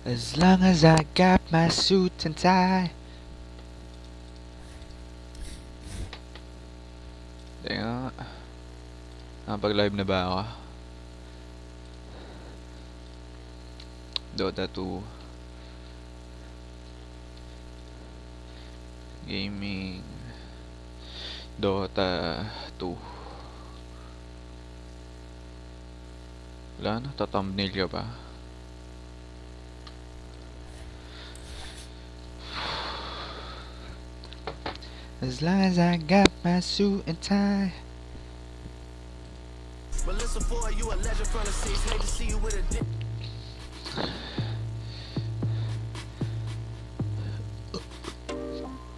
As long as I got my suit and tie. Teka, nakapag-live na ba ako? Dota 2 Gaming Dota 2. Wala na, tathumbnail ka pa. As long as I got my suit and tie. But listen for you, a legend from the seas. Hate to see you with a dick.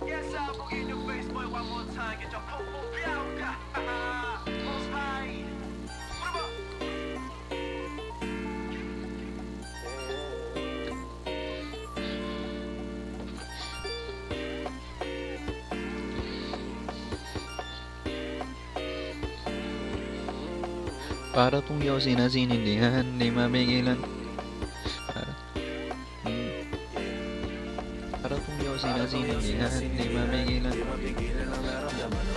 Yes, I'll go in your face, boy, one more time. Get your pop out. Post high. What about? Para tong yosi na sinindihan, di mabigilan. Para tong yosi na sinindihan, di mabigilan.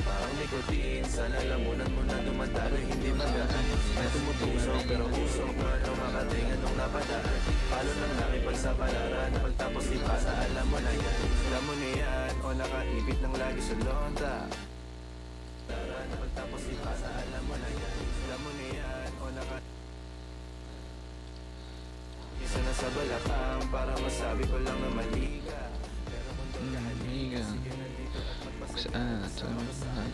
Parang nikotin, sa lalamunan mo na dumadalo, hindi magaan. Tumutusok pero usok, ano makatingan nung napadaan. Palo ng nakipagsapalaran, pagtapos ipasa, alam mo na yan. Alam mo na yan, o nakaipit ng lagi sa lonta. Pagtapos ipasa, alam mo na yan. Alam mo na yan, o isa na sa balakang para masabi ko lang na mali ka. Pero kung doon ka halika, sige nandito at magmasaya. Saan?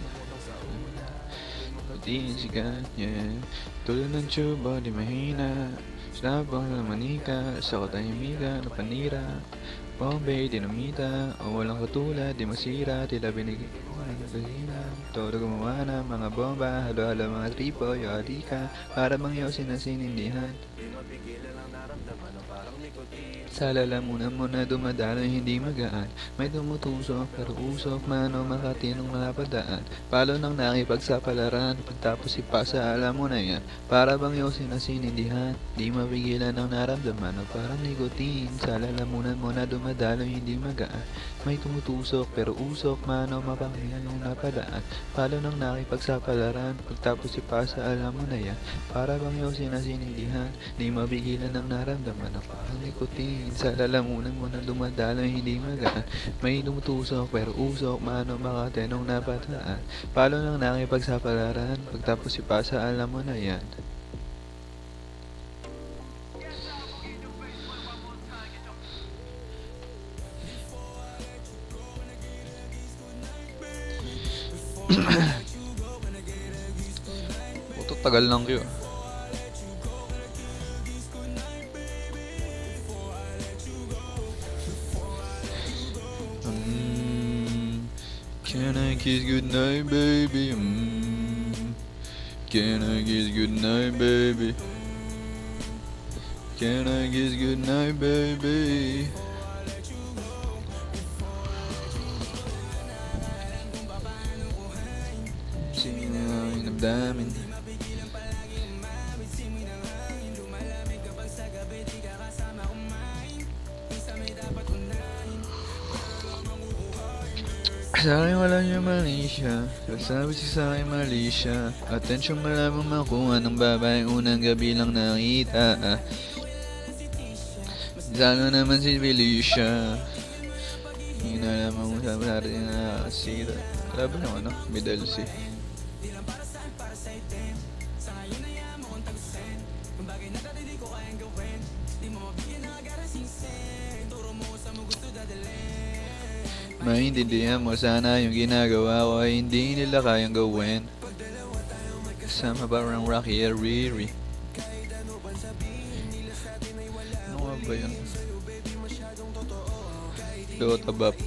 Pati si kanya, tulad ng tsuba, di mahina. Sinabang na manika, sa katahimikan na panira. Bombay, dinamita, o walang katulad, di masira, tila binigay ko ng gasolina. Todo gumawa ng mga bomba, halo-halo mga tripo, yari ka, para bang yosin na sinindihan. Di mapigilan ang naramdaman o parang nikotin. Sa lalamunan mo na dumadalo hindi magaan, may tumutusok pero usok man o makatinong napadaan. Palo nang nakipagsapalaran, pagtapos ipasa alam mo na yan, para bang yosin na sinindihan. Di mapigilan ang naramdaman o parang nikotin. Sa lalamunan mo na dumadalo hindi magaan, may tumutusok pero usok man o mapangyayang napadaan. Palo nang nakipagsapalaran, pagtapos ipasa alam mo na yan, para bang yosin na sinindihan. Di mapigilan ang naramdaman o parang nikotin. Sa lalamunan mo na dumadalo hindi magaan, may tumutusok pero usok man o makatinong napadaan. Palo nang nakipagsapalaran, pagtapos ipasa alam mo na yan. Puto tagal lang kayo. Can I kiss goodnight, baby? Can I kiss goodnight, baby? Can I kiss goodnight, baby? Sino ang inabdamin? Sa akin wala niya mali siya, sasabi siya sa akin mali siya. Atensyon malabang makuha ng babae unang gabi lang nakita. Lalo naman si Felicia, hindi na naman mo sabi natin na nakakasira. Wala ba naman ano? Middle C. Maintindihan mo sana yung ginagawa ko ay hindi nila kayang gawin. Kasama parang Rocky or Riri. Ano nga ba yun? Dota Bap.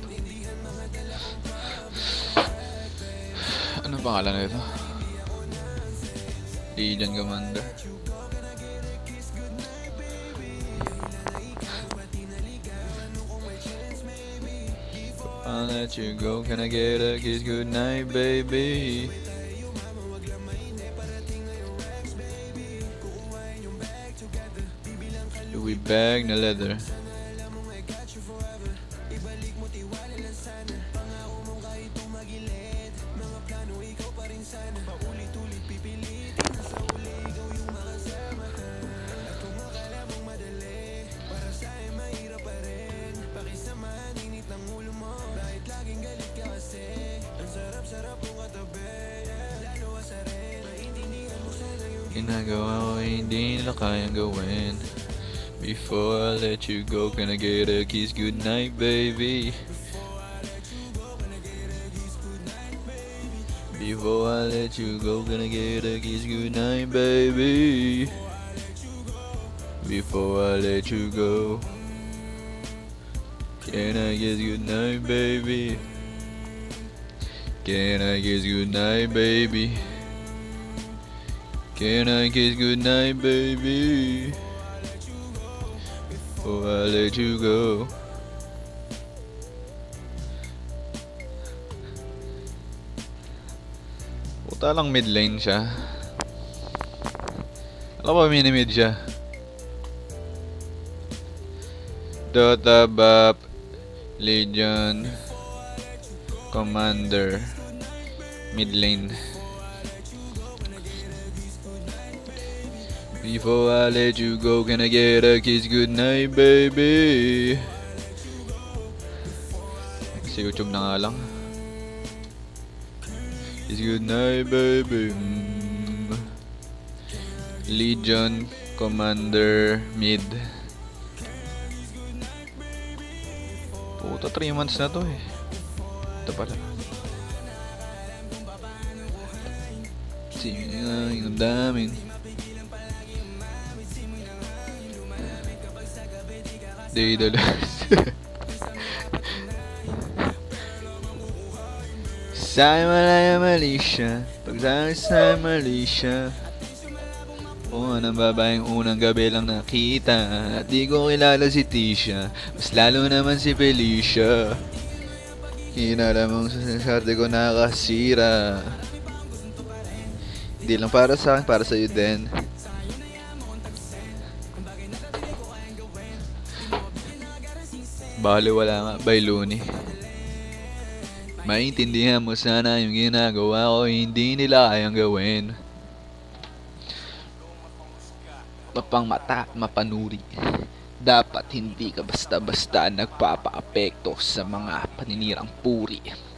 Ano pangalan na ito? Lijan Commander. I'll let you go, can I get a kiss goodnight, baby? Louis bag na leather. Ginagawa ko hindi nila kayang gawin. Before I let you go, can I get a kiss goodnight, baby? Before I let you go, can I get a kiss goodnight, baby? Before I let you go, can I kiss goodnight, baby? Can I kiss goodnight, baby? Can I kiss goodnight, baby? Before I let you go. Puta lang mid lane siya. Alam ko mini-mid siya. Dota, Bap, Legion, Commander, mid lane. Before I let you go, can I get a kiss goodnight, baby? Sa YouTube na nga lang. Kiss goodnight, baby. Legion, Commander, mid. Puta, 3 months na to eh. Ito pala. Sino yung damin? Day the last. Sa'yo malaya mali siya. Pag sa'yo mali siya. Oo, nang babaeng unang gabi lang nakita. At di ko kilala si Tisha. Mas lalo naman si Felicia. Hinala mong sasarte ko nakasira. Hindi lang para sa akin, para sa'yo din. Baliwala nga, by Looney. Maintindihan mo sana yung ginagawa ko, hindi nila kayang gawin. Mapang mata, mapanuri. Dapat hindi ka basta-basta nagpapa-apekto sa mga paninirang puri.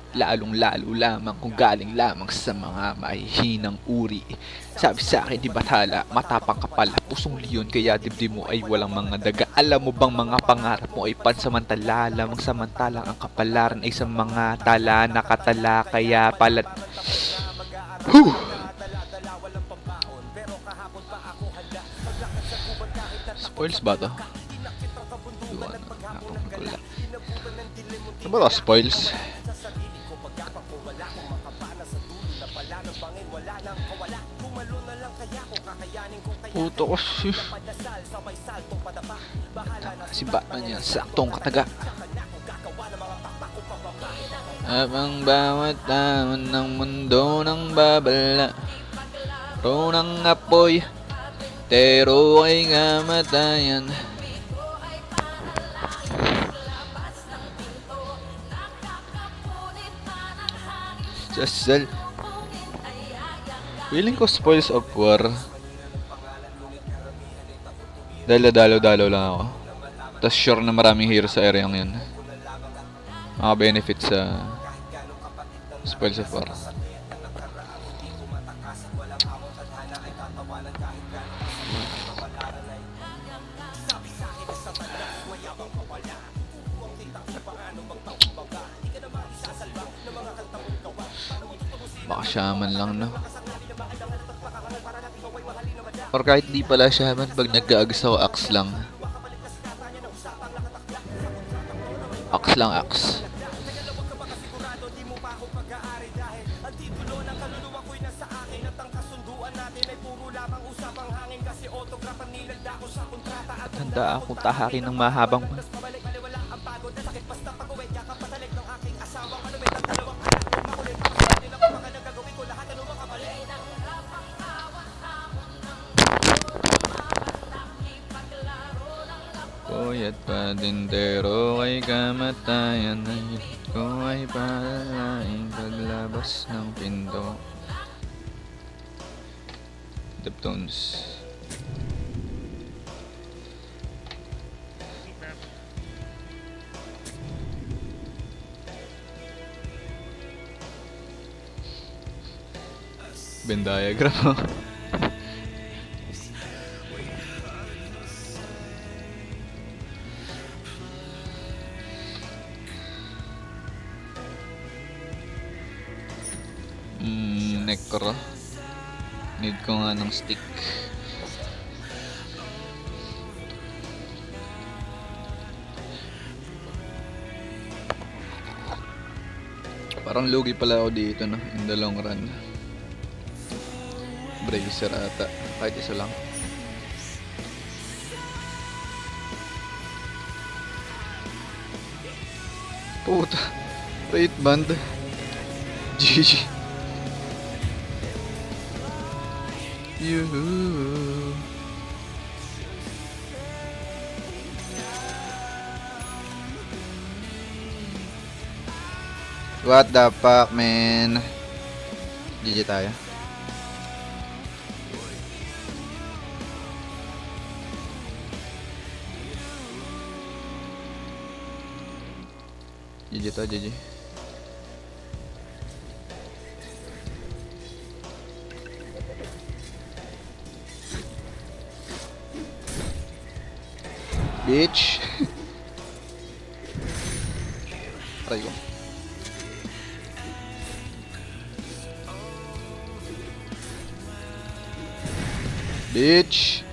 Lalong-lalo lamang kung galing lamang sa mga mahihinang uri. Sabi sa akin di bathala, matapang ka pala, pusong leon kaya dibdib mo ay walang mga daga. Alam mo bang mga pangarap mo ay pansamantala, lamang samantalang ang kapalaran ay sa mga tala, nakatala kaya palat. Spoils ba to? Ano ba to? Spoils? Puto ko si Batman yan, saktong kataga. Habang bawat taon ng mundo ng babala, ro ng apoy, tero ay kamatayan. Sasal. Feeling ko spoils of war. Dahil dalo-dalo lang ako. Tapos sure na maraming hero sa area yun. Mga benefits sa spoils of war. Baka shaman lang, no? Or kahit di pala shaman, pag nag-aags ako, axe lang. Axe lang, axe. At handa akong tahakin ng mahabang Koyat padintero ay kamatayan. Ang hilit ko ay palalaing paglabas ng pinto. Deptones. Venn diagram. necro. Need ko nga ng stick. Parang lugi pala ako dito, no? In the long run. Bracer ata. Kahit isa lang. Puta. Right band. GG. Yuhuu. What the fuck, man? GG tayo. GG tayo, GG. Bitch. Aray ko. Bitch.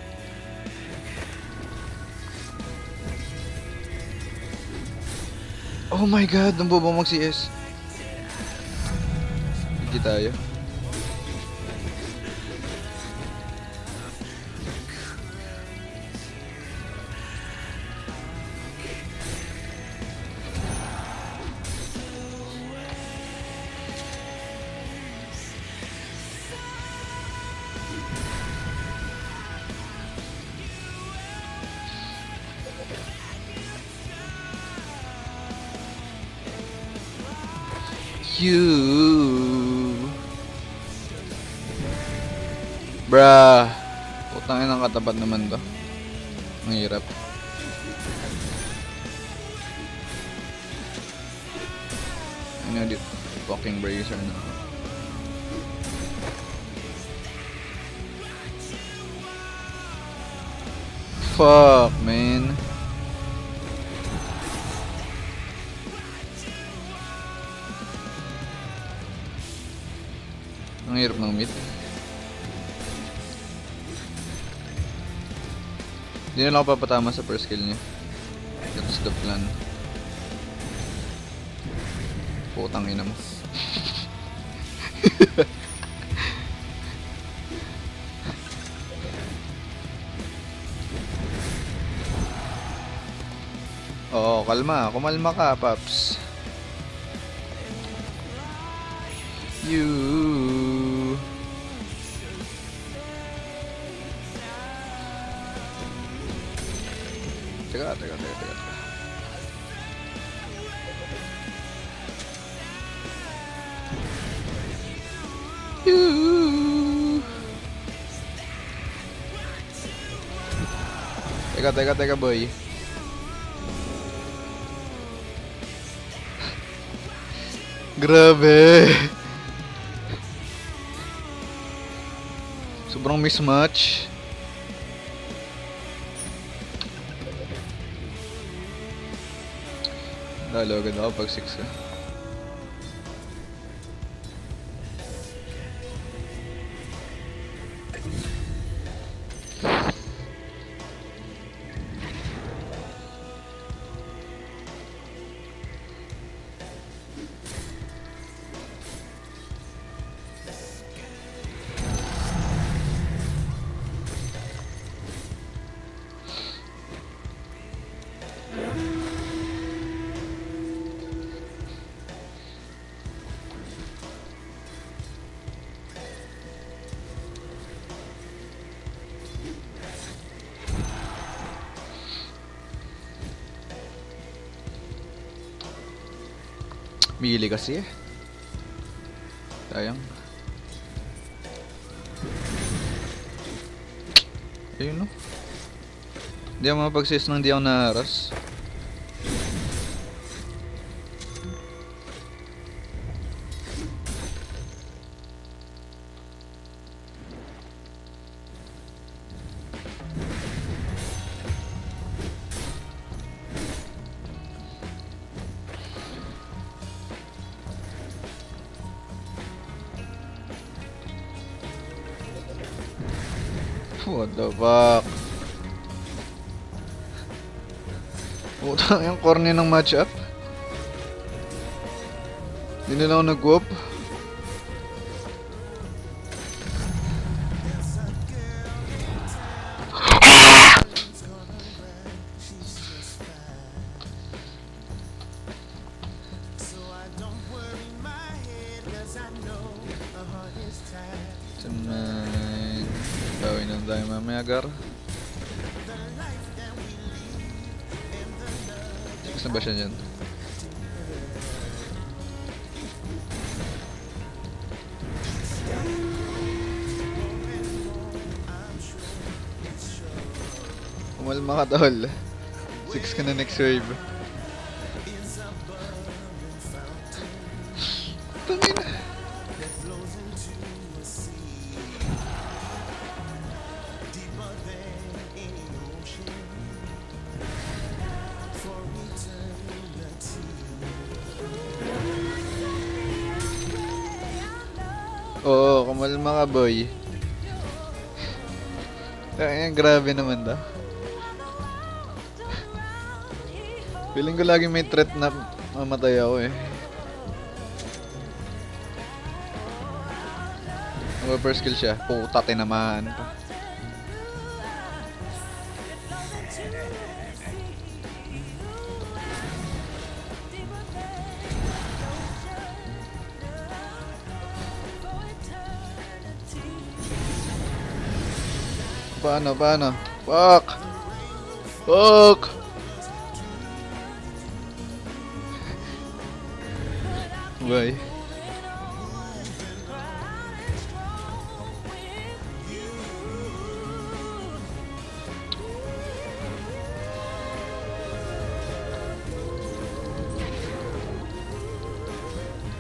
Oh my god, nung bobo mag-CS. Hindi tayo. You. Bruh. Putangin ang katapat naman to. Mahirap. Ano dito? Fucking bracer na. Fuck, man. Ang hirap ng mid. Hindi na lang ako papatama sa first kill niya. That's the plan. Putang ina mo. Oo, kalma. Kumalma ka, Paps. You. Teka. You. Teka, boy. Grabe. Sobrang mismatch. Lalo agad ako pag 6 ka. Mili kasi eh. Sayang. Ayun no. Hindi ako mapagsis nang di ako naharas. What the fuck? Puta, yung corny ng matchup. Hindi nila ako nag-whoop. Saman, gawin lang tayo mamaya, Gar. Six na ba siya dyan? Umalma ka, tol. 6 ka na next wave. Tangina. Oo, kumalma ka, boy. Kaya grabe naman da. Feeling ko lagi may threat na mamatay ako eh. First skill siya. Puta, tinamaan pa. Paano? Fuck! Fuck! Bye.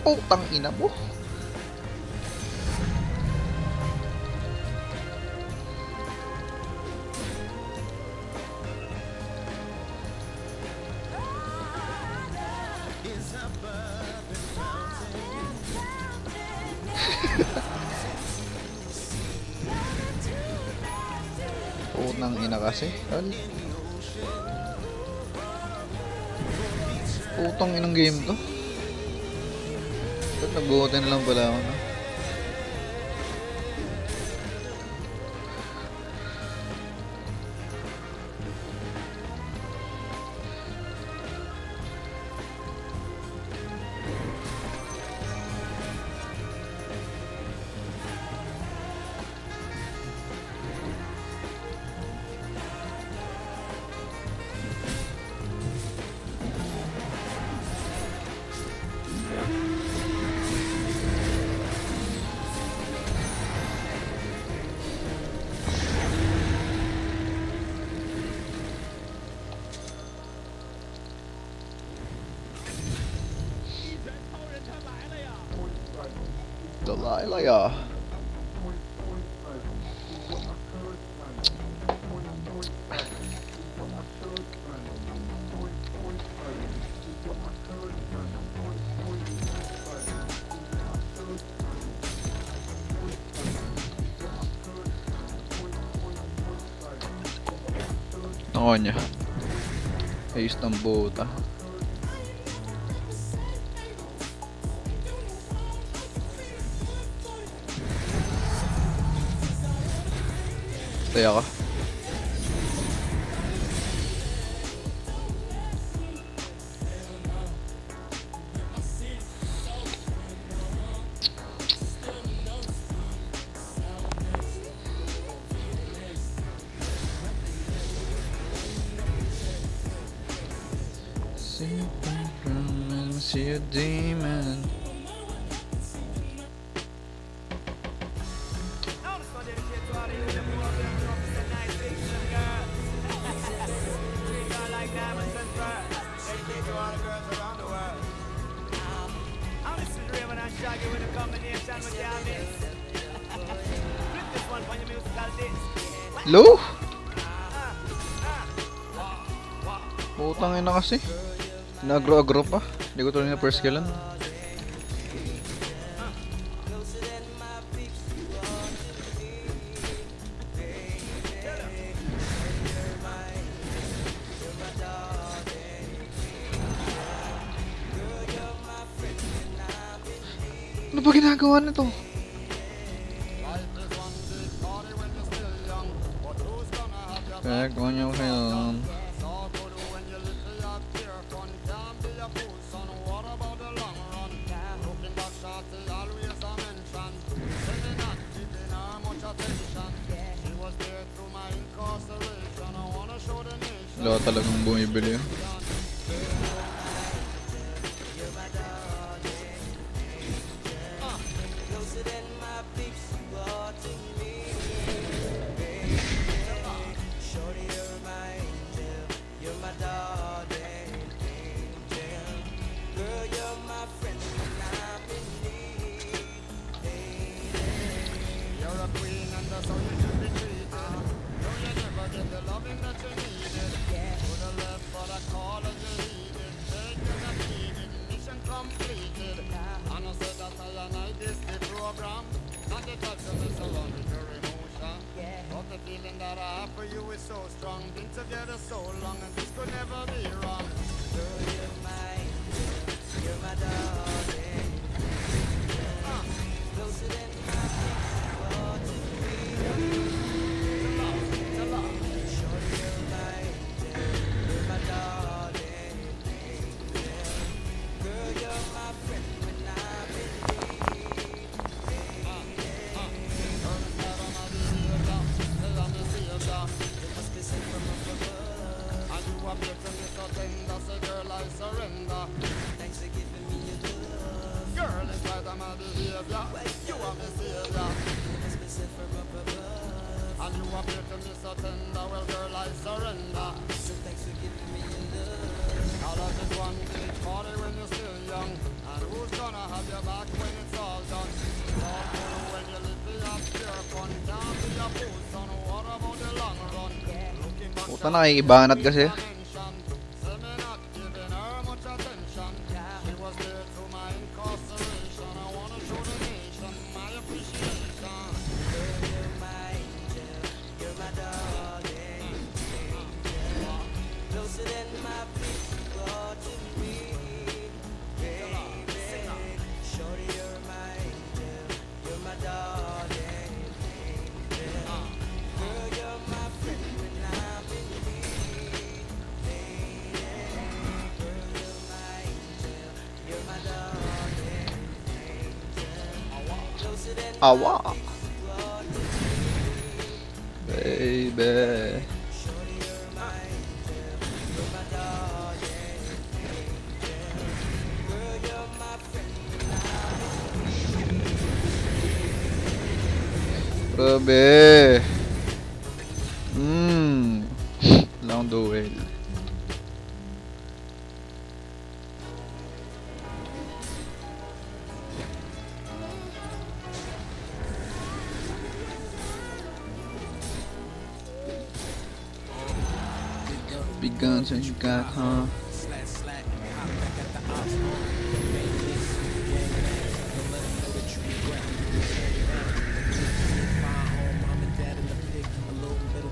Putang ina mo. Putang ina kasi. Putang inang game to. Ba't nag-uotin na lang pala ako, no? Delilah. Ako niya. Ayos ng bota. Taya ka. See a demon. Low? Putang ina kasi. Nagro-agro pa. Hindi ko tuloy na first killan. ba ginagawa na to? Kaya kung nyo kayo. Wala talagang bumibili yun. Puta, nakikibanat kasi. Awa, baby. Grabe. Long duel. Big guns and you got, huh?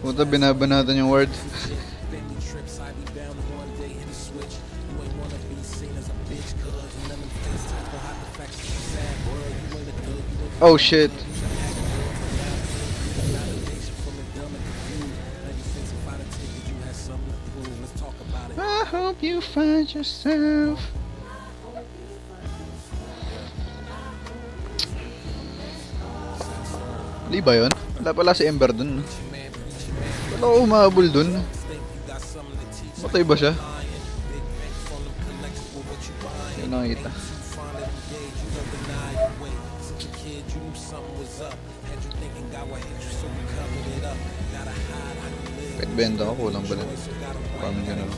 Puta, binabanatan yung word. Oh shit. I hope you find yourself. Di ba yun? Wala pala si Ember dun. Wala ko umahabol dun. Matay ba siya? Hindi nakikita. Kahit benda ko, kulang ba na? Parang gano'n.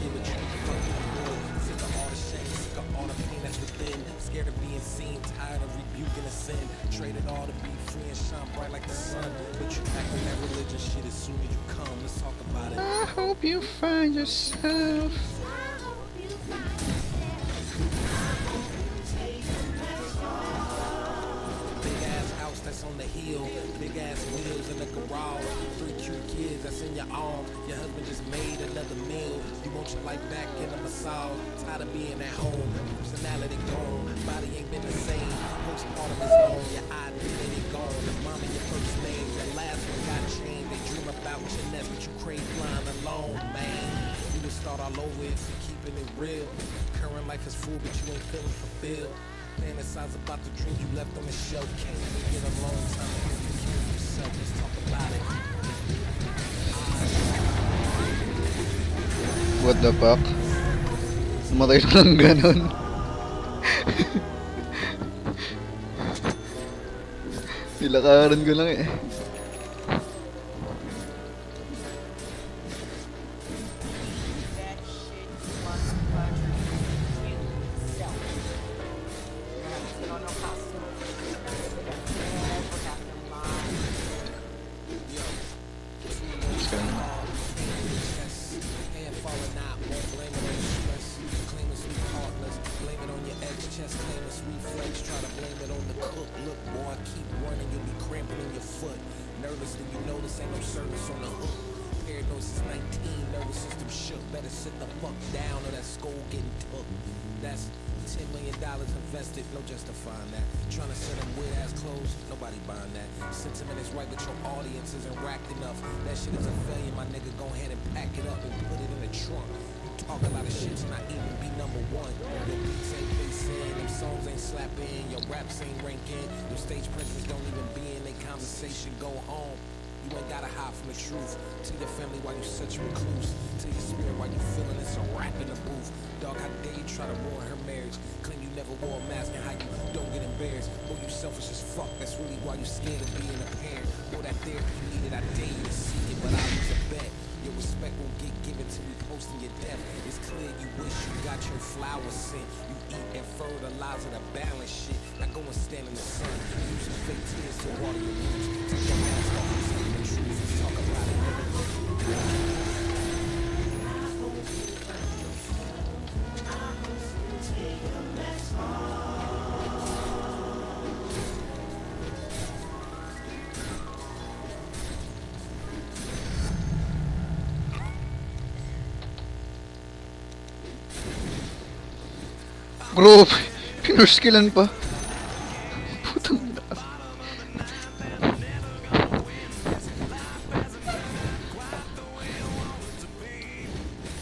I hope you find yourself. on the hill, big ass wheels in the garage, 3 cute kids that's in your arms. Your husband just made another meal. You want your life back in a massage. Tired of being at home, personality gone, body ain't been the same. Postpartum is on, your identity gone. The mom and your first name, the last one got changed. They dream about your nest, but you crave flying alone, man. You just start all over it, keeping it real. Current life is full, but you ain't feeling fulfilled. Fantasize about the dreams you left on the shelf. Can't even get alone time to hear you kill yourself. Let's talk about it. What the fuck? Namatay na lang ganon. Nilakaran ko lang eh. Nervous, then you notice ain't no service on the hook. Paranoid since 19, nervous system shook. Better sit the fuck down or that skull getting took. That's $10 million invested, no justifying that. Trying to sell them weird ass clothes, nobody buying that. Sentiment is right, but your audience isn't racked enough. That shit is a failure, my nigga. Go ahead and pack it up and put it in the trunk. You talk a lot of shit to not even be number one. Your beats ain't facing, them songs ain't slapping, your raps ain't ranking, your stage presence don't even be in they conversation. Go home. You ain't gotta hide from the truth. Tell your family why you such a recluse. Tell your spirit why you feeling it's a rap in the booth. Dog, how dare you try to ruin her marriage? Claim you never wore a mask and how you don't get embarrassed. Boy, you selfish as fuck. That's really why you scared of being a parent. Boy, that therapy you needed, I dare you to seek it, but I lose a bet. Your respect won't get given till we posting your death. It's clear you wish you got your flowers sent. You eat and fertilizer the balance shit. Now go and stand in the sun. Use your fake tears to water your roots. Take your mask off and tell the truth. Talk about it. Bro, pinuskilan pa. Putang ina.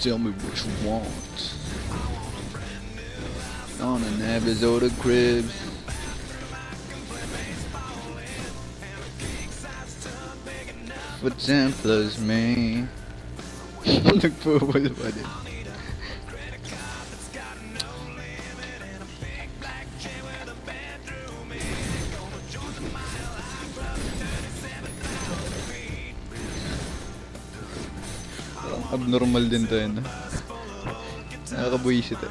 Tell me what you want. On an episode of Cribs. For 10 plus me. Nagpupul pa din. Abnormal din tayo na. Nakakabuisit eh.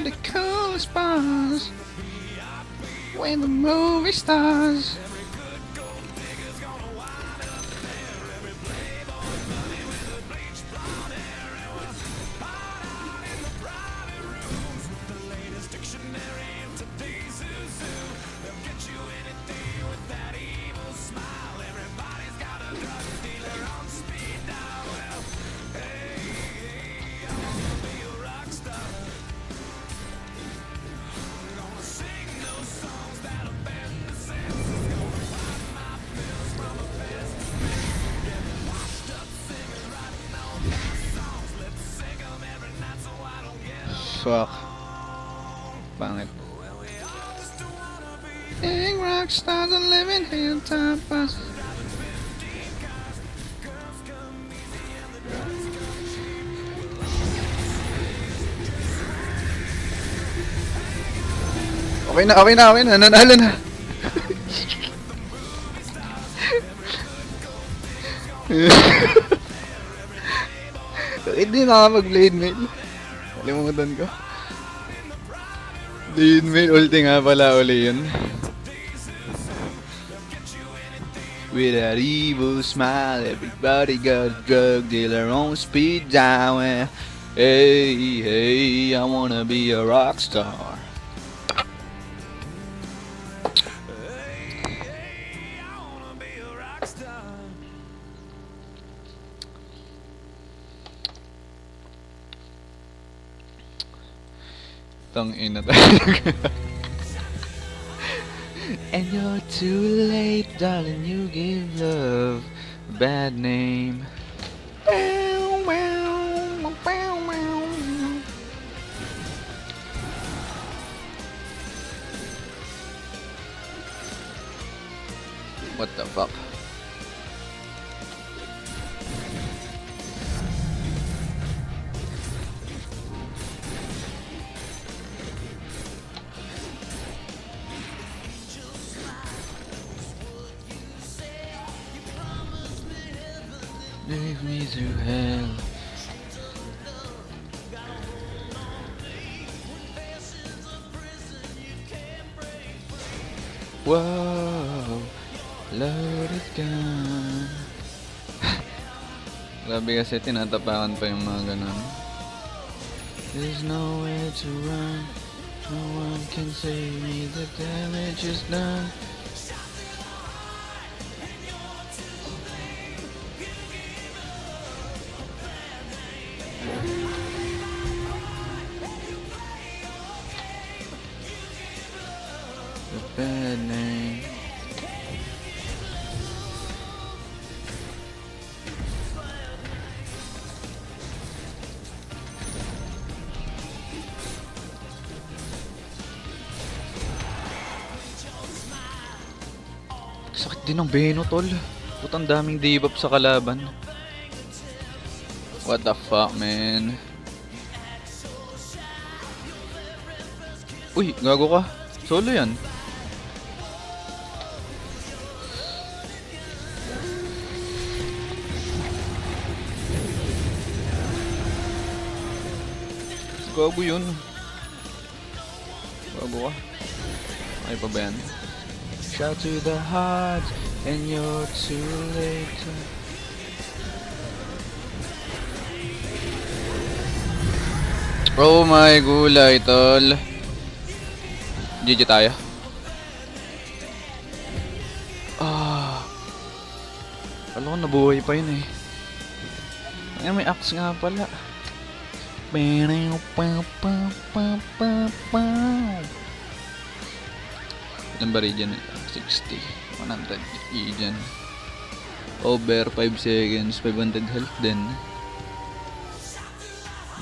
in the cool spots when the movie stars. Fuck. Pangit. Being rockstars and living hilltop bus. Okay na. Nanalo na. Hindi nakapag-blade mail. Kalimutan ko. Blade mail, ulti nga pala uli yun. With that evil smile, everybody got a drug dealer on speed dial. Hey, I wanna be a rock star. Tang ina talaga. And you're too late, darling, you give love a bad name. What the fuck? Leave me through hell. Whoa, loaded gun. Grabe kasi tinatapakan pa yung mga ganun. There's nowhere to run. No one can save me. The damage is done. Bad name. Sakit din ng Beno, tol. Putang daming debuff sa kalaban. What the fuck, man? Uy, gago ka. Solo yan. Gago yun. Gago ka. Ay pa ba yan? Shout to the heart and you're too late. Oh my gulay, tol. GG tayo. Alam ko nabuhay pa yun eh. Ay, may axe nga pala. Ilan ba region nito? 60. 100 region. Over 5 seconds. 500 health din.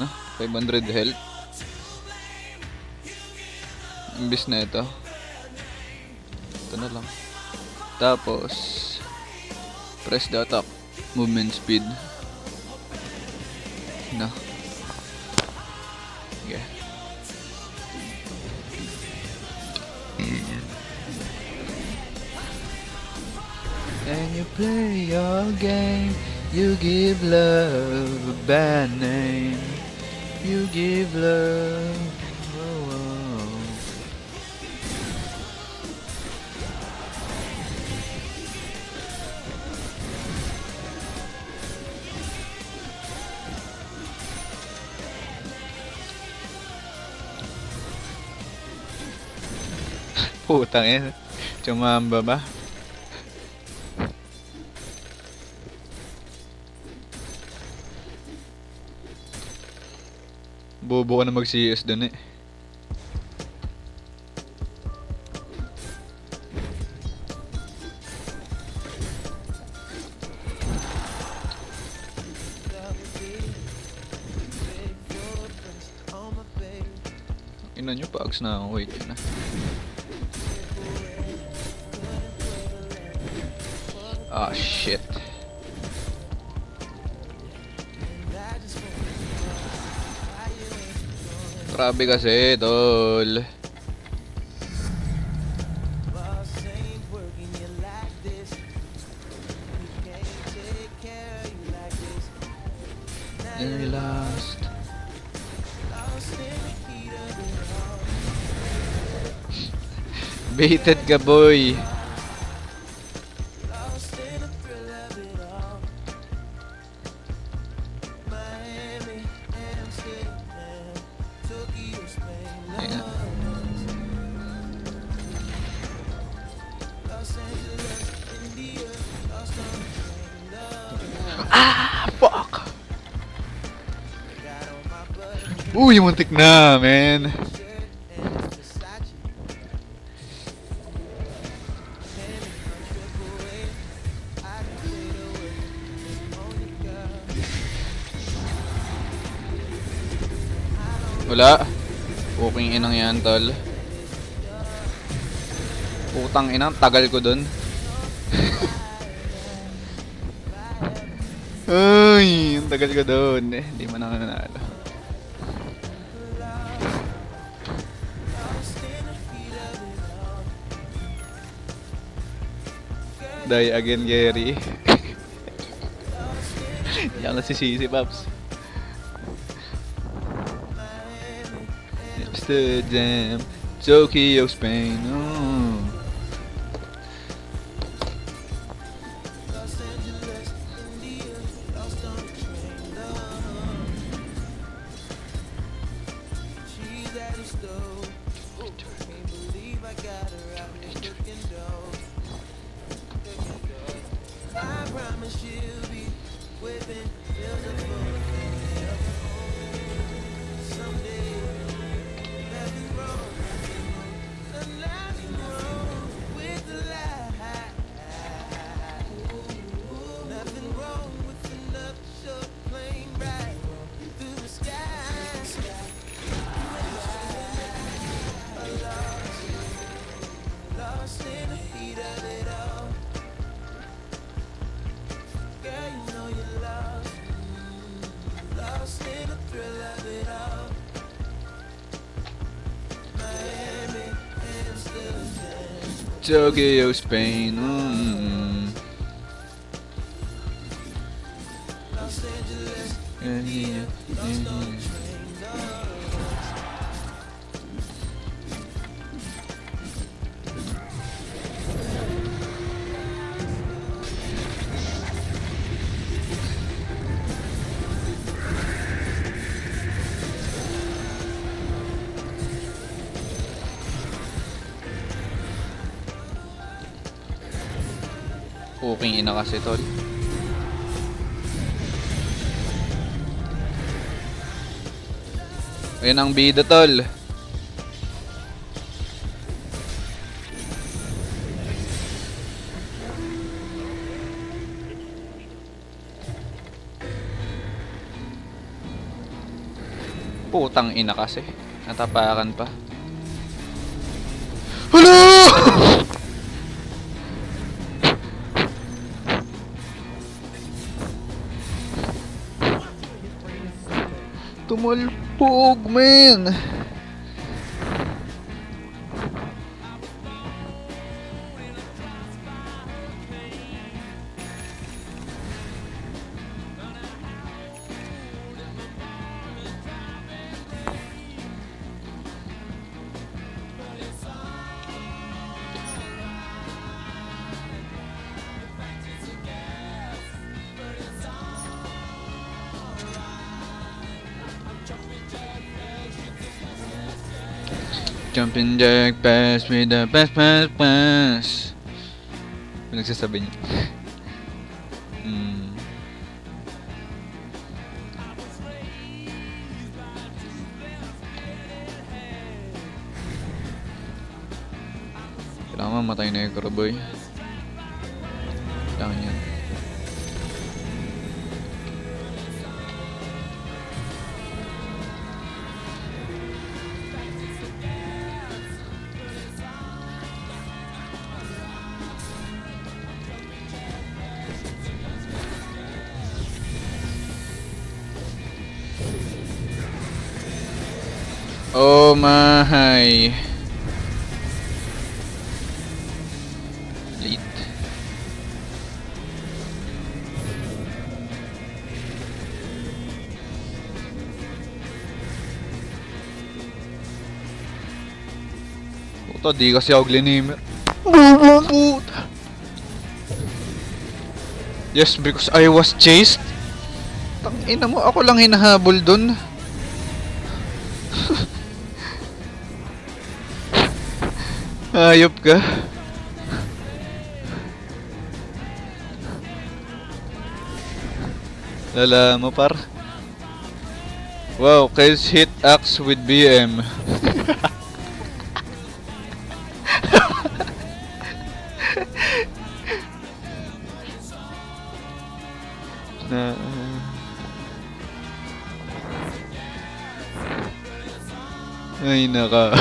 No? 500 health. Imbis na ito. Ito na lang. Tapos press the attack. Movement speed. No? Yeah. And you play your game. You give love a bad name. You give love. Oh. Putang ina. Chumamba ba? Bobo ka na mag-CS dun eh. Ina nyo, pags na ako. Wait, yun na. Ah, shit. Grabe kasi, tol. You're lost. Baited ka, boy. Ayan. Ah, fuck. Uy, muntik na, man. Wala. Puking inang yan, tol. Putang inang, tagal ko dun. Ay, ang tagal ko dun. Hindi man ako nanalo. Die again, Gary. Yan na si Sisi, Paps. Amsterdam, Tokyo, Spain. Oh. Tokyo, Spain. Puking ina kasi, tol. Ayan ang bida, tol. Putang ina kasi. Natapakan pa. Hello! Tumalpog, man. Jumping jack pass with the pass. Pinagsasabi niya. Kailangan mamatay na yung karaboy. Kailangan yan. Oh my. Late. Puta, di kasi ako glinimer. Puta. Yes, because I was chased. Tangina mo, ako lang hinahabol dun. Ayop ka. Lala mo par. Wow, Kels hit axe with BM. Na ay naka.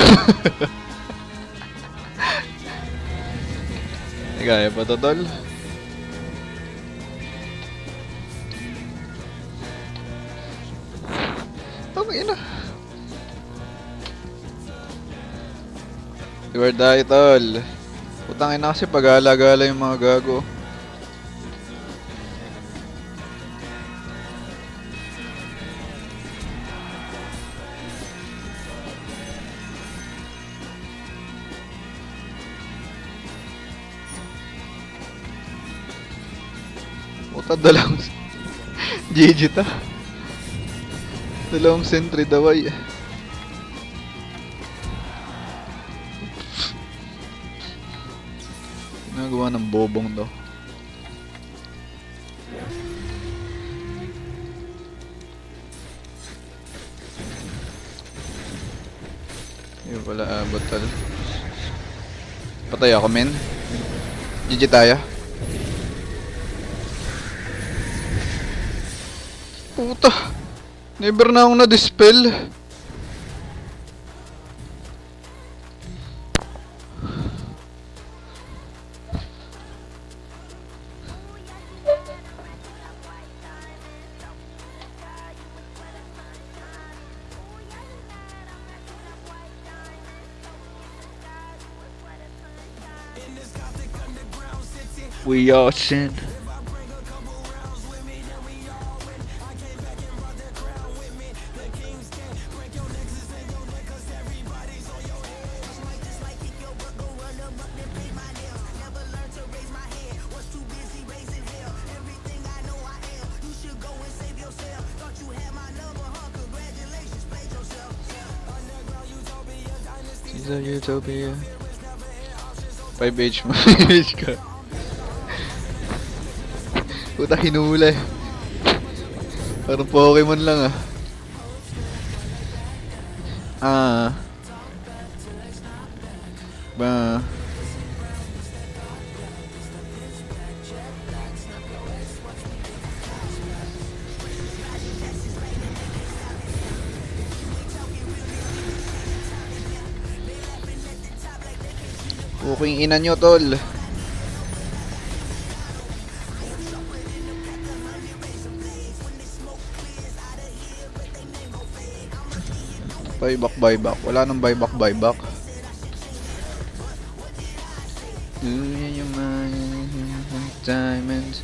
Kaya pa to, tol? Tangina. You are die, tol. Putang ina kasi pag-alagala yung mga gago. Puta, dalawang GG ta. Dalawang sentry daway. Nagawa ng bobong daw. Yun pala abot tal. Patay ako, men. GG tayo. Puta, never na akong na-dispel. We are sin. She's a utopia. 5H mo. 5H ka. Puta, hinula eh. Parang Pokemon lang ah. Ba. Puking ina nyo, tol. Buyback. Wala nang buyback. Yung diamonds.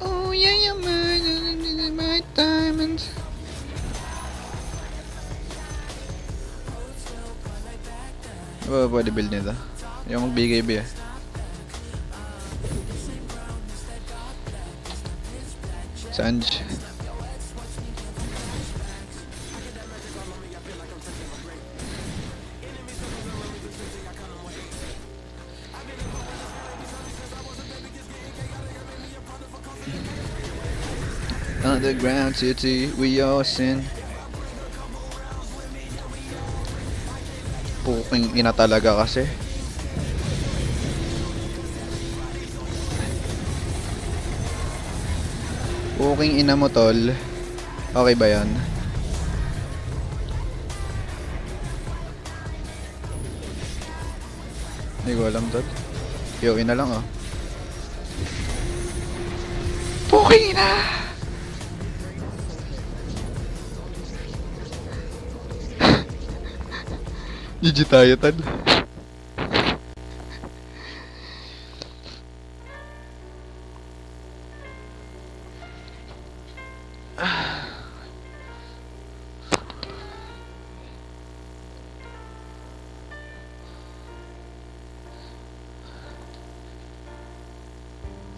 Oh yeah, your my diamonds. Oh, pwede build nito. Yung magbigay ba eh. Sanj. Underground city, we all sin. Puking ina talaga kasi. Puking ina mo tol. Okay ba yan? Hindi ko alam tol. Yoin na lang oh. Puking ina! GG tayo tol.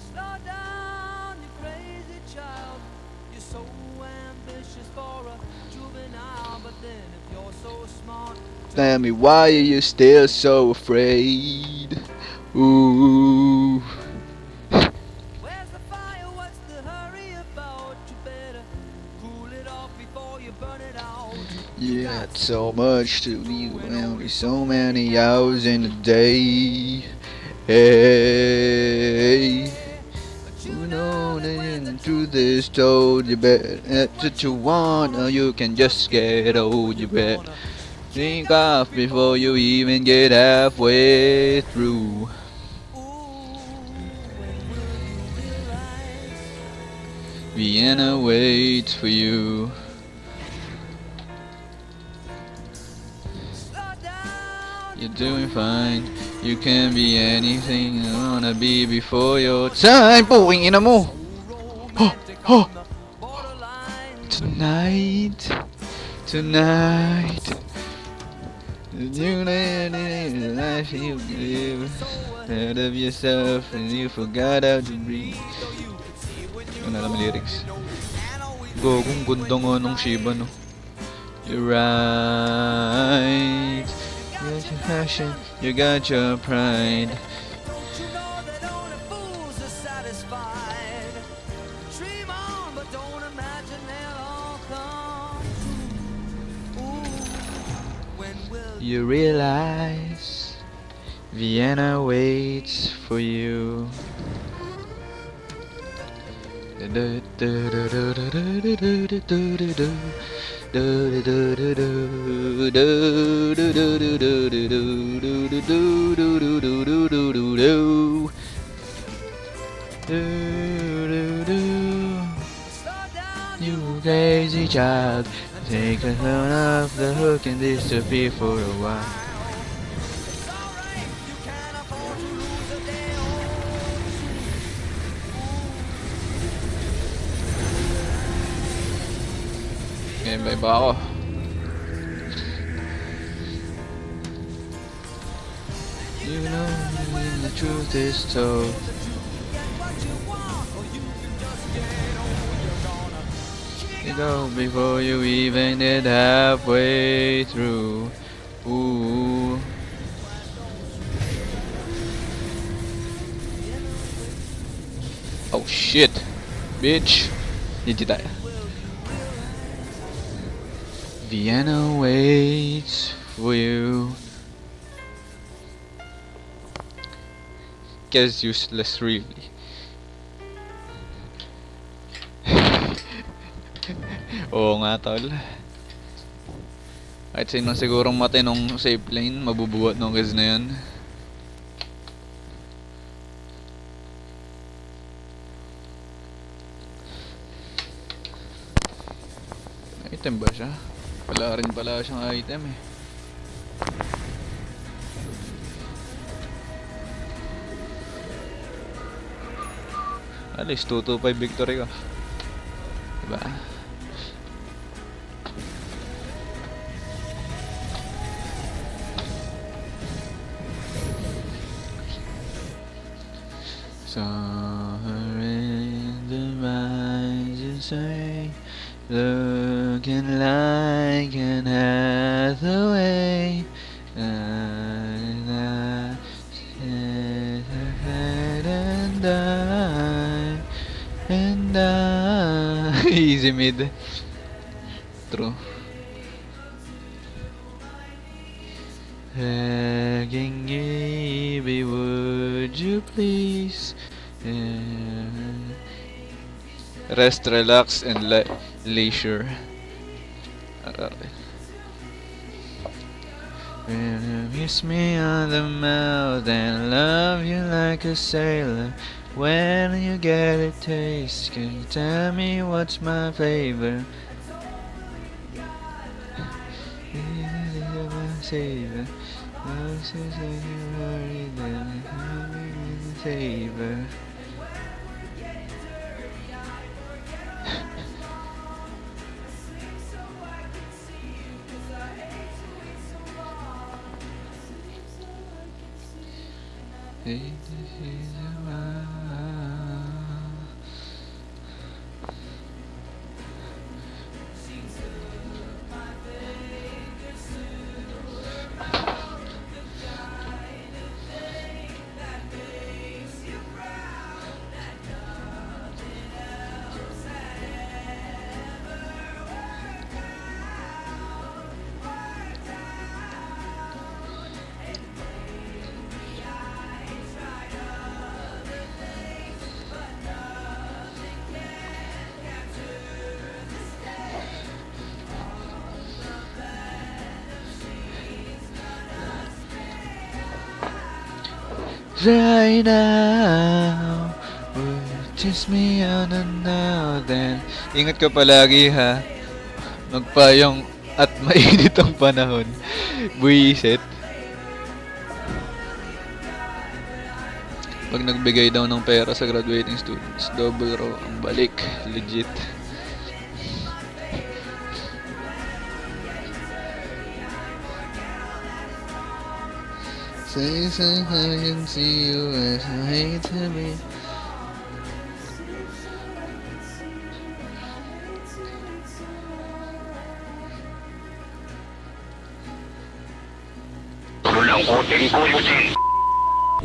Slow down, you crazy child. You're so ambitious for a juvenile, but then if you're so smart, Tell me why are you still so afraid? Ooh. where's the fire? What's the hurry about? You better cool it off before you burn it out. You got so much to do, only so many hours in a day. Hey, you know that through this told you better that you want, or you can just get old. You better think off before you even get halfway through. Vienna waits for you. You're doing fine. You can be anything you wanna be before your time. Puking ina mo. Oh, oh. Tonight, tonight. You the life you live out of yourself and you forgot how to breathe. Ano alam lyrics? Gogong ganda nga nung Shiba no. You're right. You got your passion, you got your pride. Don't you know that only fools are satisfied? Dream on, but don't imagine they'll all come true. Ooh, when will You realize Vienna waits for you. You crazy child, take a hold off the hook and disappear for a while. it's alright, you can't afford to lose a day or Ngayon ba iba ako? You know when the truth is told. You go before you even get halfway through. Ooh. Oh shit, bitch. GG tayo. Vienna waits for you. Guess useless really. Oo nga tol. Kahit sino sigurong matinong safe lane, mabubuhat ng guys na yan. Item ba siya? Wala rin pala siyang item eh. At least 225 victory ka. Diba? Saw her in the rising sun, looking like an Hathaway. And I said her head and I Easy mid. True. Begging baby, would you please rest, relax, and leisure. Okay. When you kiss me on the mouth and love you like a sailor. When you get a taste, can you tell me what's my flavor? Savor. Savor. Right now, kiss me on the now then. Ingat ka palagi ha. Magpayong at mainit ang panahon. Buisit. Pag nagbigay daw ng pera sa graduating students, double raw ang balik. Legit. Say I can see you as I hate to be.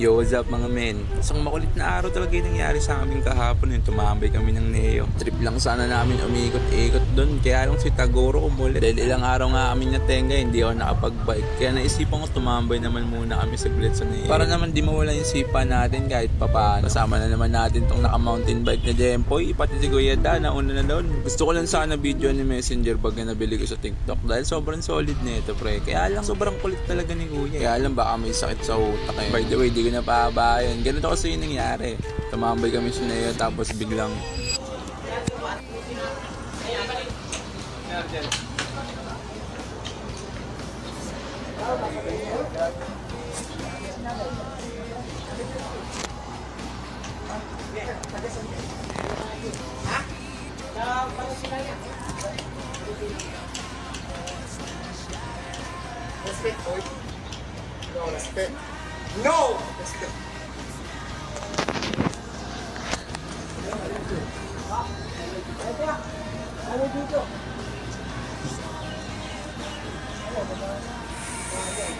Yo, what's up mga men? Isang makulit na araw talaga yung nangyari sa amin kahapon yung tumambay kami ng Neo. Trip lang sana namin umikot-ikot doon, kaya lang si Tagoro umulit. Dahil ilang araw nga kami natenga, hindi ako nakapag-bike. Kaya naisipan ko tumambay naman muna kami saglit sa Neo. Para naman di mawala yung sipa natin kahit papaano. Kasama na naman natin tong naka-mountain bike na Jempoy, pati si Kuya Da, nauna na doon. Gusto ko lang sana video ni Messenger pag nabili ko sa TikTok dahil sobrang solid nito pre. Kaya lang sobrang kulit talaga ni Kuya. Kaya lang baka may sakit sa utak eh. By the way, di ko na pabayan. Ganito kasi yung nangyari. Tumambay kami sa Neo tapos biglang Respect, boy. No respect. No respect.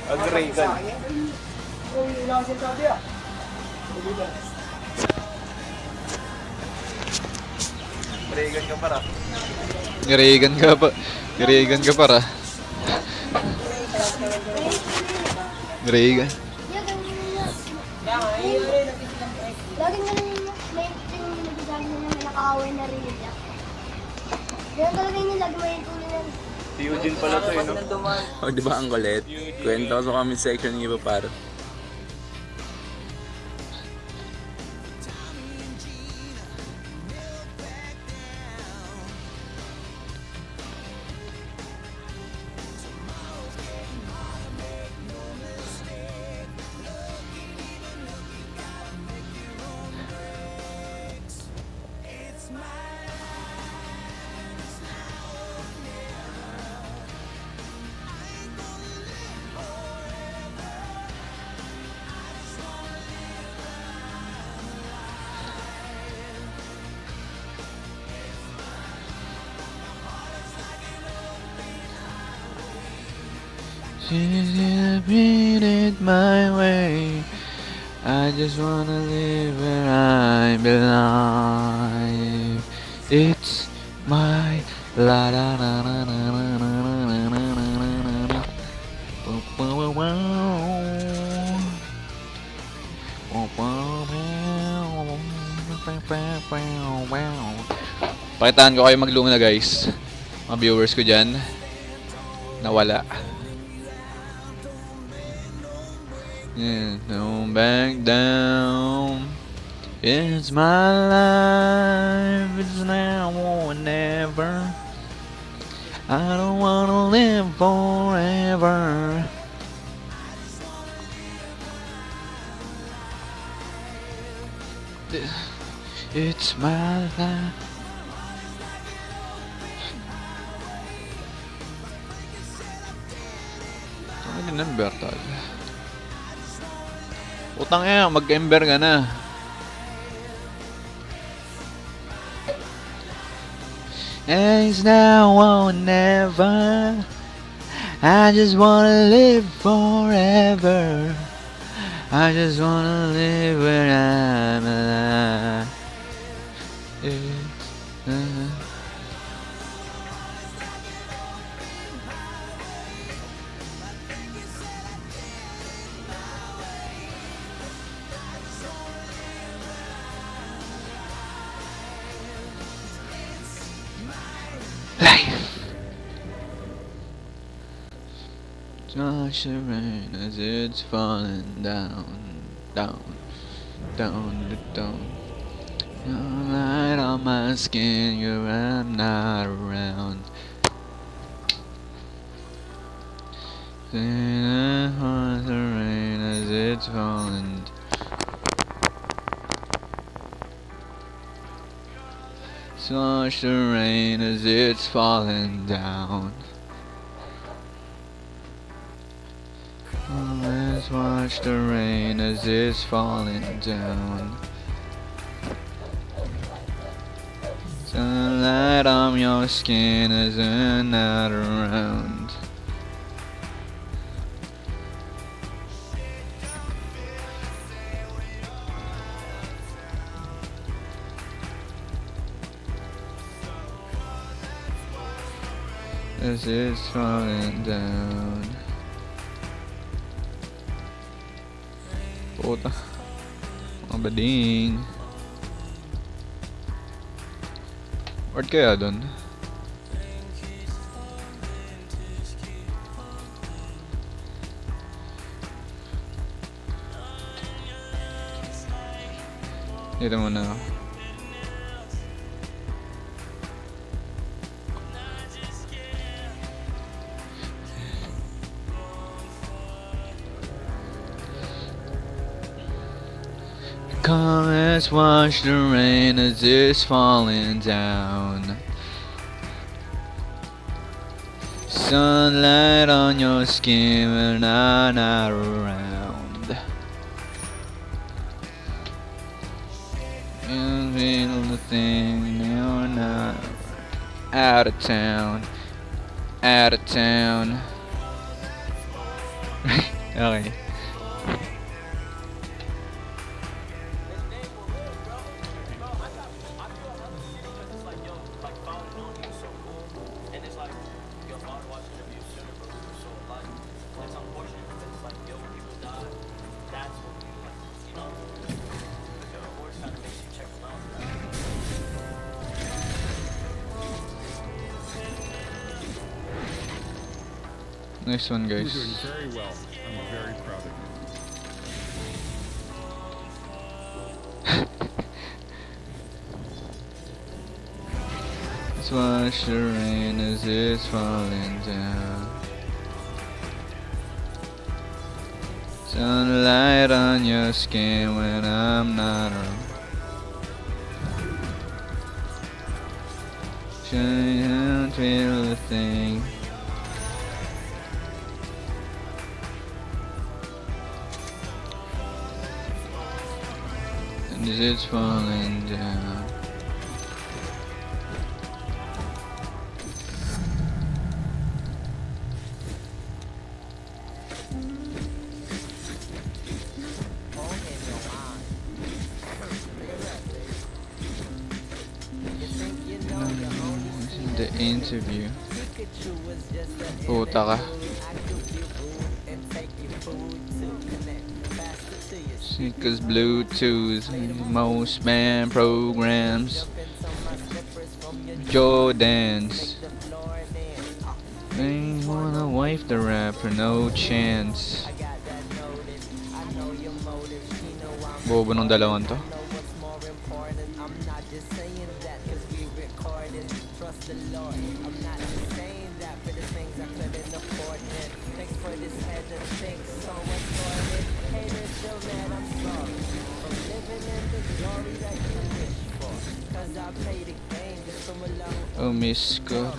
Agreegan. Agreegan ka para. Ngarigan ka pa. Ngarigan ka para. Ngarigan. Laging ganun yung may nagsasabi na may nakaaway na rin niya. Ganun talaga yung lagi may tuloy na. Si Eugene pala to eh, no? O, di ba ang kulit? Kwento ko sa comment section ng iba para. She's gonna beat it my way. I just wanna live where I belong. It's My la la la la la la la la la la la. Pakitaan ko kayo magluna guys. Mga viewers ko dyan. Nawala. Yeah, don't back down. It's my life. It's now or never. I don't wanna live forever. It's my life. Ano din ng Bertal? Utang mag-ember ka na. It's now or never. I just wanna live forever. I just wanna live where I'm alive. Life. Josh the rain as it's falling down, down, down, down. You're right on my skin, you're I'm not around. The rain as it's falling. Watch the rain as it's falling down. Let's watch the rain as it's falling down. Sunlight on your skin as I'm not around. As it's falling down. Puta. Mga bading. Word kaya dun? Dito muna ako. Come, let's watch the rain as it's falling down. Sunlight on your skin when I'm not around. You feel the thing, you're not out of town. Out of town. Okay. Nice one, You're guys. doing very well. I'm very proud of you. Let's watch the rain as it's falling down. Sunlight on your skin when I'm not around. Shine, feel the thing. And as it's falling down. the interview. Puta ka. Cause Bluetooth, most band programs, Jordans. I wanna wife the rapper, no chance. Bobo nung dalawang to. Oh, miss ko.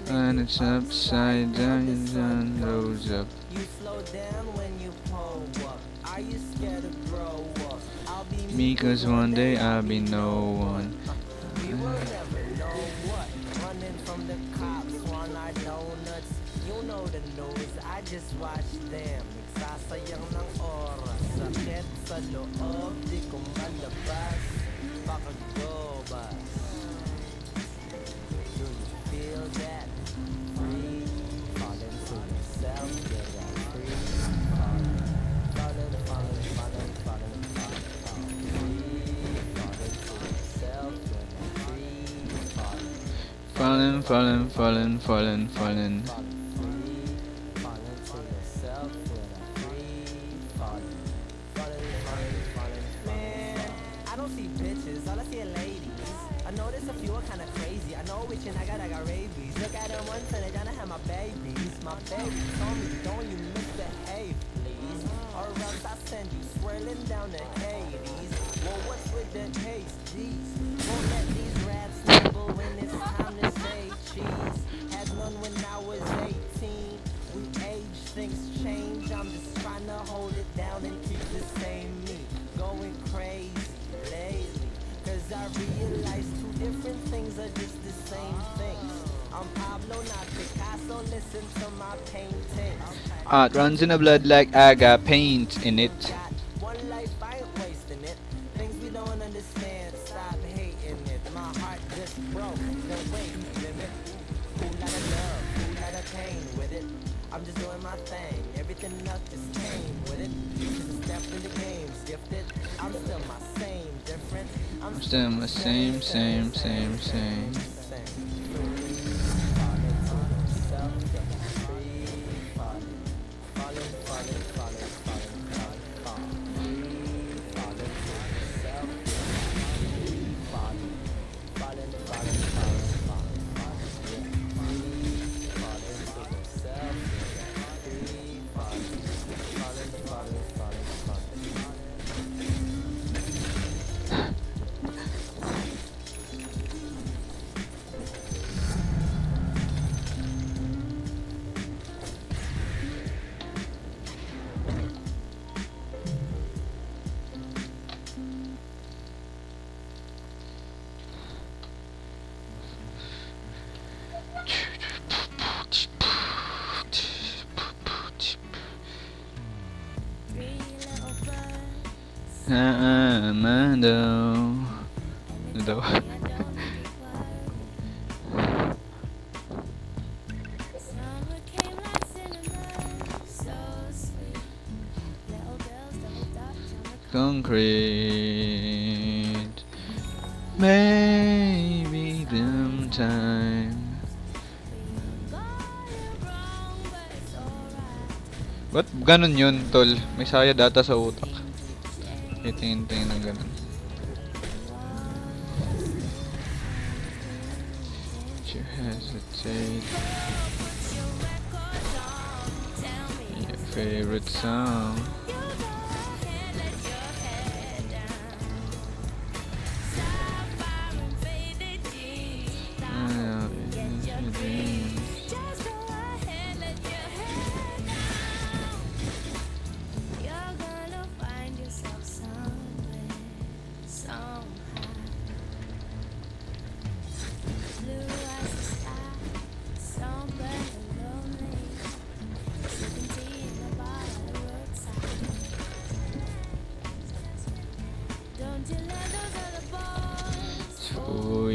And it's upside down, the sun goes up. Because one day I'll be no one. Just watch them, nagsasayang ng oras. Sakit sa loob, di ko malabas. Pakagobas. Do you feel that? Free, falling to yourself, you're that free. Falling, falling, falling, falling, falling, falling. Free, falling to yourself, you're that free. Falling, Falling, falling, falling, falling, falling. I got rabies. Look at them once and they tryna have my babies. My baby told me, don't you misbehave, please, or else I send you swirling down the Hades. Well, what's with the haze? Jeez, won't let these rats nibble when it's time to say cheese. Had none when I was 18. We age, things change. I'm just trying to hold it down and keep the same me. Going crazy lately, cause I realize two different things are just the same things. I'm Pablo, not Picasso, listen to my painting. It runs in the blood like I got paint in it. Got one life, I ain't wasting it. Things we don't understand, stop hating it. My heart just broke, the weight limit. Who lot of love, who lot of pain with it. I'm just doing my thing, everything else just came with it. Just a step in the game's gifted. I'm still my same, different. I'm still my same. Ano daw? Concrete. Maybe them time. Ba't ganun yun, tol? May saya data sa utak. Tingin-tingin ng ganun. You hesitate. Your favorite song.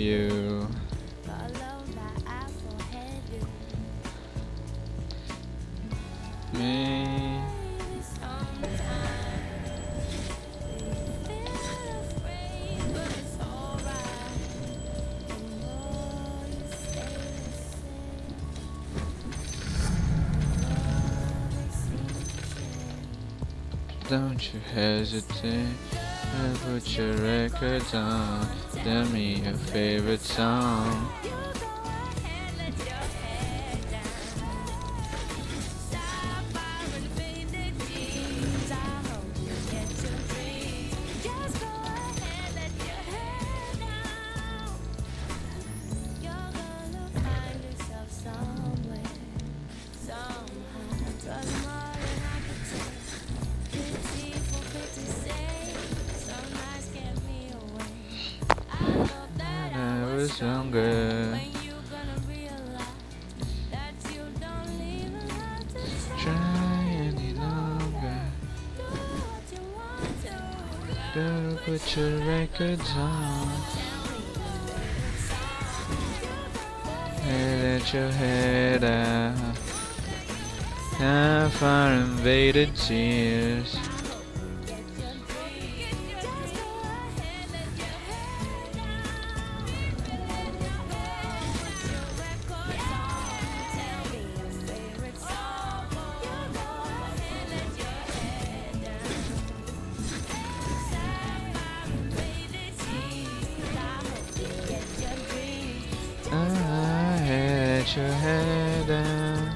you. Me. Don't you hesitate. Put your records on. Tell me your favorite song. When I was younger, try any longer. Better put your records on. And let your head out. Now far invaded tears. Let your head down.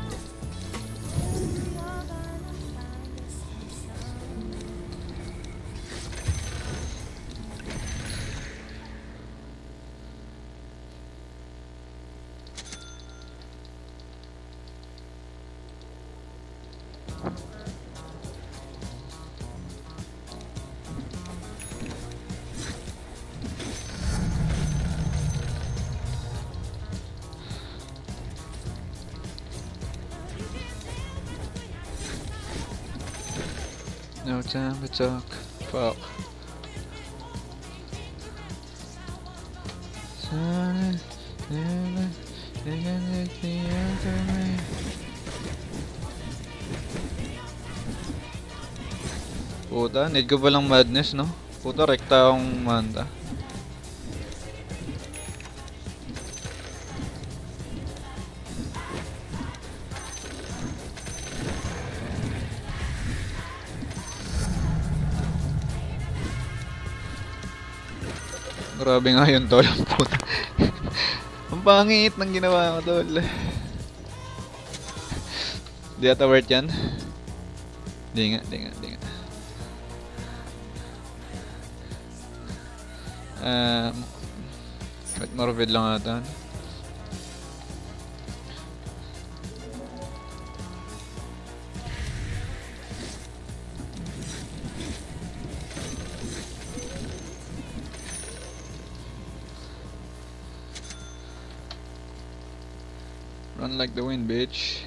No time to talk. Fuck. Silent, never, they can take the other way. Puta, need ko palang madness, no? Puta, rekta akong manta. Grabe nga yun, tol. Puta. Ang pangit ng ginawa ko, tol. Di ata worth yan? Di nga. Wait, Marvel lang ata. Run like the wind, bitch.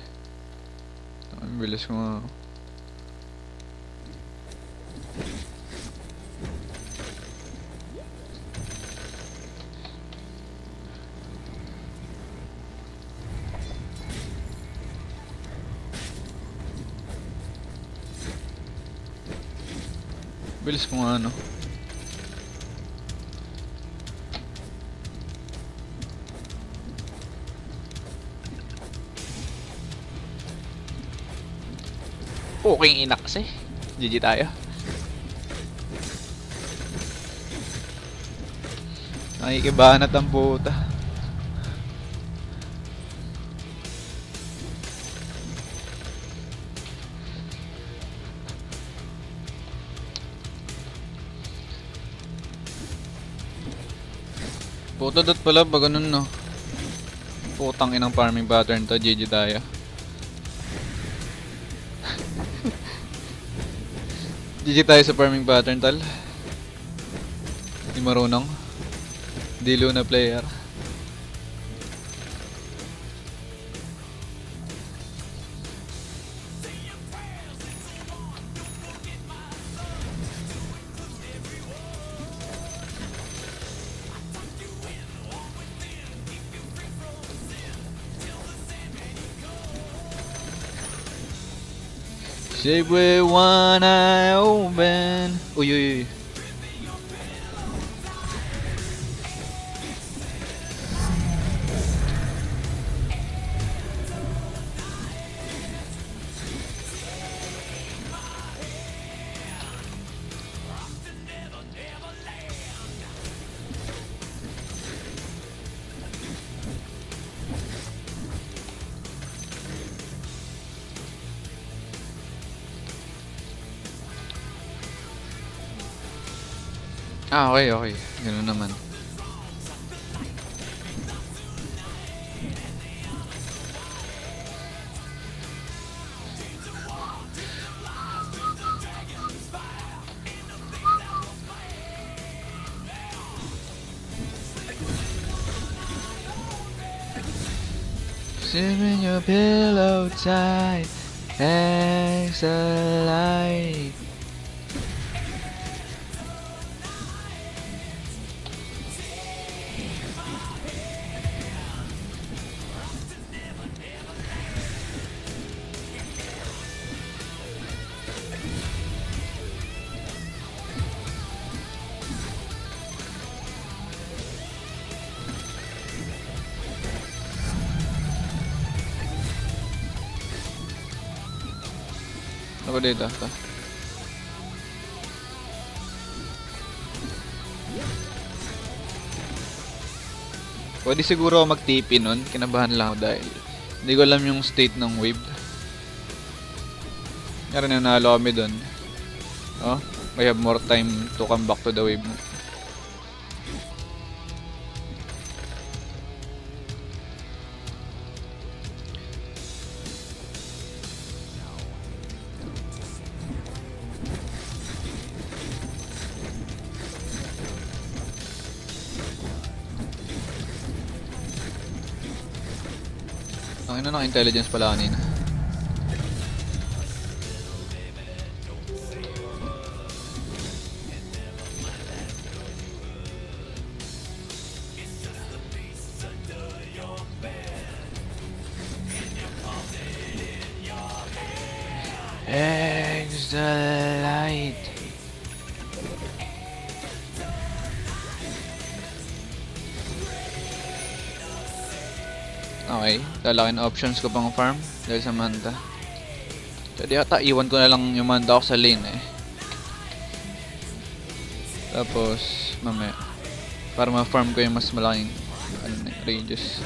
Ang bilis ko nga. Bilis ko nga, ano. Okay, ina kasi. GG tayo. Nakikibanat ang puta. Puta dot pala ba ganun, no? Putang inang farming pattern to. GG tayo. GG tayo sa farming pattern, tal. Di marunong. Di Luna player. Sleep with one eye open. Uy, uy, uy. Ah, okay, okay. Ganun naman. Sleep in your pillow tight. Exhalate. Ako dito. Ito. Pwede siguro ako mag-TP nun. Kinabahan lang ako dahil hindi ko alam yung state ng wave. Kaya nanalo kami dun. Oh, I have more time to come back to the wave. Ang ina ng intelligence pala kanina. Extra light. Okay, lalaki na options ko pang farm dahil sa manta. Jadi ata iwan ko na lang yung manta ko sa lane eh. Tapos mamaya para ma-farm ko yung mas malaking radius.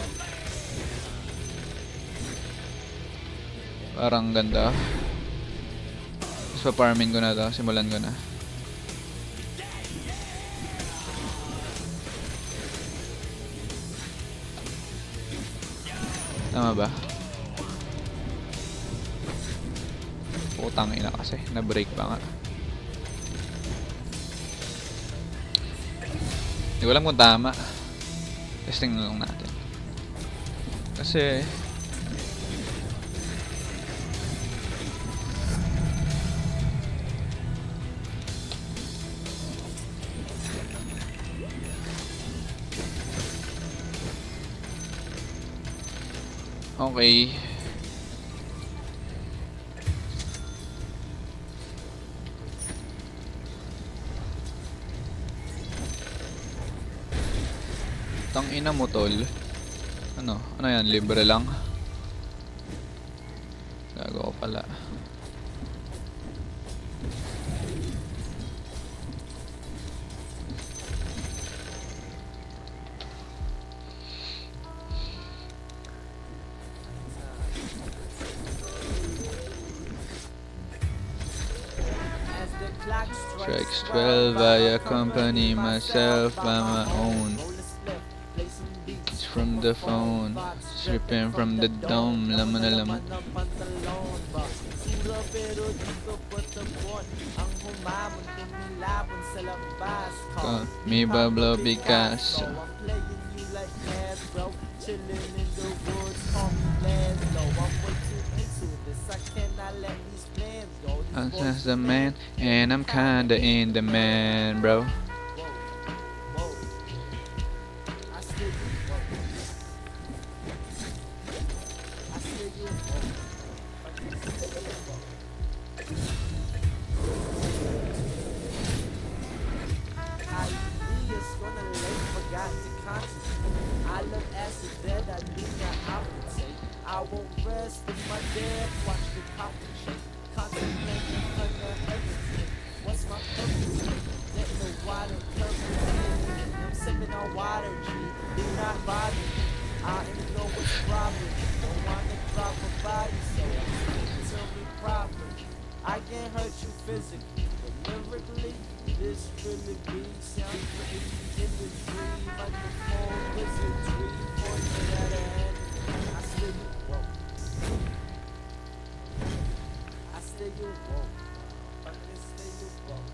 Parang ganda. Tapos pa-farming ko na to, simulan ko na. Tama ba? Putang ina kasi, na-break pa nga. Hindi ko alam kung tama. Testing na lang natin. Kasi okay. Tang ina mo tol. Ano yan, libre lang. Gago ko pala. Strikes 12, I accompany myself by my own. It's from the phone, stripping from the dome, laman na laman. Me Pablo Picasso. I'm just the man, and I'm kinda in the man, bro. physically, but lyrically, this really beat sounds crazy in the dream, microphone wizardry, pointed at a hand. I still you woke. I still you woke. But I still you woke.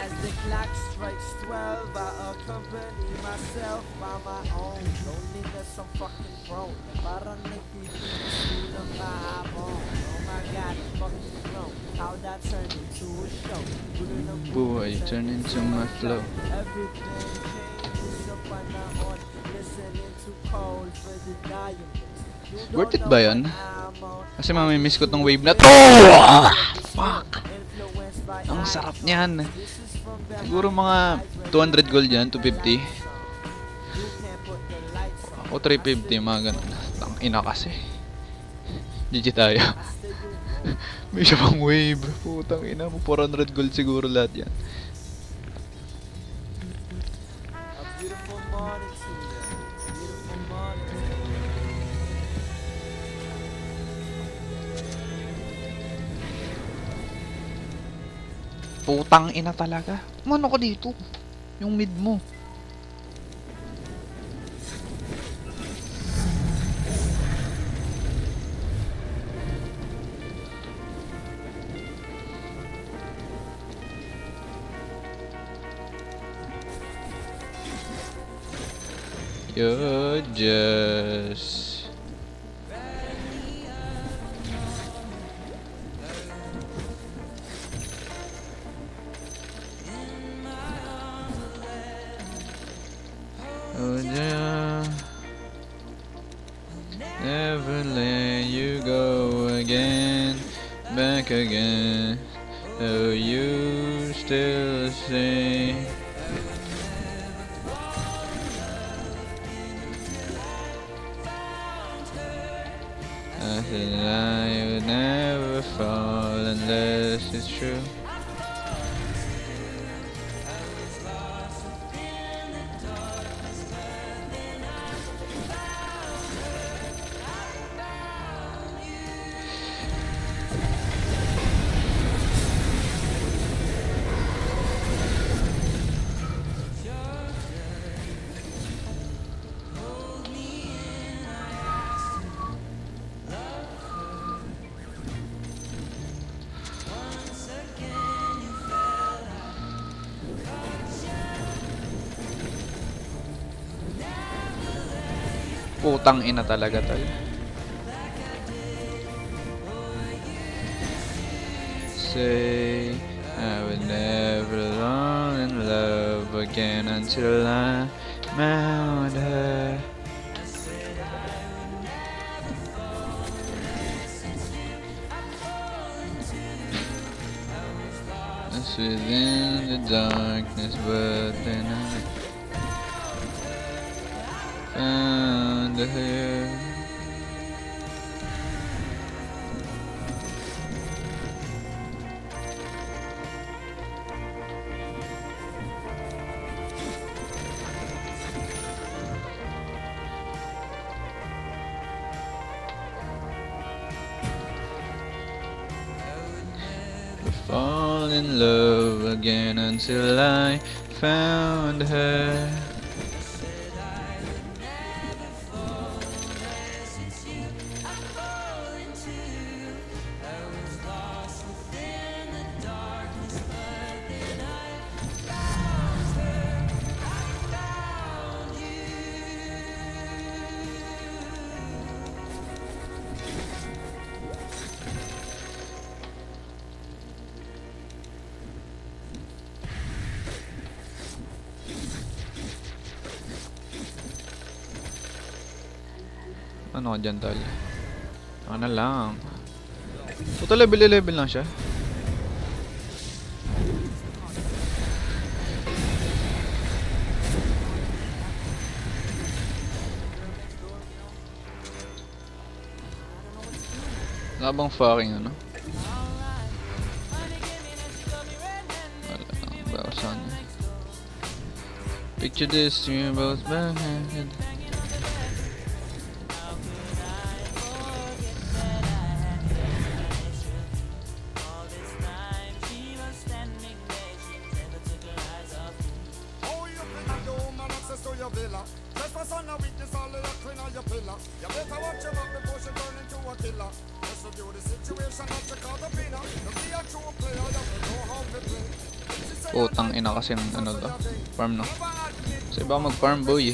As the clock strikes 12, I accompany myself by my own. Loneliness, I'm fucking prone. Parang nagpipili ng mahabong. Oh my god, I'm fucking grown. How that turned into a show. Gulo ng Boy, turn into my flow. Everything changes sa panahon. Listening to cold for the dying. Worth it ba yun? Kasi mamimiss ko tong wave na to. Fuck! Ang sarap niyan. Siguro mga 200 gold yan, 250. O 350, mga ganun. Tang ina kasi. GG tayo. May siya pang wave. Putang ina mo, 400 gold siguro lahat yan. A beautiful morning to you. Beautiful morning to you. Putang ina talaga. Mano ko dito? Yung mid mo. You're just... Oh yeah, never let you go again, back again. Oh, you still say I said I would never fall unless it's true. Putang ina talaga tol. Say I would never fall in love again until I found her. It's within the darkness, but then I found her. Fall in love again until I found her. Ano ka dyan, tol? Ano lang. Total level lang siya. Wala bang fucking ano? Wala lang. Bawasan niya. Picture this, you're both back. Putang ina kasi yung ano to, farm no. Kasi baka mag-farm boy.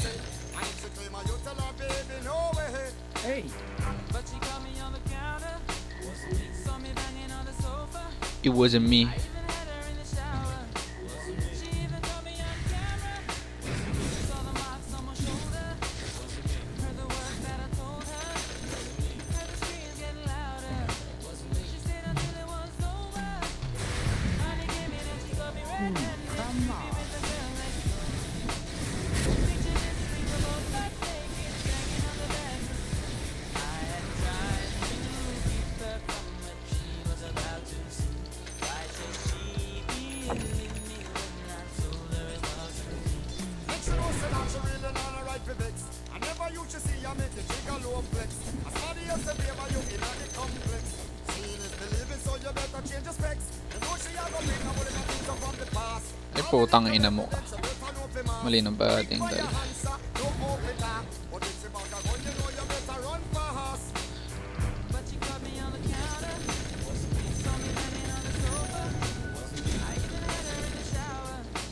It wasn't me. Ay putang ina mo ka. Mali ng batting dal.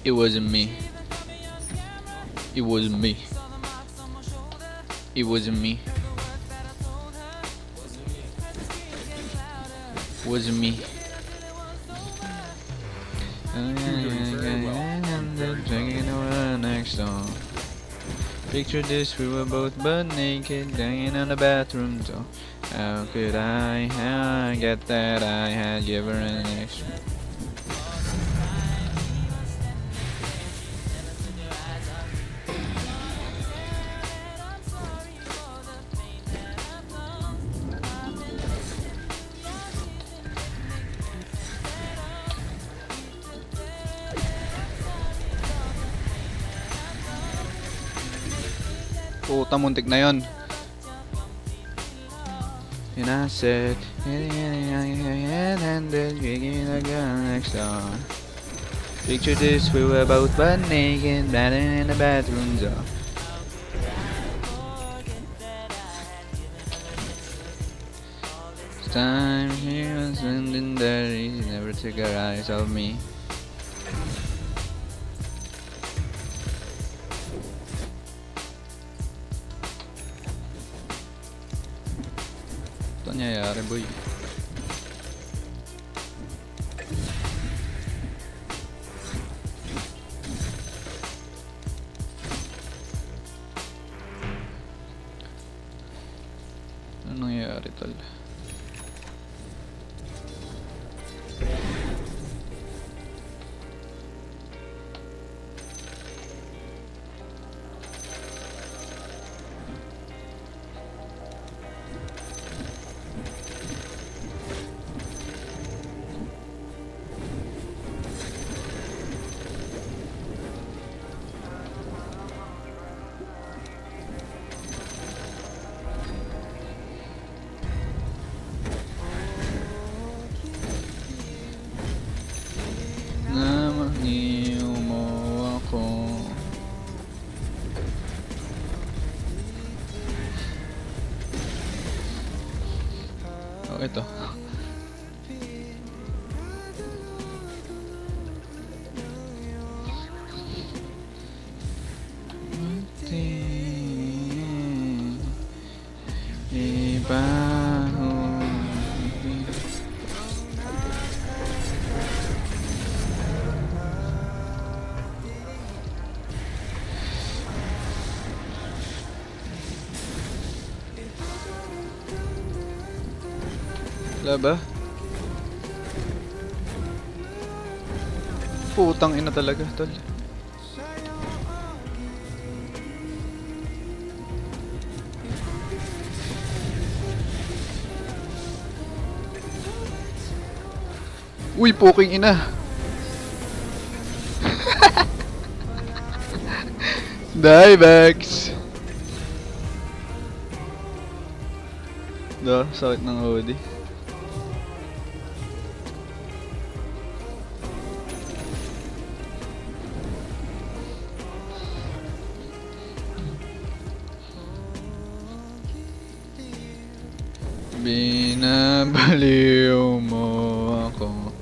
It wasn't me. It wasn't me. It wasn't me. It wasn't me. Next song. Picture this, we were both butt naked, hanging on the bathroom door. How could I get that I had given an extra? Puta, muntik na yun. And I said, and then kicking a gun next door. Picture this, we were both butt naked, batting in the bathroom door. This time he was standing there, he never took her eyes off me. Ito nangyayari boy. Ano nangyayari tol? Namaniw mo ako. Oh, ito. Wala ba? Putang ina talaga, tol. Uy, puking ina. Divex. Sakit ng hoodie. Binabaliw mo ako.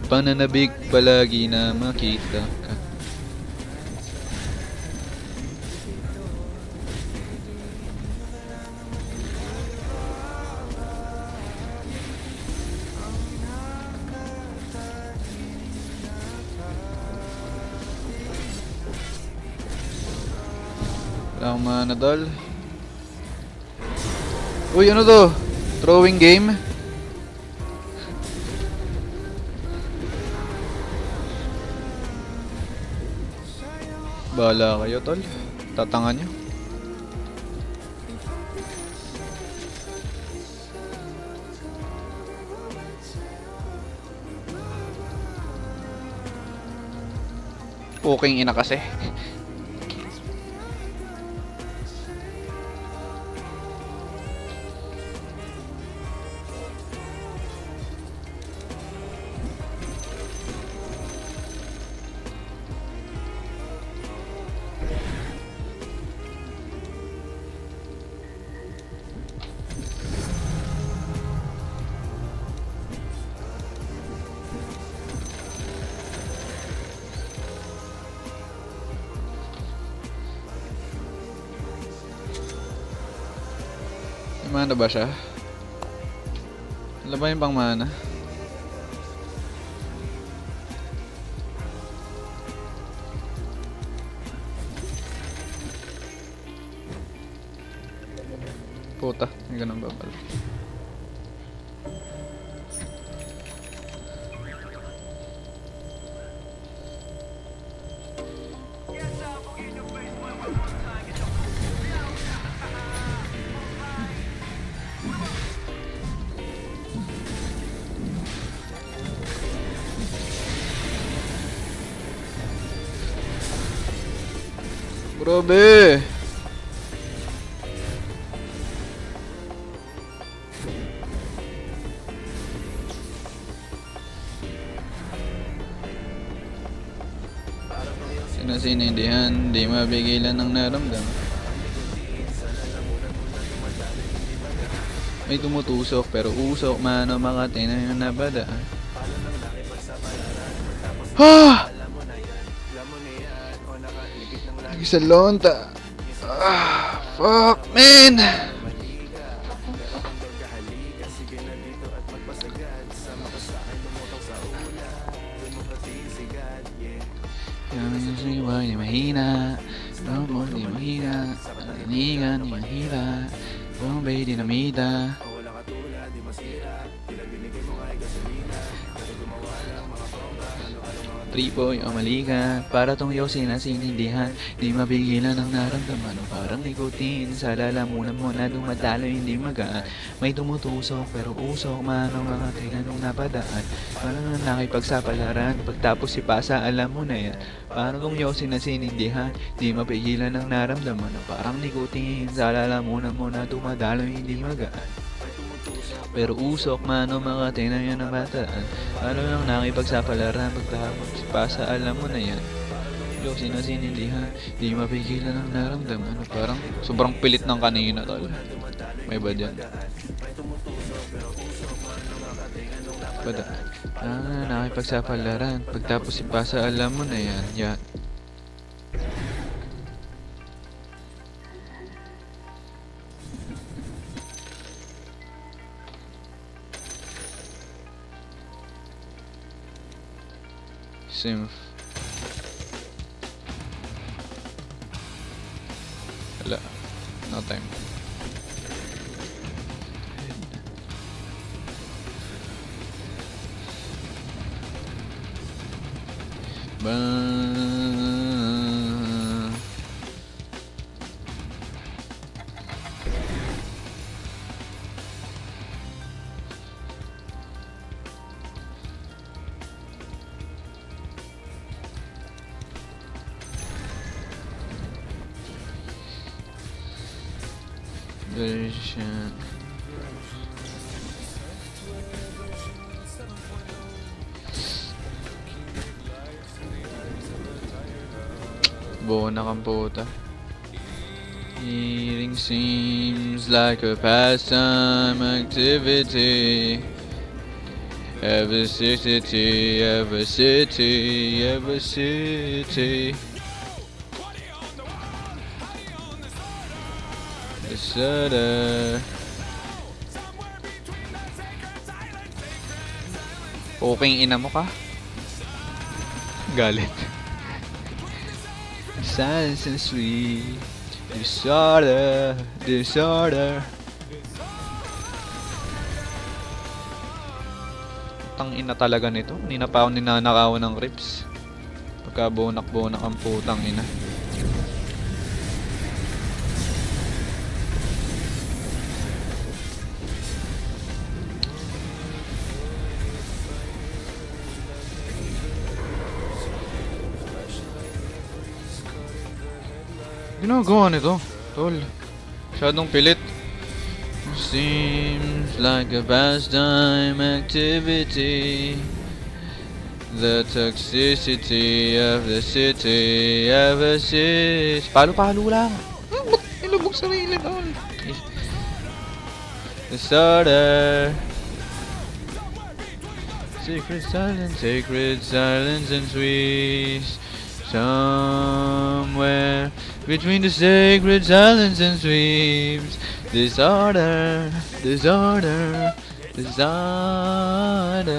Pananabik palagi na makita ka. Wala akong manadal. Uy, ano to? Throwing game? Bahala kayo, tol. Tatangan nyo. Puking ina kasi. May mana ba siya? Wala ba yung pang mana? Puta, may ganun ba pala? Grabe! Sinasinindihan, di mapigilan ng naramdaman. May tumutusok pero usok, mano makati na yung nabadaan. Ha! Sa lonta. Fuck, man! Yung siway ni mahina, Romo di mahina, Paninigan ni mahina, Bombay dinamita. Tripoy o malika, para tong yaw sinasinindihan, di mapigilan ang naramdaman, parang nikotin, sa lalamunan mo na dumadalo hindi magaan. May tumutusok pero usok, manong mga tinanong napadaan, parang nakipagsapalaran, pagtapos si Pasa alam mo na yan. Parang tong yaw sinasinindihan, di mapigilan ang naramdaman, parang nikotin, sa lalamunan mo na dumadalo hindi magaan. Pero usok, mano mga tinayan na bataan. Ano lang nakipagsapalaran, pagtapos si Pasa alam mo na yan. Yung sinasinindihan, di mapigilan ang naramdaman. Parang sobrang pilit ng kanina, tol. May ba dyan? Nakipagsapalaran, pagtapos si Pasa alam mo na yan. Yan. Simf. Wala. No time. Version. Buo na kang puta. Eating seems like a pastime activity. Ever city, ever city, ever city. Deserter. Okay, ina mo ka? Galit. Silence and sweet. Disorder, disorder. Tang ina talaga nito. Hindi na pa ako ninanakawan ng ribs. Pagka bonak-bonak ang putang ina. Ginagawa nito, tol. Masyadong pilit. Seems like a pastime activity. The toxicity of the city ever since. Palo-palo lang. Ilubog sarili tol. Disorder. Sacred silence and sweet. Somewhere between the sacred silence and sweeps. Disorder, disorder, disorder.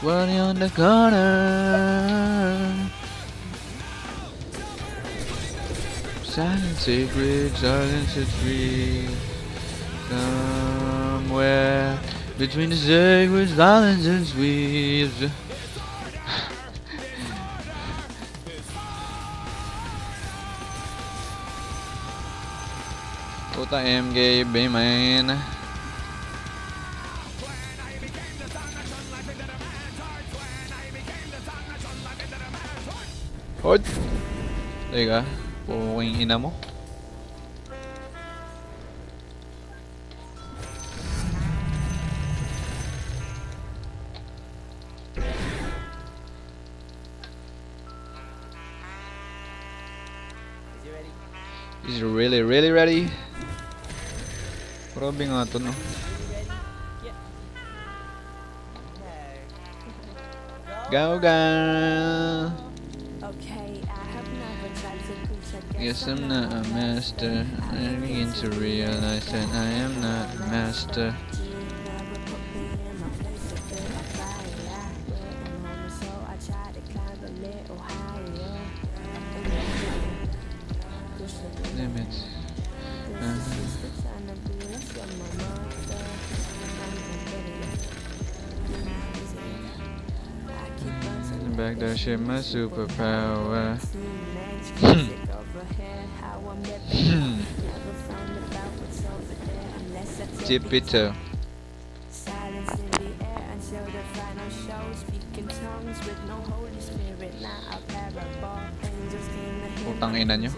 Running on the corner. Silence, sacred, silence is free. Somewhere between the sacred silence and sweeps. Puta MG, B-man. Hod! Teka, puking ina mo. Is you really ready? Grabe nga to, no? Go, girl! Guess I'm not a master. I begin to realize that I am not a master. Limits. Back that shit, my superpower. Tipito. Putang ina nyo.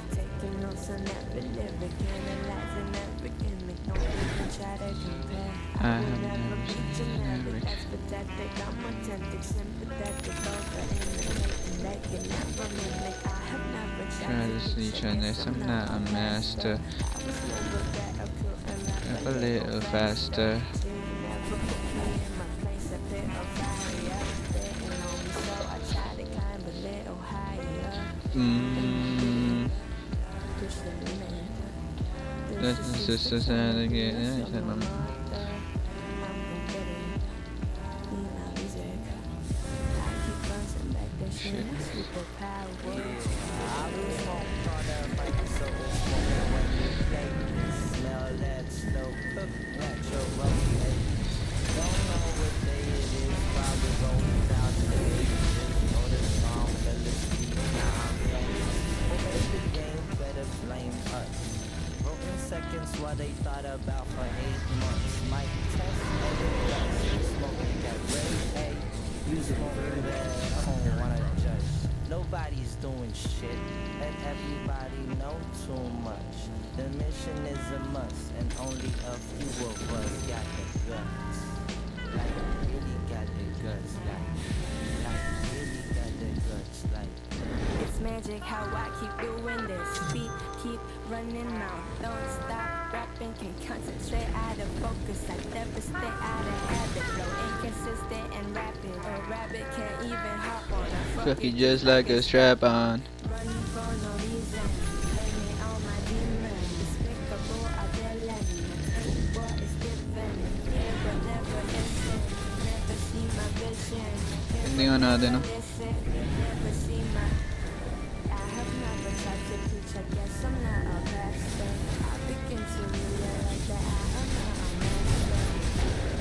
I have never seen every. Try to sleep on this, I'm not a master. Up a little faster. Let's just again. Shit. all they thought about for 8 months. Mic test, edit, smoking that red, hey. You smoking that, I don't wanna judge. Nobody's doing shit, and everybody know too much. The mission is a must, and only a few of us got the guts. Like, really got the guts, like really got the guts, like. It's magic how I keep doing this. Feet keep running out, don't stop rapping, can concentrate out of focus. I never stay out of habit, flow inconsistent and rapid. A rabbit can't even hop on. I Fuck you just like a strap on. running for no reason. Blame me on my demon. Despicable, I villain. Take what is given. Hear but never listen. Never see my vision. Hindi nga natin, no? Listen, never see my. I have never tried to preach. I guess I'm not a pastor. I begin to realize that I am not a master.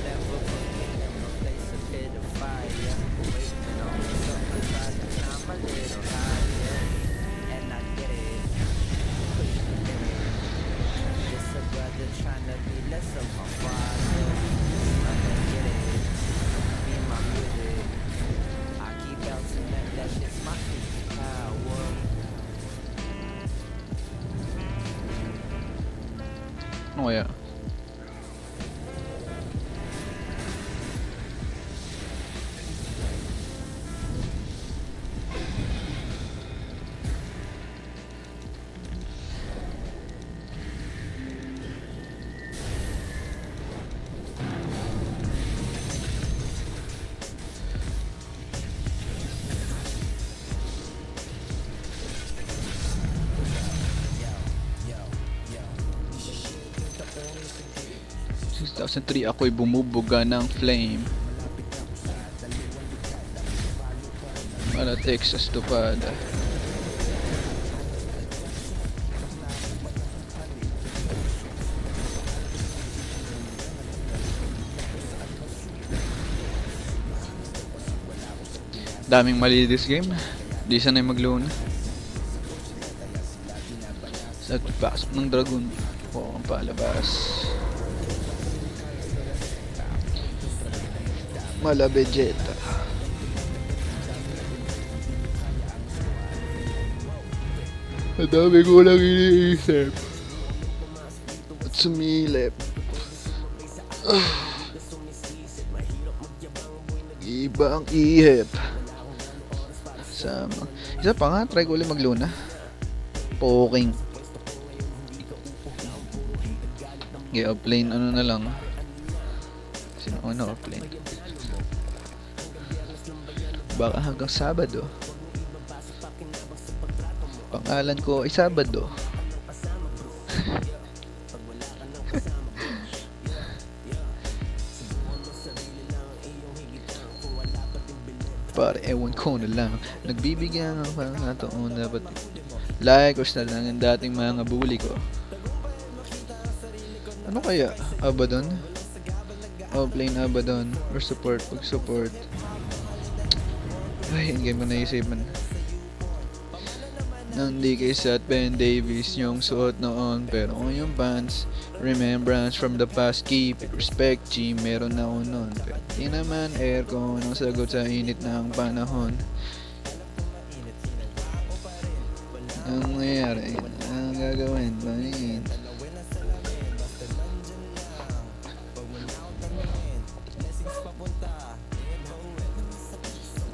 Never put me in a place of pit of fire. Waiting on something, trying to climb a little higher. And I get it. Push the limit. Just a brother trying to be less of my father. I'ma get it. Be my music. I keep bouncing that shit's my power. Ano kaya? Yo, yo, 2003 ako'y bumubuga ng flame. Mala Texas Tupada. Daming mali this game. Di sanay magluna. Sa pasok ng dragon. Oo, ang palabas. Mala Vegeta. Madami ko lang iniisip. At sumilip. Iba ang ihip. Sama. Isa pa nga, try ko ulit magluna. Poking. Okay, offlane ano na lang. Sino ano offlane? Baka hanggang Sabado. Pangalan ko ay Sabado. Pare, ewan ko na lang. Nagbibigyan ako ng kataon dapat like or na lang ang dating mga bully ko. Ano kaya? Abaddon? Offlane Abaddon or support? Pag support. Ay, hindi mo naisipan. Nandi kay Sat Ben Davis yung suot noon. Pero kung yung pants, remembrance from the past, keep it, respect, G, meron na ako noon. Pero di naman aircon ang sagot sa init ng panahon. Ang nangyayari, ang gagawin, panin.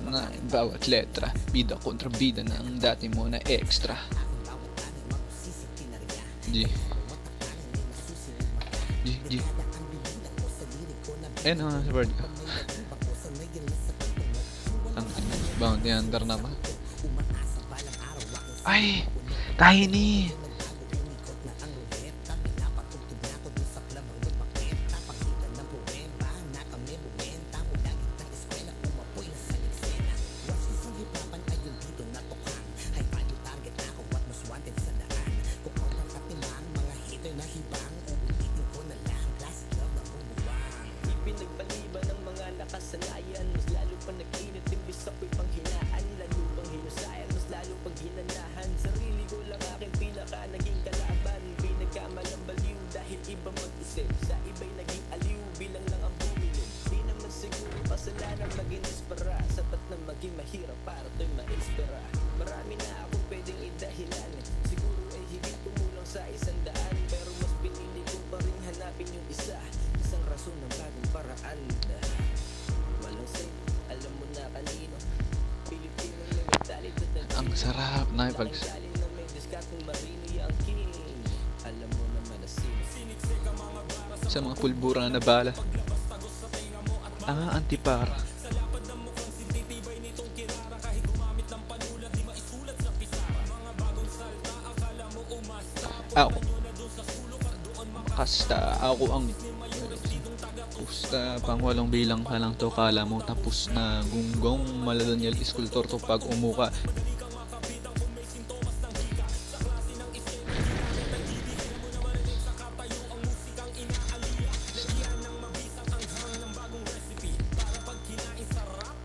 Na bawat letra, bida kontra bida ng dati mo na extra. G. Ano nga sa word ko? Ang bounty hunter na ba? Ay! Tayo ni! Pinagbaliban ng mga nakasanayan, mas lalo pa nag-init, imbis ako'y panghinaan, lalo pang hinusayan, mas lalo pang ginanahan. Sarili ko lang aking pinaka iba mag-isip, sa iba'y naging aliw, bilang lang ang bumili. Di naman siguro kasalanan maging dispara, sapat na maging mahirap para to'y maispira. Marami na akong pwedeng idahilan, siguro ay higit kumulang sa 100, pero mas pinili ko pa rin hanapin yung isang rason ng bagong paraan. Walang say, alam mo na kanino, Pilipino na may talit at Ang sarap na ipag... galing na may diskateng marino yung king. Alam mo naman na sino. sa mga pulbura na bala. Antipara. Ako. Kasta ako ang pusta pangwalong bilang ka lang to, kala mo tapos na gunggong maladanyal iskultor to pag umuka.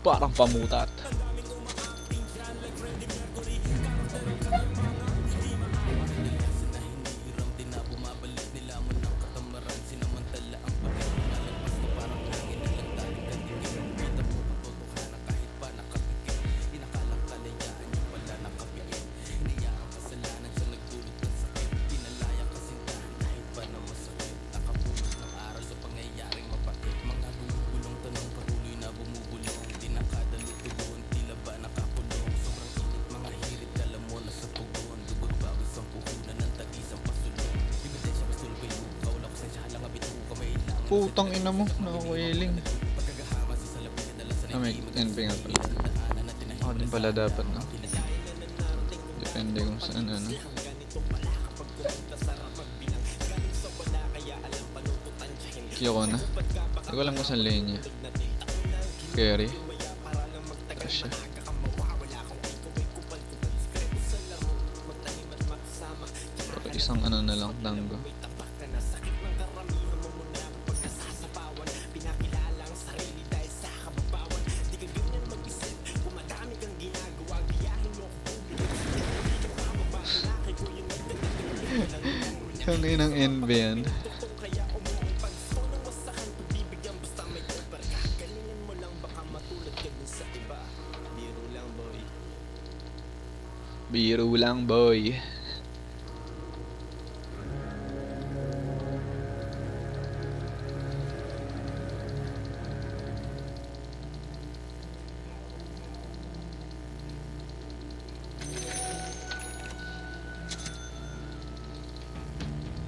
Parang pamutat. Putang ina mo, nakakailing. May NP nga pala. Ako din pala dapat, no? Depende kung saan, ano. Kiyoko na. Hindi ko alam kung saan lane niya. Carry. Kasya. Isang ano na lang, tango. Yung inang NB yan. Biro lang boy.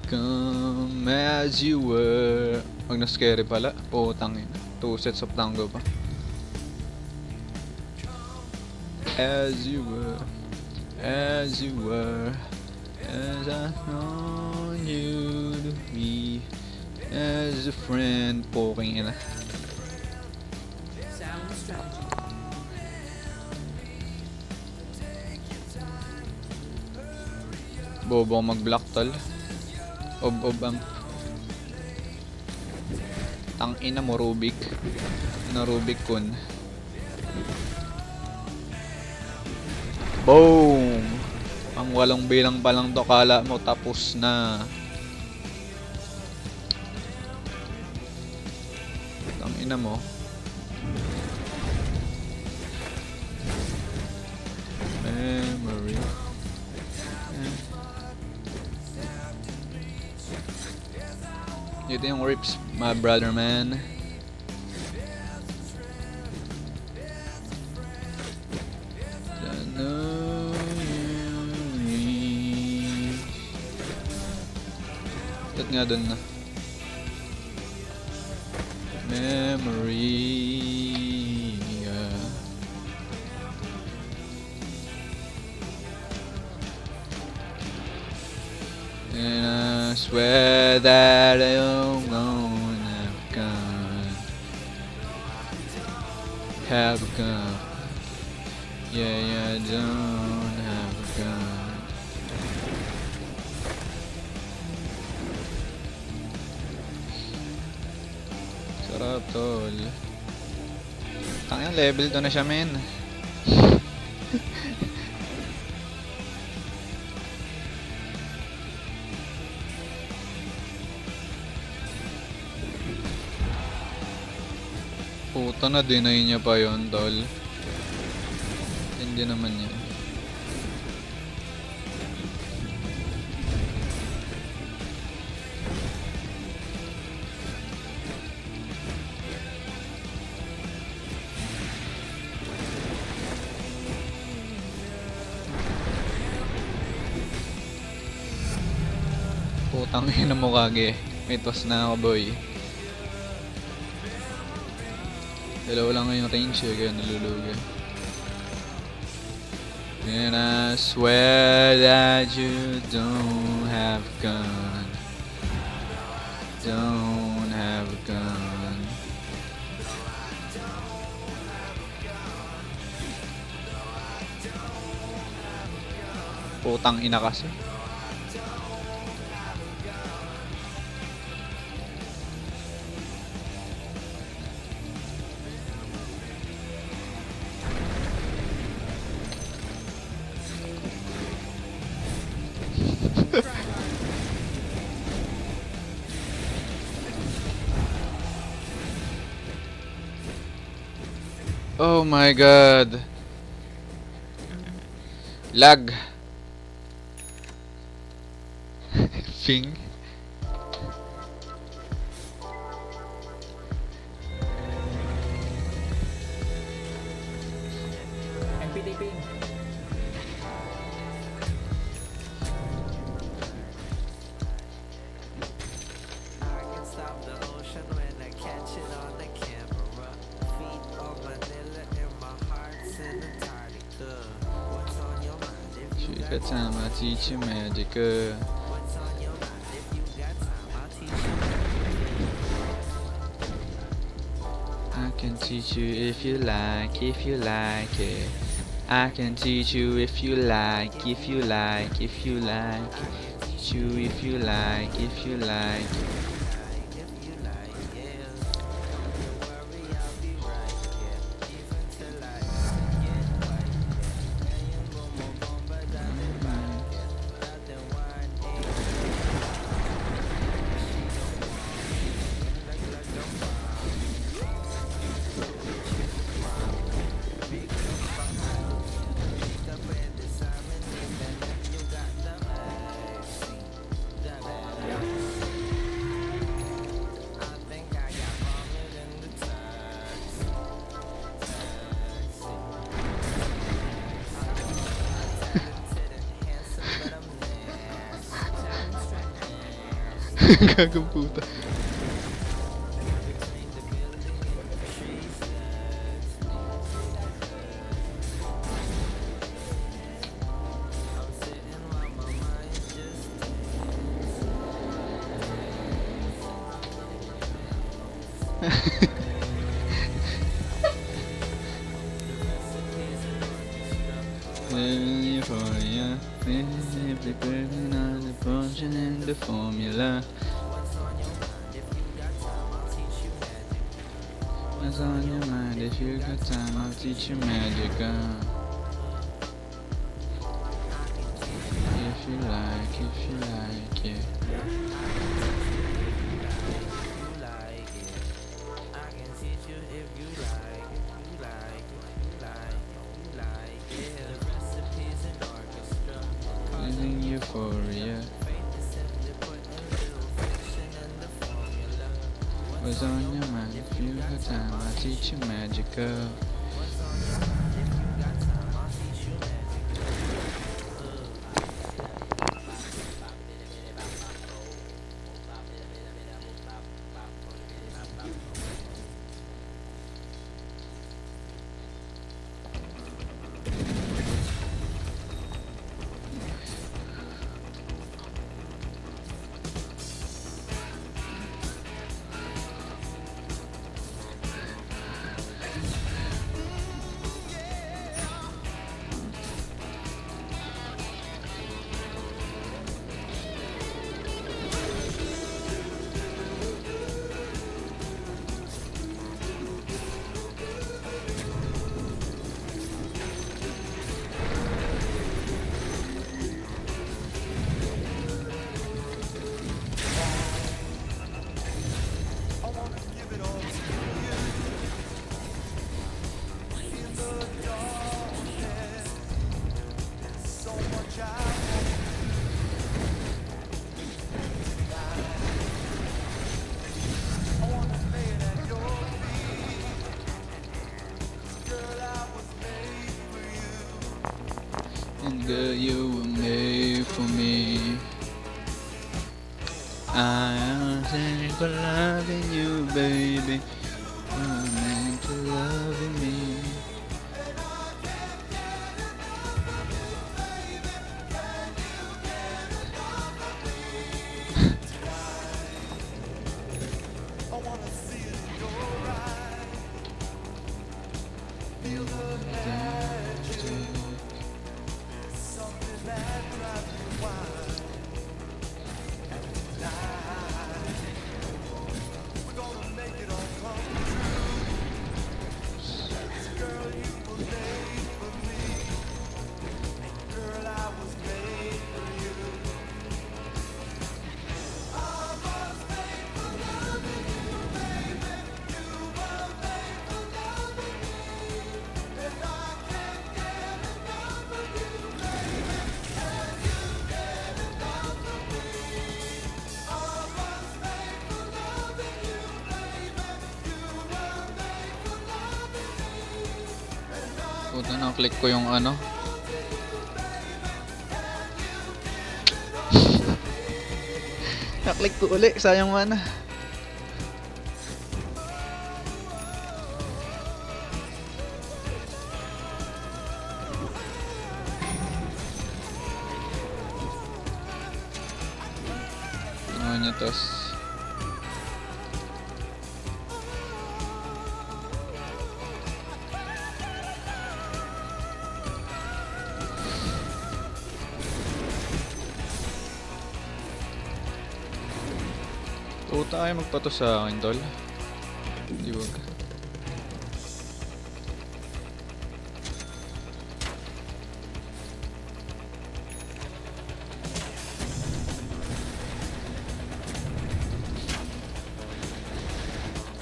Come as you were. Pag na-scary pala, putang ina. 2 sets of tango pa. As you were, as you were, as I known you to be, as a friend. Puking ina. Bobo mag-block tol. Ob ang tangina mo Rubik na Rubik kun. Boom! Ang walong bilang pa lang to, kala mo tapos na. Tangina mo. Memory. Ito yung rips, my brother man. Ba't nga dun na? Memory. And I swear that I'm gonna have a gun. Yeah, I don't have a gun. Sarap tol. Tanging level to na siya men. Puta na, deny niya pa yon tol. Hindi naman yan. Putang ina mo kage. May toss na ako boy. Dalawa lang ngayong range eh, kaya nalulugi. And I swear that you don't have a gun. Don't have a gun. Putang ina kasi. Oh my god. Lag. Fing. I can stop the ocean when I catch it on the camera. Feet on vanilla and my heart's in Antarctica. What's on your mind if you She got got time, I teach you magic. What's on your mind if you got time? I'll teach you. I can teach you if you like it. I can teach you if you like, if you like, if you like. Teach you if you like, if you like. If you like, yeah. Don't worry, I'll be right here. Even till I get white. Ngayon bumubomba dati bakit? Dati one eight. She don't want like a bomb. Big up behind. Big up and disarming. Then you got the vaccine. The vaccine. I think I got vomit in the taxi. Talented and handsome, but I'm nasty. Gagang puta. Between the building and the trees, I'm sitting while my mind just California, simply putting on the function and the formula. What's on your mind? If you got time, I'll teach you magic. What's on your mind? If you got time, I'll teach you magic. If you like it. You like it. I can teach you if you like, if you like, if you like, if you like it. The recipes in orchestra. Feeling euphoria. Faith is simply putting little fiction in the formula. What's on your mind? If you got time, I'll teach you magic. What's on your mind? If you got time, I'll teach you magic. I'm saying for loving you, baby. I'm meant to loving me. Puta na, click ko yung ano. Na-click ko uli, sayang mana. Ano niya tos? Puta kayo magpato sa akin, tol. Di wag.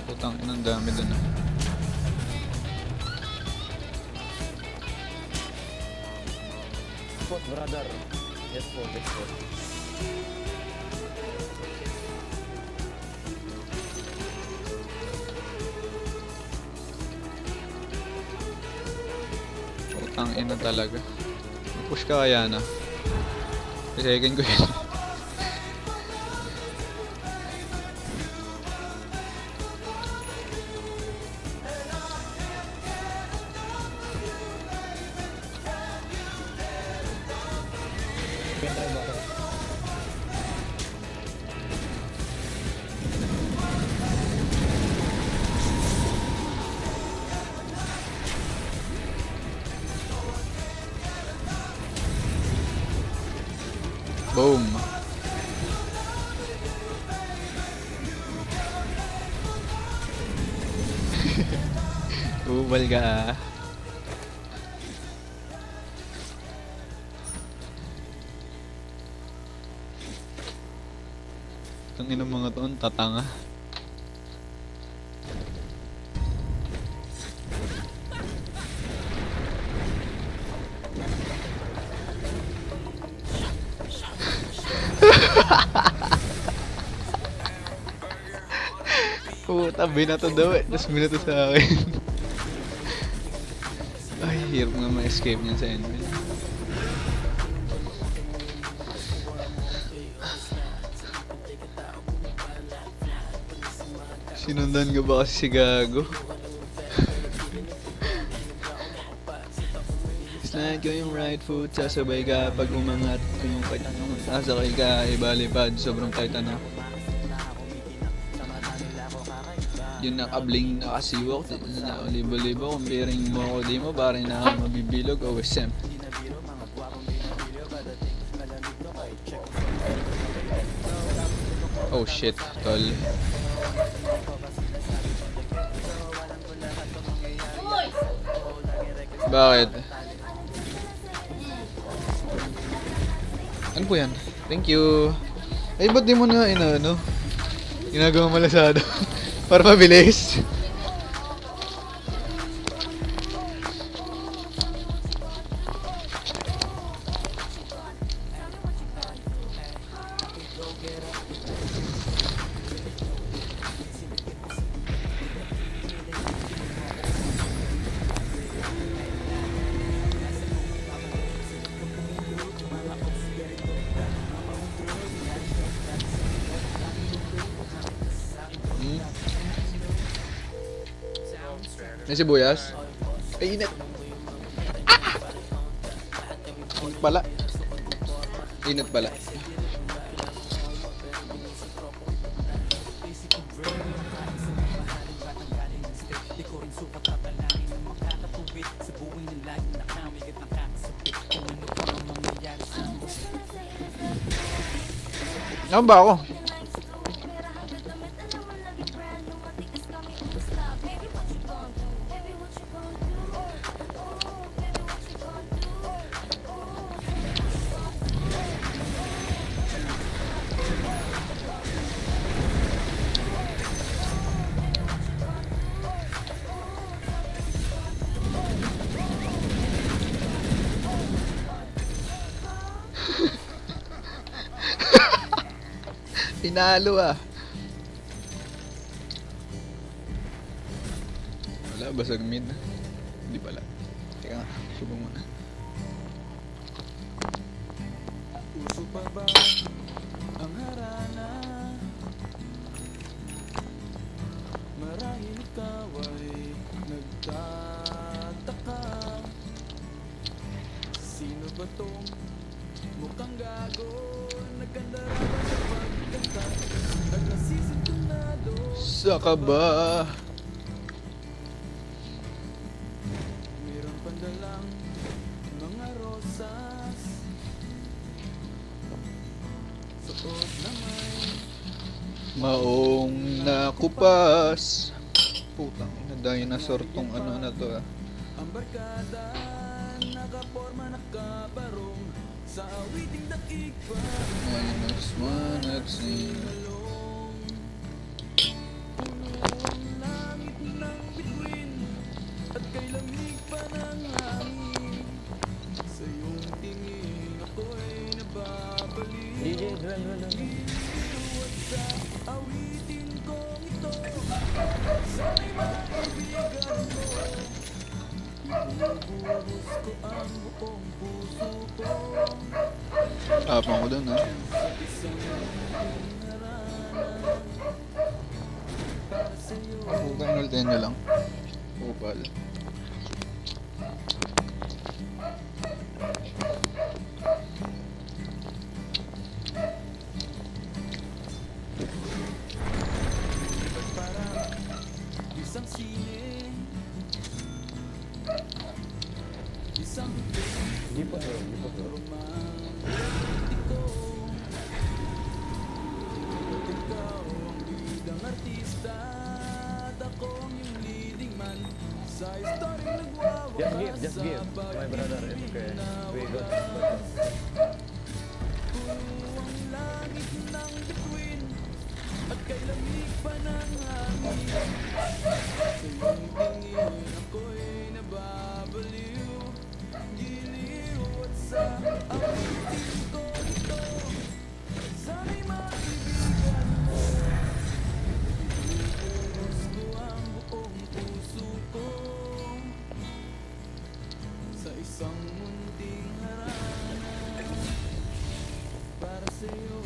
Putang inang dami dun ah. Spot, brother. Yes po, yes po. Putang ina talaga. Push ka kaya na. Second ko yun. Boom. Ubal ka ah. Tangin ng mga toon, tatanga. Puta, binato daw eh. Tapos binato sa akin. Ay, hirap nga ma-escape niyan sa enemy. Sinundan ka ba kasi si Gago? Slide ko yung right foot, sasabay ka pag umangat. Kung yung sasakay ka, ibalipad, sobrang tight na. Yung nakabling nakasiwak, na libo-libo. Kung piring mo ako di mo, parang na mabibilog o SM. Oh shit, tol. Bakit? Ano po yan? Thank you. Ay, ba't di mo na ano? Ginagawa malasado. Para mabilis. May sibuyas? Ay, init. Init pala. Init pala. Ano ba ako? Tinalo ah. Wala, basag mid. Hindi pala. Teka nga, subong muna. Puso pa ba ang harana? Marahil ikaw ay nagtataka. Sino ba tong mukhang gago? Nagkandara ba sa pagkanta? At nasisintunado? Saka ba? Meron pandalang mga rosas, suot na may Maong nakupas. Putang ina, dinosaur tong ano na to ah. ang barkada, nakaporma nakabarong sa awiting daig pa. Minus one at sin. Puno ang langit ng bituin at kay lamig pa ng hangin. Sa iyong tingin ako'y nababalik. Giliw at sa awitin kong ito, sana'y maibigan mo. Ibubuhos ko ang buong puso ko Tapang ko dun ah. sa isang munting harana para sa'yo. Putang ultin nyo lang. Upal. Isang sine, isang romantiko. At ikaw ang bidang artista at ako ang iyong leading man sa istoryang nagwawakas sa pag-ibig na wakas. Puno ang langit ng bituin at kay lamig pa ng hangin. Sa iyong tingin ako'y nababaliw. Giliw at sa awitin ko ito, sana'y maibigan mo. Ibubuhos ko ang buong puso ko sa isang munting harana para sa'yo.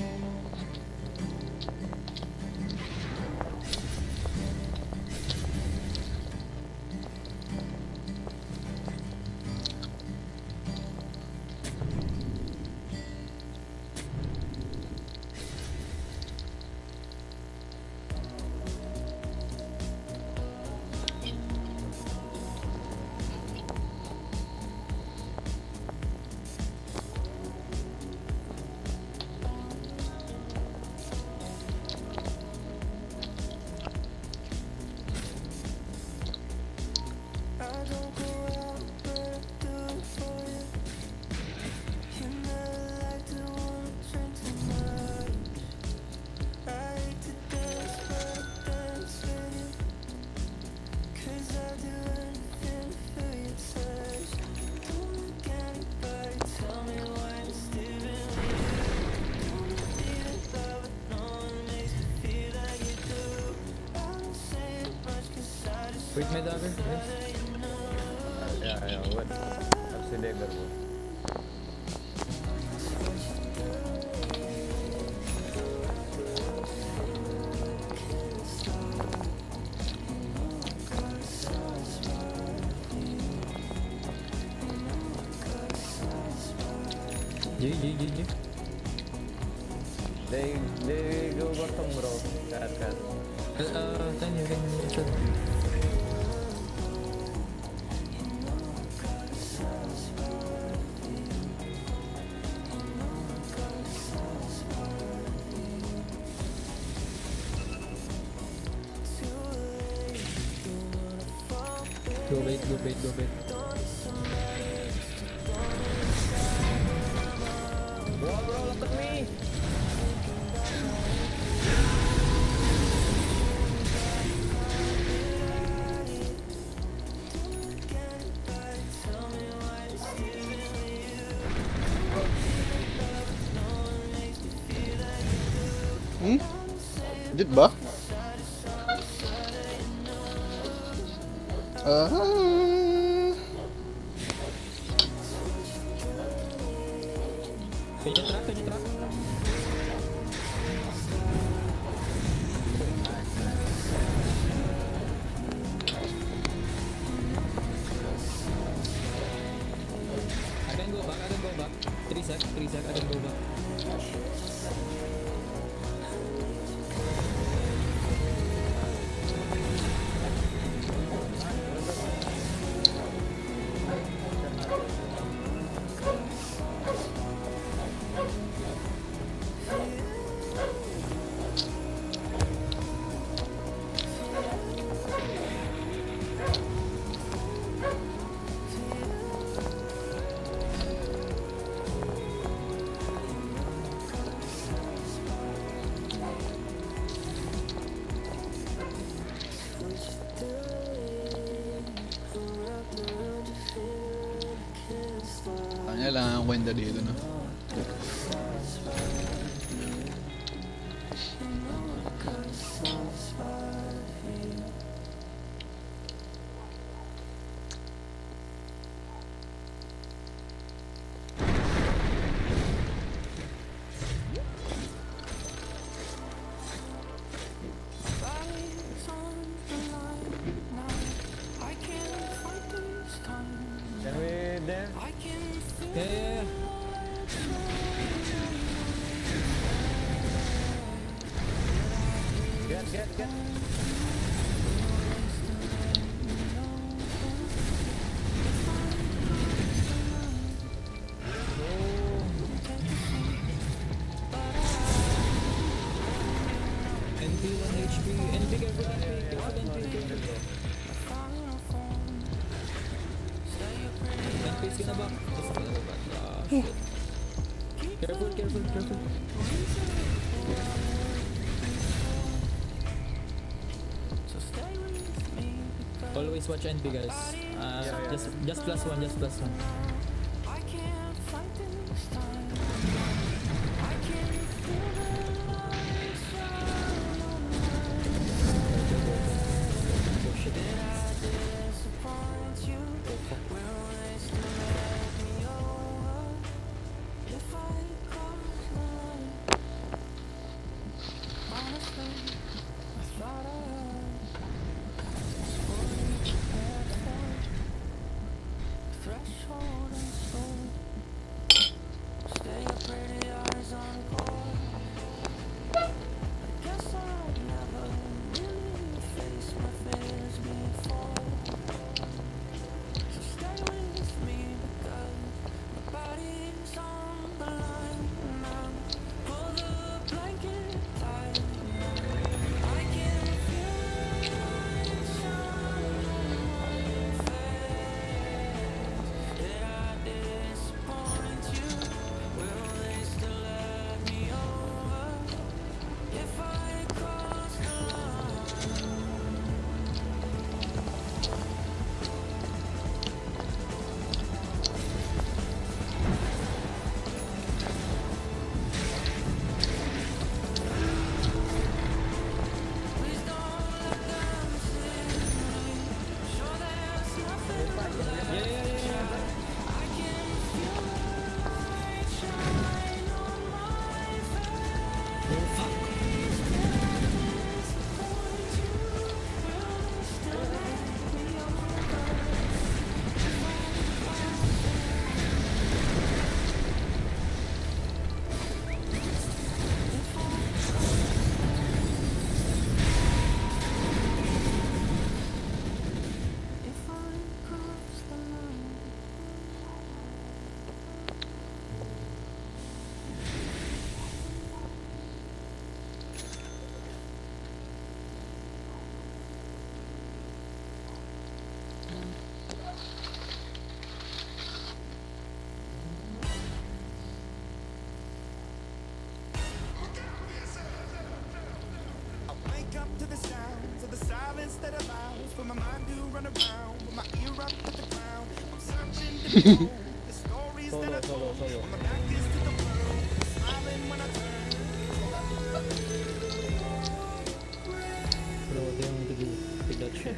Wait, may dagger? Yeah, what? That's the dagger, bro. G. They go bottom, bro. Cut. Can you shoot? Go bait. Whoa, bro, look at me! Legit ba? Can you track? I can go back. 3 sec, I can go back. Kanya lang ang kwenta dito, no? Can we there? Yeah. Get. NP 1 HP. NP careful. NP is gonna back. Shit. Careful. Always watch NP, guys. Just plus one. Threshold the silence that allows for my mind to run around with my ear up to the ground. I'm searching to behold the stories that I told. On my back is to the world, smiling when I turn. Bro, what do you want to do with that shit?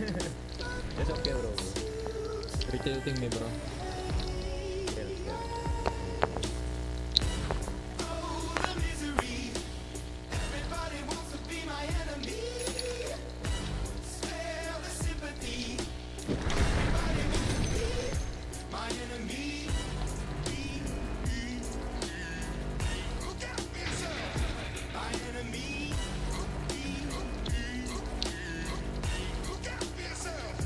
It's okay, bro. You're tilting me, bro. Okay, let's go. Everybody wants to be my enemy. Spare the sympathy. Everybody wants to be my enemy. Look out for yourself. My enemy. Look out for yourself.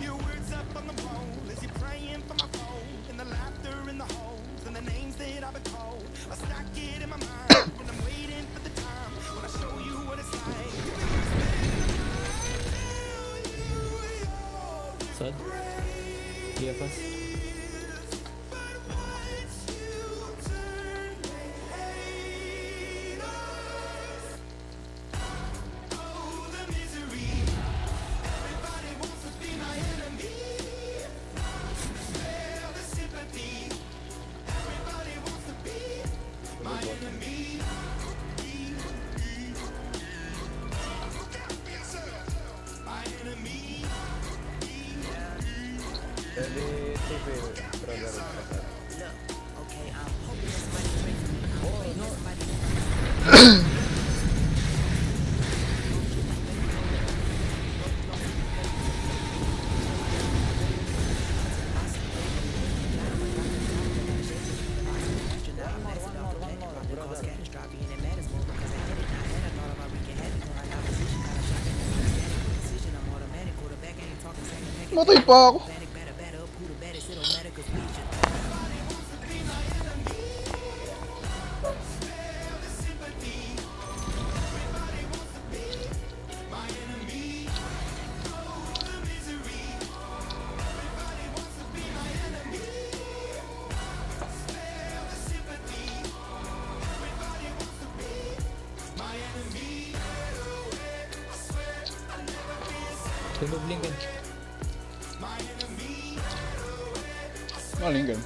Your words up on the wall as you're praying for my phone. And the laughter in the holes and the names that I've been called. I stack it in my mind and I'm waiting for the time when I show you what it's like. Sad? Gafas? Very safe, brother. Okay, I'm hoping somebody drinks me. I'm hoping somebody. Matay pa ako. Remove Lincoln. Maling gan.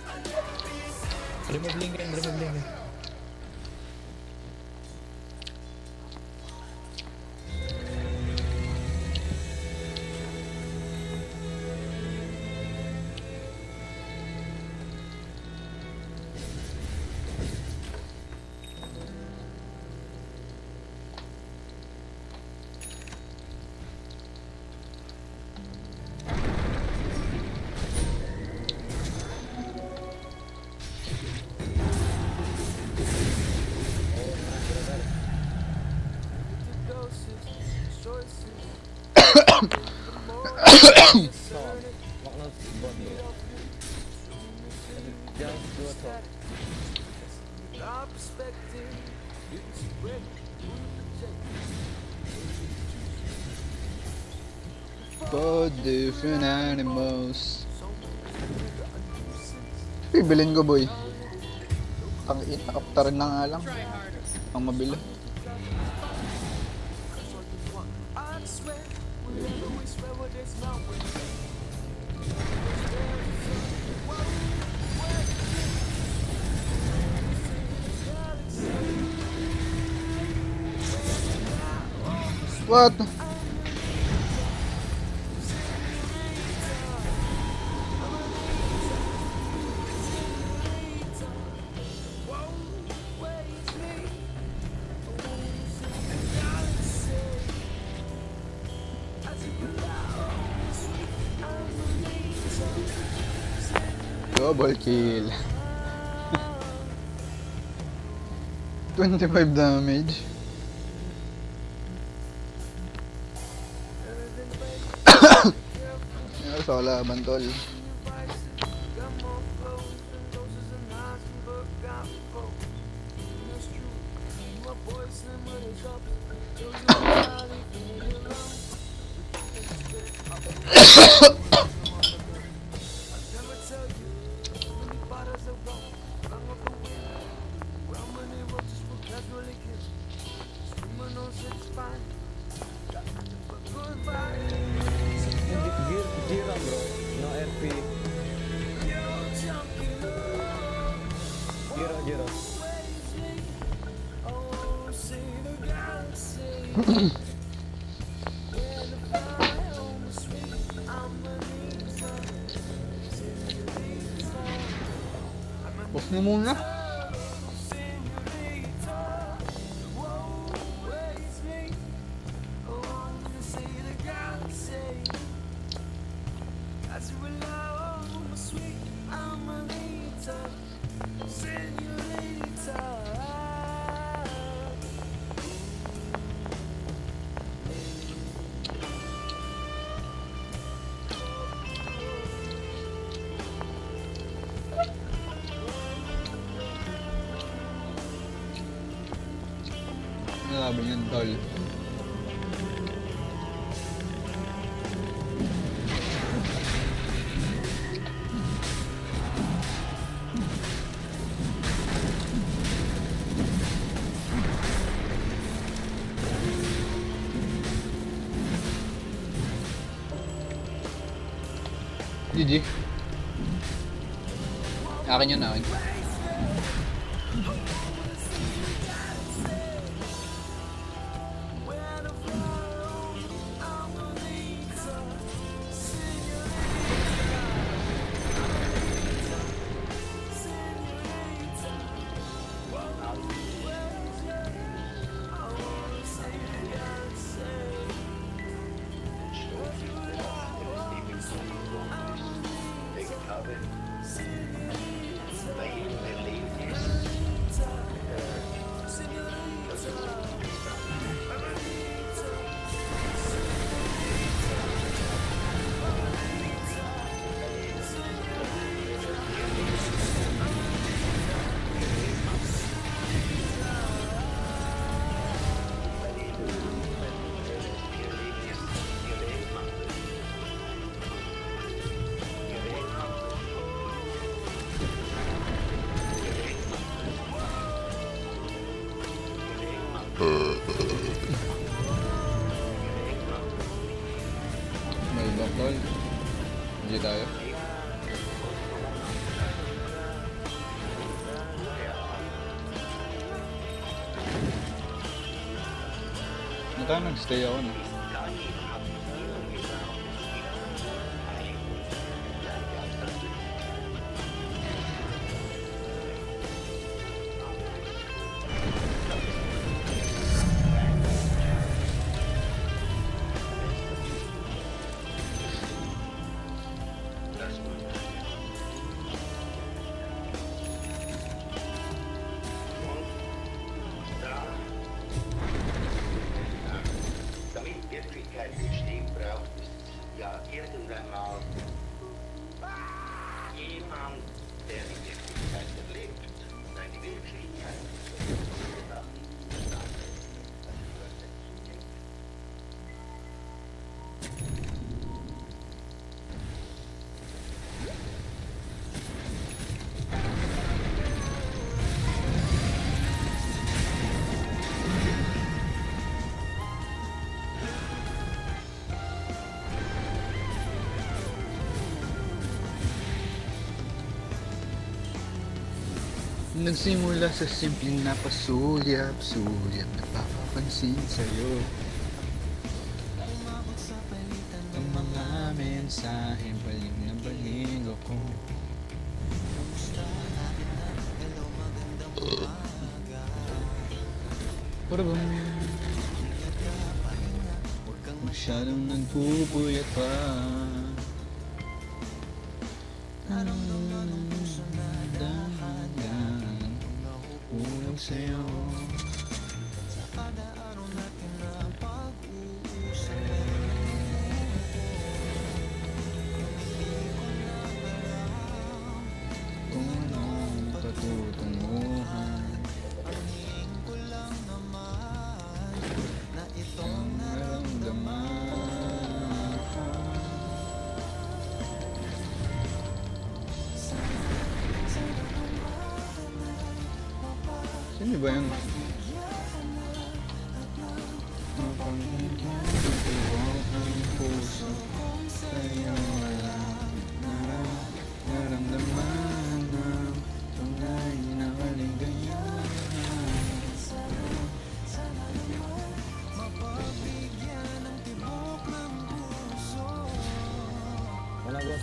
Remove Lincoln, remove Lincoln. Just do a talk. For different animals. Bibilin ko, boy. Ang ina, rin na nga lang. Ang mabili. What? Double kill. 25 damage. Yan sa kalaban, tol. Gira bro, no RP. Gira. Off mo muna. Nalaban yan, tol. GG. Akin yun, akin. Malibang tol. Hindi tayo. Nata nag-stay ako na. Damit Wirklichkeit entstehen, braucht es ja irgendwann mal jemand, der die Wirklichkeit erlebt und eine Wirklichkeit. Nagsimula sa simpleng napasulyap-sulyap, napapapansin sa'yo. Ang mga mensahe, baling na baling ako. Para bang masyadong nagpupuyat pa. Ulang sa'yo. Kung anong patutunguhan, ang naramdaman. Sino ba yan?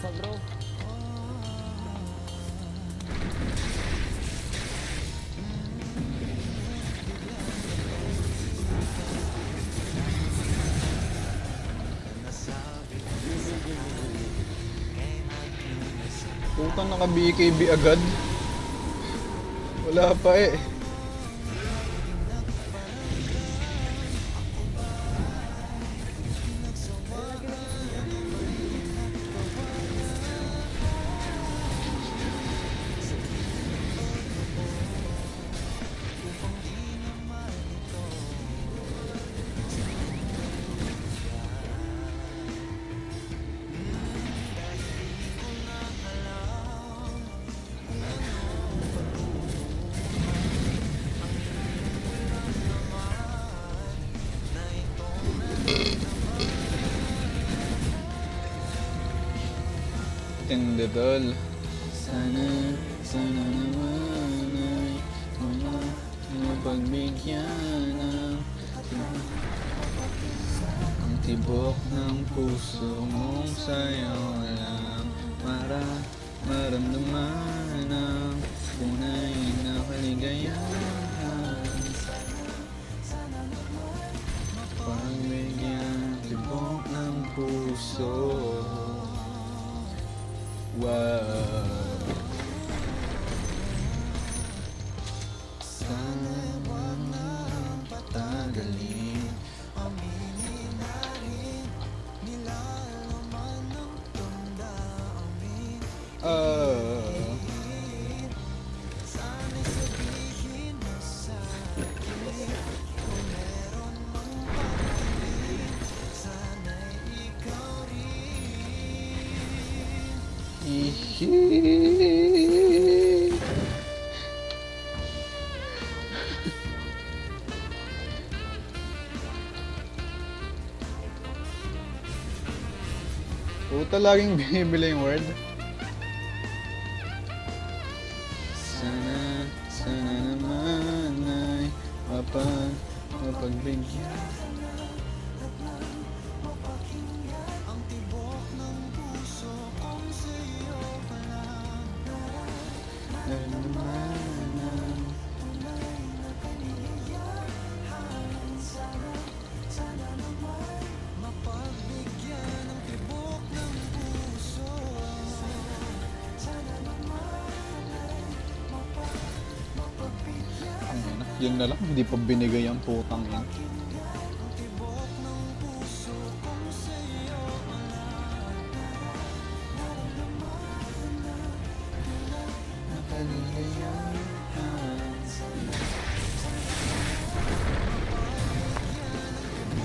pa bro. Puta, naka BKB agad. Wala pa eh. Tindi tol. Sana naman ay mapagbigyan ng ang tibok ng puso mong sa'yo lang para maramdaman ang tunay na kaligayahan. Pagbigyan tibok ng puso. Wow. Sana patagalin. Aminin na rin nilalaman ng damdamin. Sana'y sabihin mo sa'kin kung meron mang pag-ibig. Sana'y ikaw rin. Puta, laging binibili yung word. Sana naman ay mapagbigyan. Ang tibok ng puso kong sa'yo pa lang. Naramdaman tunay na kaligayahan. Sana naman mapagbigyan ng tibok ng puso. Sana naman ay mapagbigyan. Yan na lang, hindi pa binigay ang putang yan.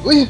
Uy!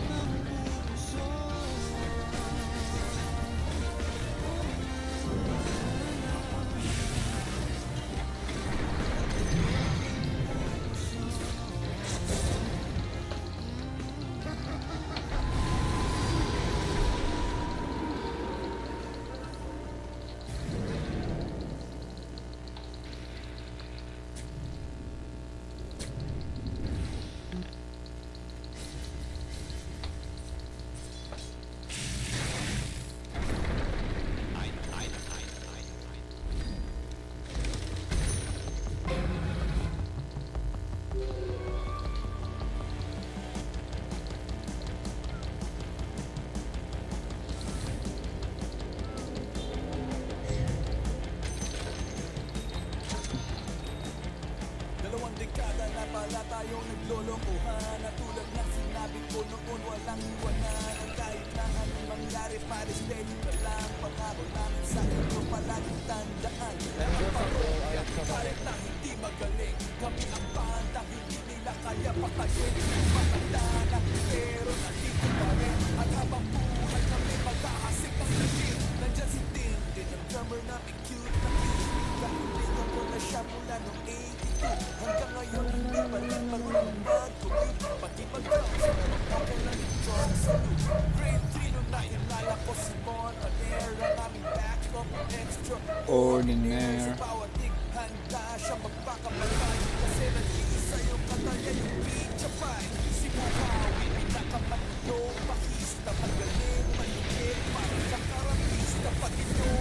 Wala tayong naglolokohan at tulad ng sinabi ko noon, walang iwanan. At kahit na anong mangyari, pare steady ka lang. Pangako namin sa inyo palaging tandaan. Ang parokya, kahit na hindi magaling, kami ang banda, hindi nila kaya patayin. Matanda na, pero nandito pa rin. At habang buhay kami mag-aasik ng galing. Nandyan si Tintin, ang drummer namin cute na cute. Kahilingan ko na siya mula noong 82. Hanggang ngayon hindi pa rin marunong mag-commute. Pati mag-drums, meron pa kailan yung drums sa loop. Grade 3 nung nainala ko si Mon on air. Ang aming backup extra ordinaire. Sa bawat dig, handa siya magpakamatay. Kasi nag-iisa yung katalya yung pizza pie. Si Buhawi, pinakamatindong pakista. Magaling, maligit, parang kakarapista. Pag ito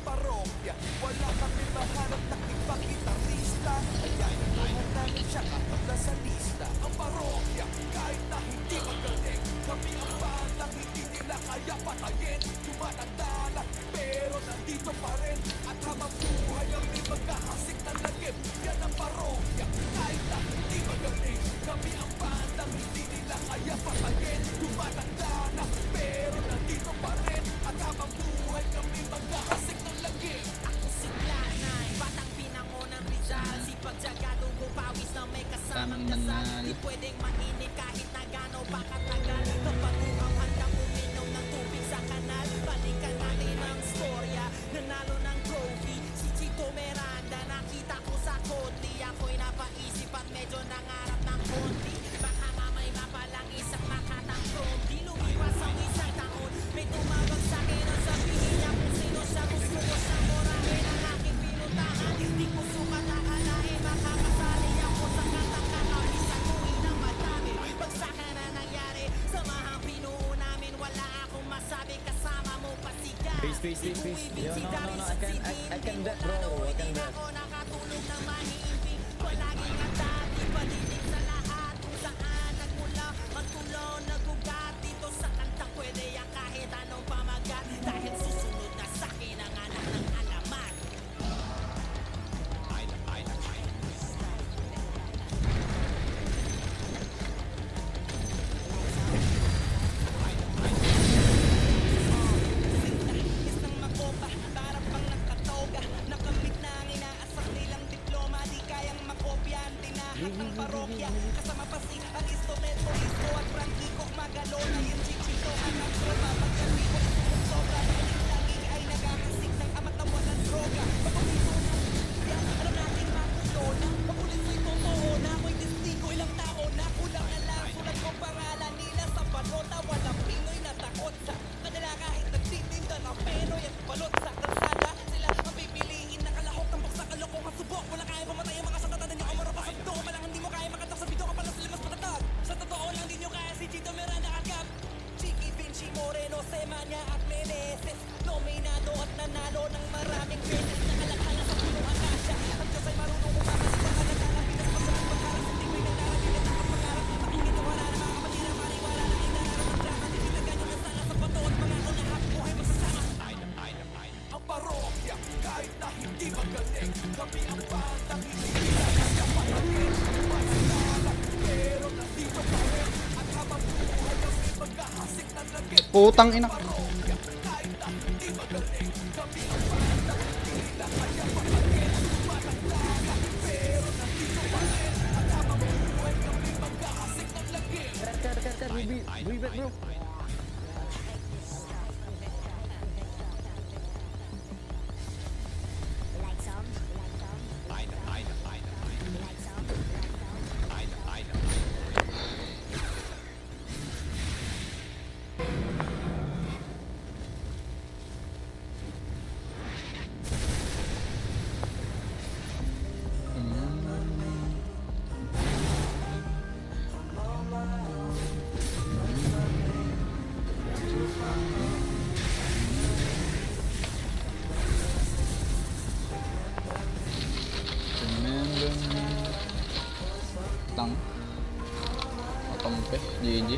parokya. Wala kami mahanap na ipag-gitarista, kaya inuhan namin siya kapag nasa lista. Ang parokya, kahit na hindi magaling, kami ang bandang hindi nila kaya patayin. Tumatanda na, pero nandito pa rin, at habang buhay kami magkakasik ng lagim. Yan ang parokya, kahit na hindi magaling, kami ang bandang hindi nila kaya patayin. Tumatanda na, pero nandito pa rin, at habang buhay kami magkakasik ng lagim. Ako si Clanay, batang pinangonang Rizal, sipag tiyagado ko pawis na may kasamang dasal. Di pwedeng mainit kahit na gano pa katagal. Kapag ikaw handang uminom ng tubig sa kanal, balikan natin ang storya, nanalo ng trophy. Si Chito Miranda, nakita ko sa konti, ako'y napaisip at medyo nangarap ng konti. Baka nga may mapalang isang makatang prompt, lumiwas ang isang taon. May tumawag sa'kin ang sabihin niya kung sino siya, gusto ko siyang morahin ang aking pinuntahan. Di ko sukat akalain, makakasali ako sa kantang kakabisan ko ng madami. Bagsakan na nangyari, samahang pinuo namin, wala akong masabi, kasama mo pasigaw. Face. Yo, no, I can bet, bro. I can bet. Ako nakatulog ng mahiimping, palaging ang dati, palilig sa lahat, kung saan nagmula ang tulong nagugat. Dito sa kanta pwede yan kahit anong pamagat, dahil susunod na sa'kin ang anak ng alamat. Isang makopa, para pang nakatoga, nakamit na ang inaasak nilang diploma, di kayang makopya ang tinahat ng parokya. Kasama pa si Aristoteto, Listo at Francisco Magalona, yung chichito ang nagtropa. Pagkaliwa ang sobra, dahil lagi ay nagkakasik ng amat na walang droga. Pagkaliwa yan, alam nating matulona, magulit sa'y totoo na ako'y testigo, ilang taon na kulang na lang. Sulat ko pangalan nila sa balota, walang Pinoy na takot sa kanila kahit nagtitinda ng Penoy at balot sa kalsada. Sila ang pipiliin na kalahok ng buksa kalokong subok. Wala kaya pumatay ang mga satatan niyo, umara pa sa bito. Palang hindi mo kaya makatak sa bito, kapala sila mas matatag. Sa totoo lang din nyo kaya si Chito Miranda Agap, Chiqui Vinci Moreno, Semanya at Meneses. Nominado at nanalo ng maraming beses, nakalakhala sa punong akasya. Ang Diyos ay marunong kumamalik ang alagala, Pinas pa sa pagharap sa tingway ng naragin at ang pangarap. Pakinggan nyo wala na mga kapatira, maniwala na inarap ang drama. Tititagan nyo na sana sa bato at mga unahap buhay magsasama. Ang parokya, kahit na hindi magaling, kami ang bandang hindi nila kaya patayin. Tumatanda na, pero nandito pa rin, at habang buhay kami magkakasik ng lagim. Putang ina. Parokya, kahit na hindi magaling, kami ang bandang hindi nila kaya patayin. Tumatanda na, pero nandito pa rin, at habang buhay kami magkakasik ng lagim. Cut, we bet, bro. Remember me. Tang. Matampe. GG.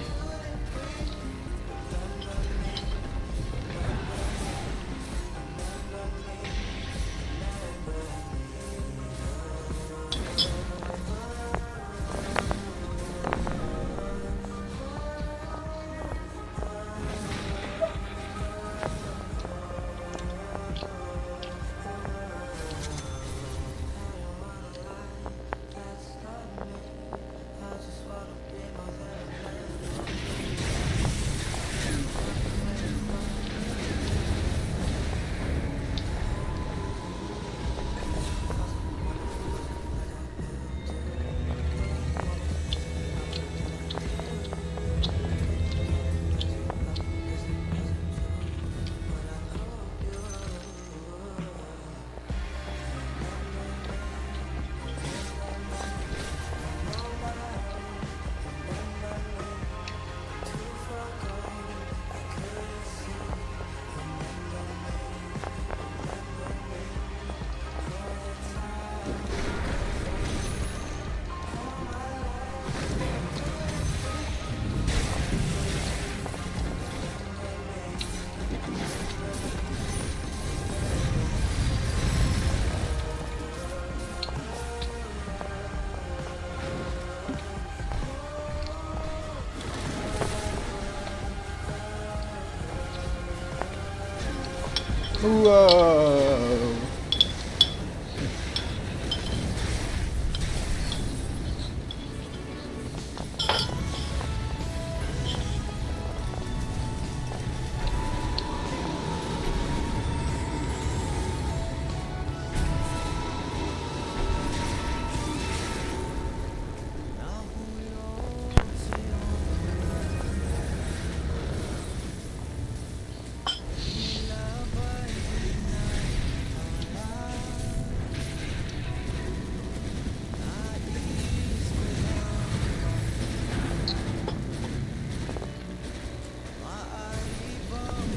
Wow!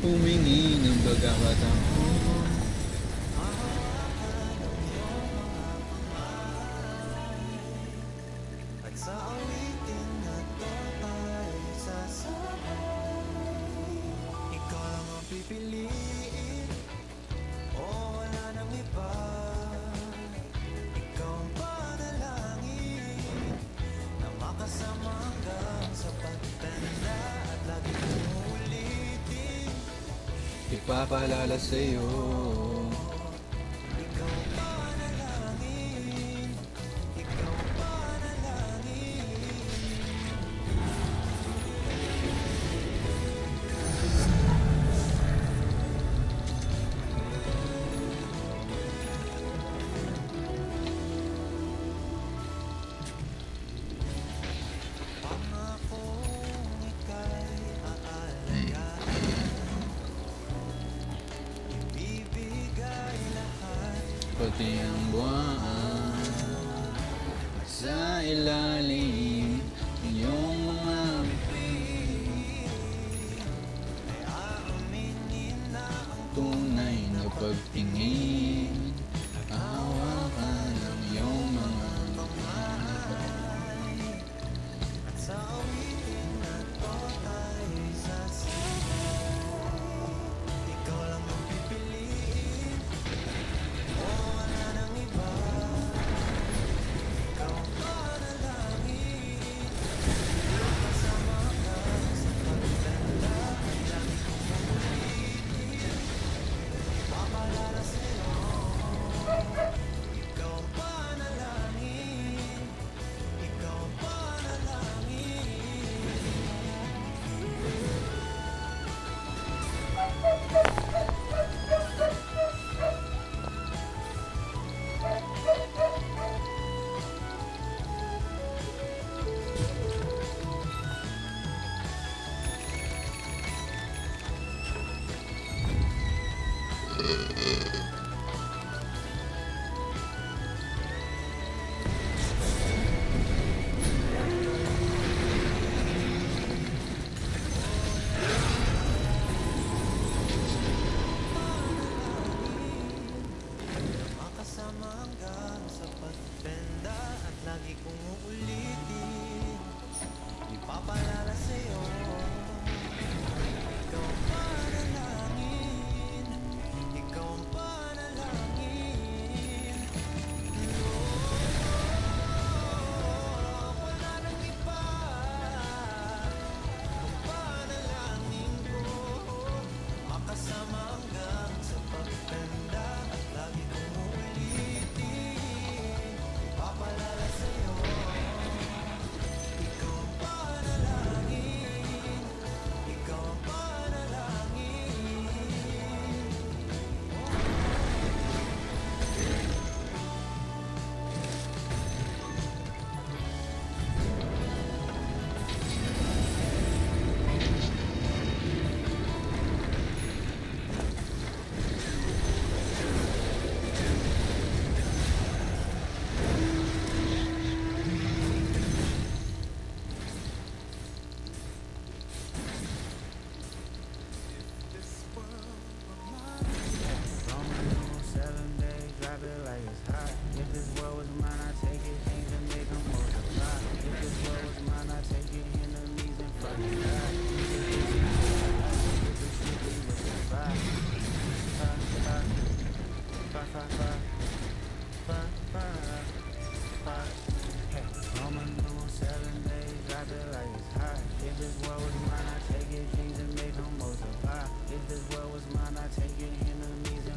Humingi ng pagkakataon. Ipapaalala sa'yo. Pati ang buwan sa ilalim ng iyong mga tunay na pagtingin. Hawakan ang iyong mga If this world was mine, I'd take it, enemies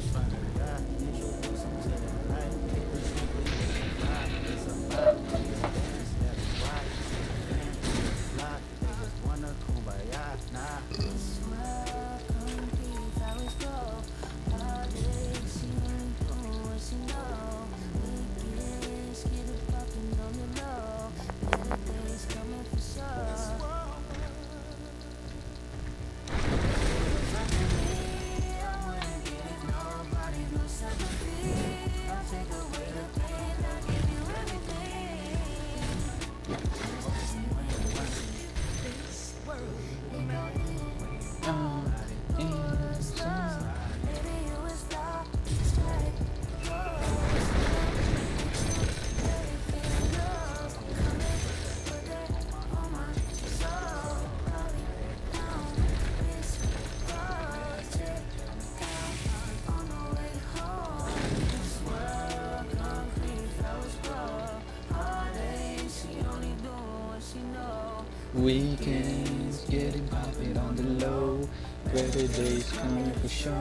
Weekends getting popped on the low. Better days coming for sure.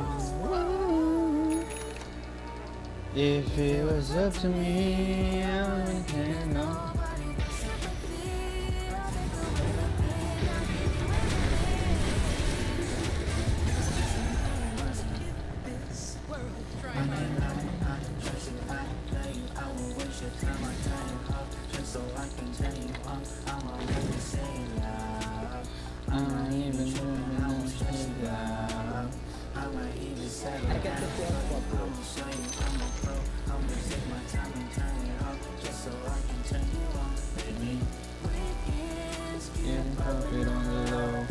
If it was up to me, I wouldn't care, no. Getting profit on the low.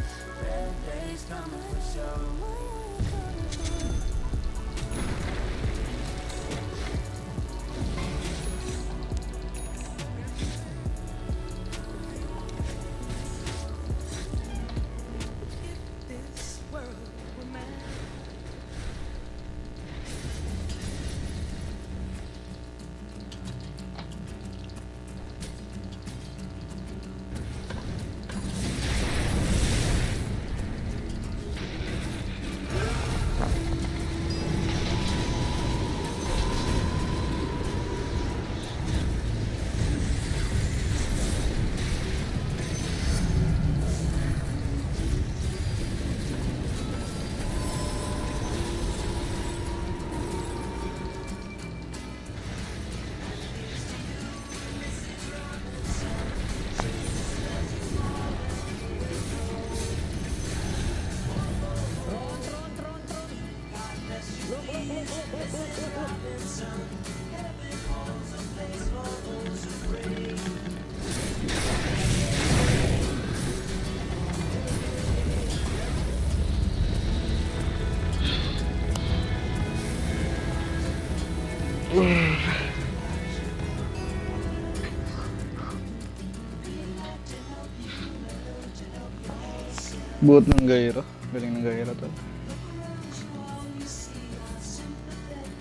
Buot ng Gairo. Galing ng Gairo to.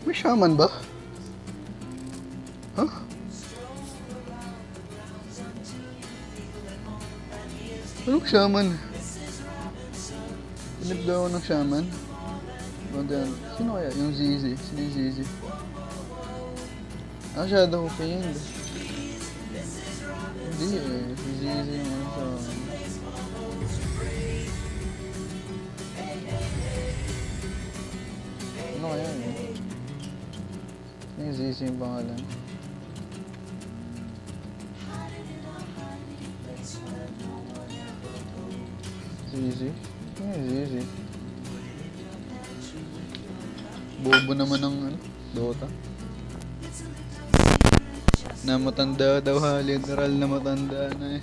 May shaman ba? Huh? Anong shaman? Pinip daw ng shaman? Sino kaya? Yung Zizi. Sino yung Zizi? Ah, Shadow Fiend. Hindi eh. Si Zizi yung ano sa... Ano kaya eh? Yung Zizi yung pangalan. Zizi? Yung Zizi. Bobo naman ng ano, Dota. Na matanda daw ha, literal na matanda na eh.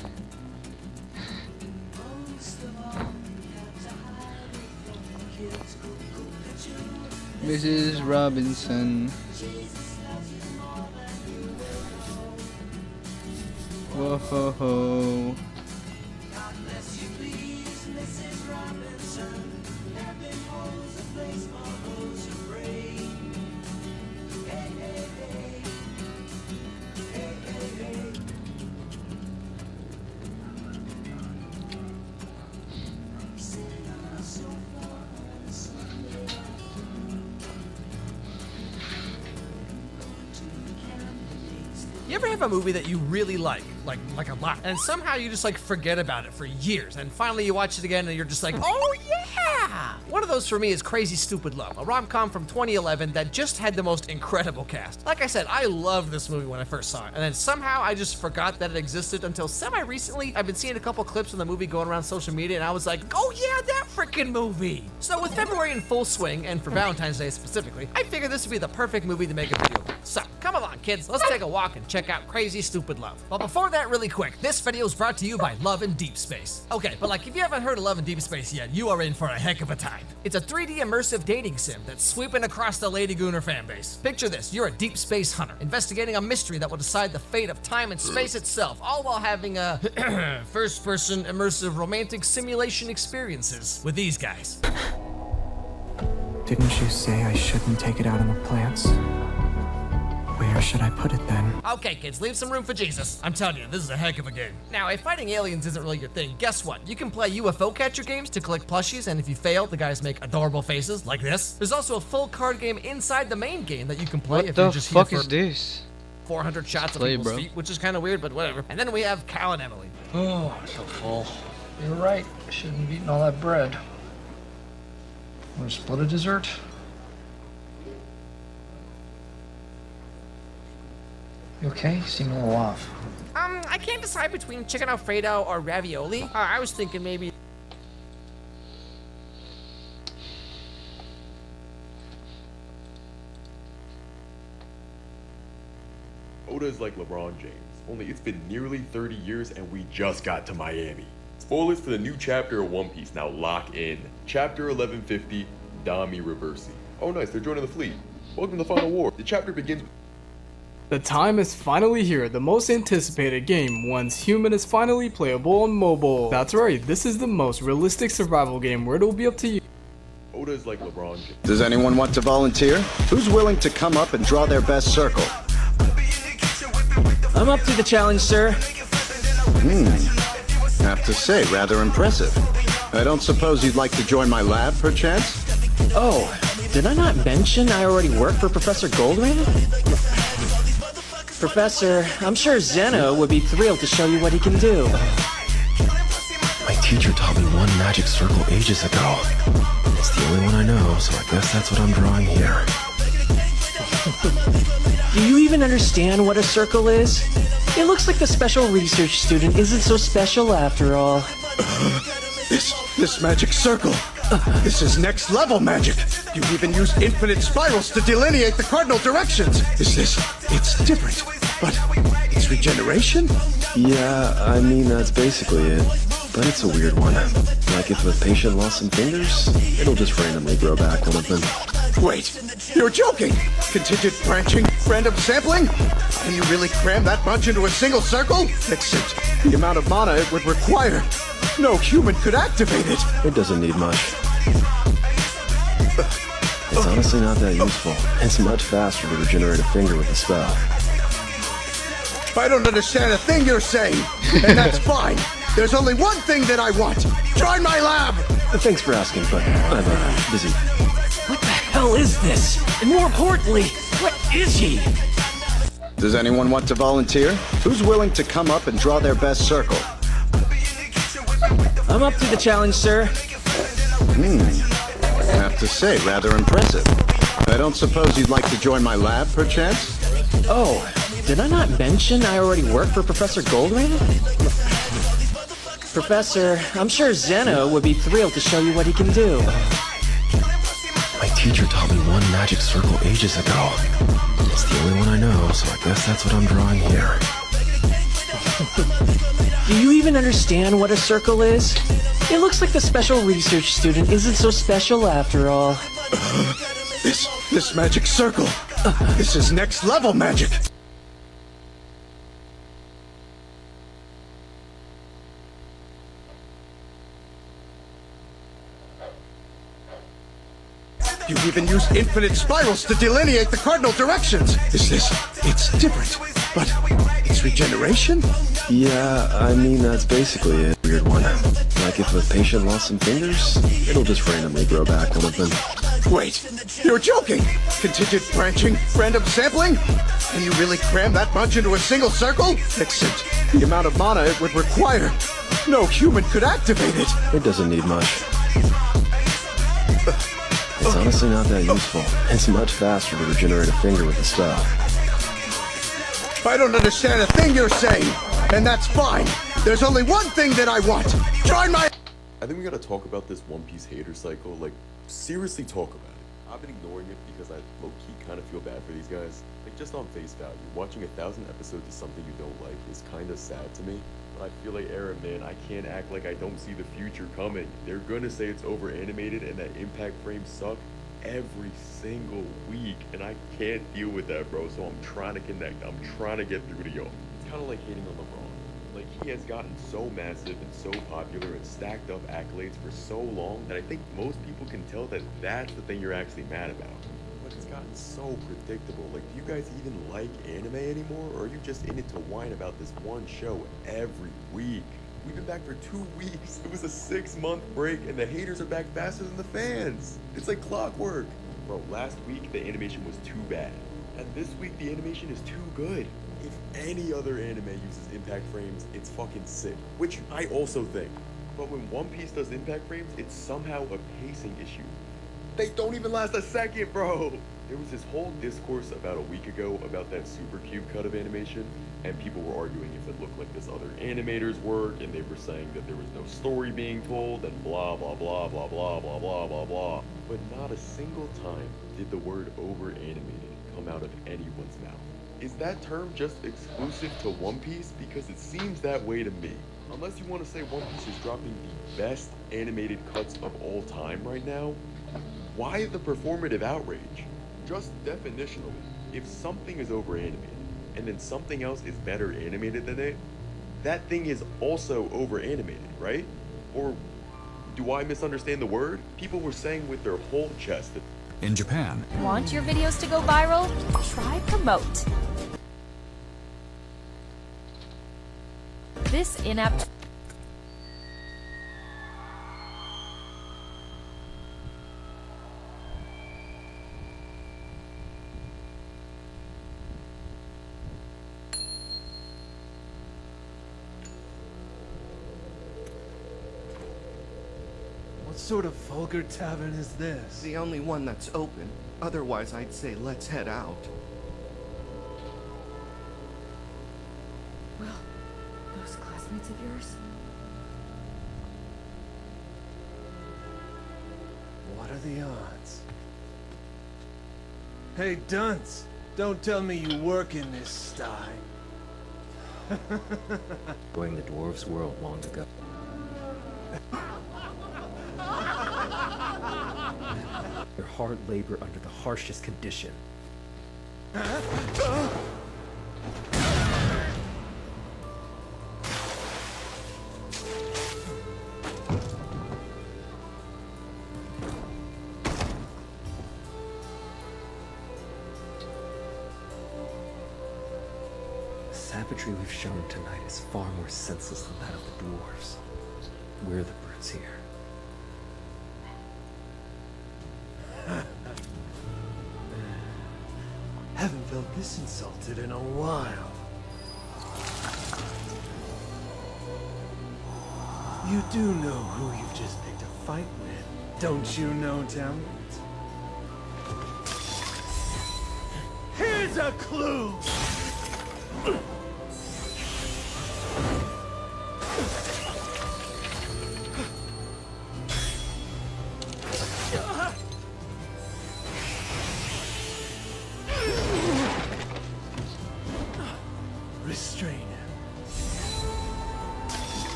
Mrs. Robinson. Whoa-ho-ho. You ever have a movie that you really like a lot, and somehow you just like forget about it for years, and finally you watch it again and you're just like, oh yeah! One of those for me is Crazy Stupid Love, a rom-com from 2011 that just had the most incredible cast. Like I said, I loved this movie when I first saw it, and then somehow I just forgot that it existed until semi-recently. I've been seeing a couple clips of the movie going around social media, and I was like, oh yeah, that freaking movie! So with February in full swing, and for Valentine's Day specifically, I figured this would be the perfect movie to make a video with. So, come along kids, let's take a walk and check out Crazy Stupid Love. But before that, really quick, this video is brought to you by Love in Deep Space. Okay, but like if you haven't heard of Love in Deep Space yet, you are in for a heck of a time. It's a 3D immersive dating sim that's sweeping across the Lady Gooner fanbase. Picture this, you're a deep space hunter, investigating a mystery that will decide the fate of time and space itself, all while having a first-person immersive romantic simulation experiences with these guys. Didn't you say I shouldn't take it out on the plants? Where Where should I put it then? Okay, kids, leave some room for Jesus. I'm telling you, this is a heck of a game. Now, if fighting aliens isn't really your thing, guess what? You can play UFO catcher games to collect plushies, and if you fail, the guys make adorable faces like this. There's also a full card game inside the main game that you can play What if the you're just fuck here is for this? 400 shots of Play, people's bro. feet, which is kind of weird, but whatever. And then we have Cal and Emily. Oh, so full. You're right. I shouldn't have eaten all that bread. Want to split a dessert? You okay? You seem a little off. I can't decide between chicken Alfredo or ravioli. I was thinking maybe... Dota is like LeBron James, only it's been nearly 30 years and we just got to Miami. Spoilers for the new chapter of One Piece, now lock in. Chapter 1150, Dami Reversi. Oh nice, they're joining the fleet. Welcome to the final war. The chapter begins... The time is finally here, the most anticipated game, once human is finally playable on mobile. That's right, this is the most realistic survival game where it'll be up to you. Oda is like LeBron James. Does anyone want to volunteer? Who's willing to come up and draw their best circle? I'm up to the challenge, sir. Have to say, rather impressive. I don't suppose you'd like to join my lab, perchance? Oh, did I not mention I already work for Professor Goldrand? Professor, I'm sure Zeno would be thrilled to show you what he can do. My teacher taught me one magic circle ages ago. It's the only one I know, so I guess that's what I'm drawing here. Do you even understand what a circle is? It looks like the special research student isn't so special after all. This magic circle. This is next level magic. You even used infinite spirals to delineate the cardinal directions. It's different, but it's regeneration? Yeah, I mean, that's basically it. But it's a weird one. Like if a patient lost some fingers, it'll just randomly grow back one of them. Wait, you're joking! Contingent branching, random sampling? Can you really cram that much into a single circle? Except the amount of mana it would require. No human could activate it. It doesn't need much. It's honestly not that useful. It's much faster to regenerate a finger with a spell. I don't understand a thing you're saying, and that's fine. There's only one thing that I want. Join my lab! Thanks for asking, but I'm busy. What the hell is this? And more importantly, what is he? Does anyone want to volunteer? Who's willing to come up and draw their best circle? I'm up to the challenge, sir. Have to say, rather impressive. I don't suppose you'd like to join my lab, perchance? Oh, did I not mention I already work for Professor Goldrand? Professor, I'm sure Zeno would be thrilled to show you what he can do. My teacher taught me one magic circle ages ago. It's the only one I know, so I guess that's what I'm drawing here. Do you even understand what a circle is? It looks like the special research student isn't so special after all. This magic circle. This is next level magic. You even used infinite spirals to delineate the cardinal directions. It's different, but it's regeneration? Yeah, I mean, that's basically it. Weird one. Like if a patient lost some fingers, it'll just randomly grow back one of them. Wait, you're joking! Contingent branching, random sampling? Can you really cram that much into a single circle? Except the amount of mana it would require. No human could activate it. It doesn't need much. It's honestly not that useful. It's much faster to regenerate a finger with a spell. I don't understand a thing you're saying, and that's fine. There's only one thing that I want. Join my... I think we gotta talk about this One Piece hater cycle, like, seriously talk about it. I've been ignoring it because I low-key kind of feel bad for these guys. Like, just on face value, watching 1,000 episodes of something you don't like is kind of sad to me. But I feel like Aaron, man, I can't act like I don't see the future coming. They're gonna say it's over-animated and that impact frames suck every single week, and I can't deal with that, bro, so I'm trying to connect. I'm trying to get through to y'all. It's kind of like hating on LeBron. Like, he has gotten so massive and so popular and stacked up accolades for so long that I think most people can tell that that's the thing you're actually mad about. But this guy gotten so predictable. Like, do you guys even like anime anymore, or are you just in it to whine about this one show every week? We've been back for 2 weeks. It was a 6-month break, and the haters are back faster than the fans. It's like clockwork. Bro, last week the animation was too bad, and this week the animation is too good. If any other anime uses impact frames, it's fucking sick, which I also think. But when One Piece does impact frames, it's somehow a pacing issue. They don't even last a second, bro! There was this whole discourse about a week ago about that Super Cube cut of animation, and people were arguing if it looked like this other animator's work, and they were saying that there was no story being told, and blah blah blah blah blah blah blah blah blah. But not a single time did the word over animated come out of anyone's mouth. Is that term just exclusive to One Piece? Because it seems that way to me. Unless you want to say One Piece is dropping the best animated cuts of all time right now, why the performative outrage? Just definitionally, if something is over animated, and then something else is better animated than it, that thing is also over animated, right? Or do I misunderstand the word? People were saying with their whole chest that in Japan. Want your videos to go viral? Try Promote. This in-app What sort of vulgar tavern is this? The only one that's open. Otherwise, I'd say let's head out. Well, those classmates of yours? What are the odds? Hey, dunce! Don't tell me you work in this sty. Joining the dwarves' world long ago. Their hard labor under the harshest condition. The savagery we've shown tonight is far more senseless than that of the dwarves. We're the brutes here. Haven't felt this insulted in a while. You do know who you've just picked a fight with, don't you know, Talent? Here's a clue! Restrain him.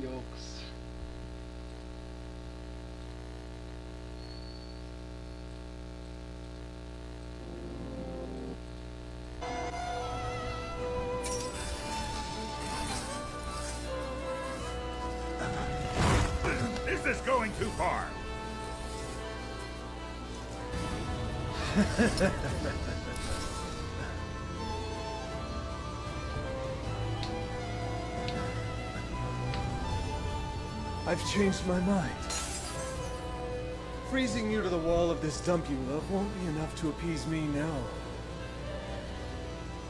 Yolks. This is going too far. I've changed my mind. Freezing you to the wall of this dump you love won't be enough to appease me now.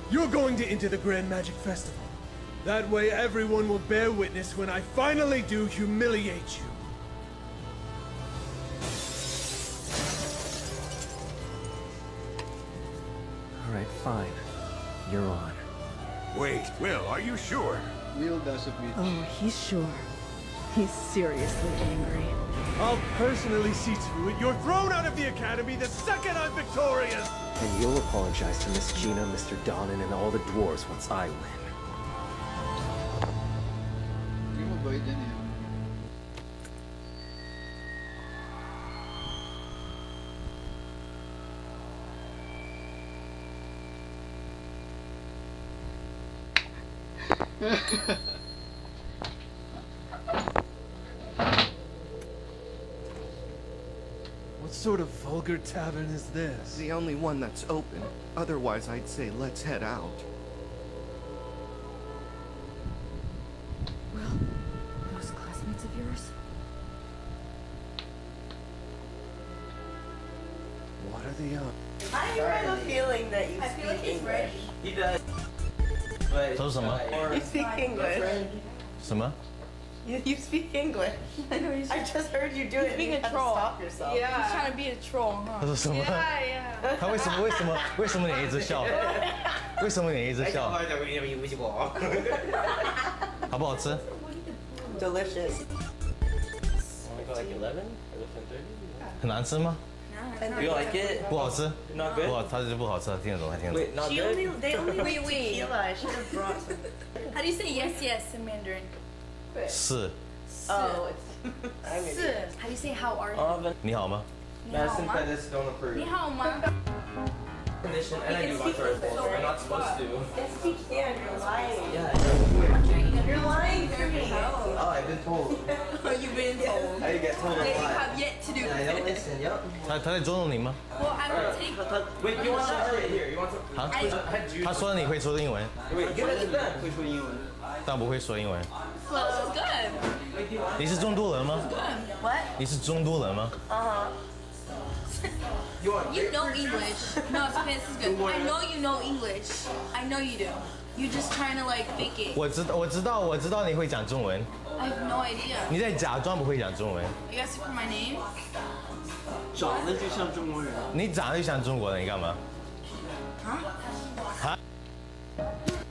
You're going to enter the Grand Magic Festival. That way everyone will bear witness when I finally do humiliate you. Alright, fine. You're on. Wait, Will, are you sure? Will does a bit. Oh, he's sure. He's seriously angry. I'll personally see to it you're thrown out of the academy the second I'm victorious! And you'll apologize to Miss Gina, Mr. Donnan, and all the dwarves once I win. Hindi mo ba yan eh? What sort of vulgar tavern is this? The only one that's open. Otherwise, I'd say let's head out. Well, those classmates of yours? What are they up? I have a feeling that you speak English. He does. 说什么？ You speak English. 什么？ You speak English. I just heard you do it. Being and a you had to troll. stop yourself. Yeah. He's trying to be a troll, huh? 他说什么？ Yeah. 他为什么你一直笑？为什么你一直笑？好不好吃？ Delicious. Like 11 or 10:30? 很难吃吗？ You don't like it? 不好吃？ Not good? 不好，他就不好吃，听得懂，还听得懂。 Wait, not They good? only wait tequila. I should have brought some. How do you say yes in Mandarin? 是， Oh, it's. 是. How do you say how are you? 你好吗？ Madison Pettis don't approve. 你好吗? Condition, and I do watch our balls. I'm not supposed to. Yes, you can. You're lying. Yeah. You're lying to me. Oh, I've been told. You've been told. I get told a That you lot. have yet to do. And I don't listen. Yep. 他在捉弄你吗？ Well, I don't take. Wait, you want some? Here, you want some? 啊 I-？他说你会说英文， Wait, give it to them. 会说英文。但不会说英文。 Well, this is good. 你是中都人吗？ What? 你是中都人吗？ You know English. No, this is good. I know you know English. I know you do. You're just trying to like fake it. 我知道你会讲中文， I have no idea. 你在假装不会讲中文。 You guys look for my name? 长得就像中国人。你长得就像中国人，你干嘛？ Huh?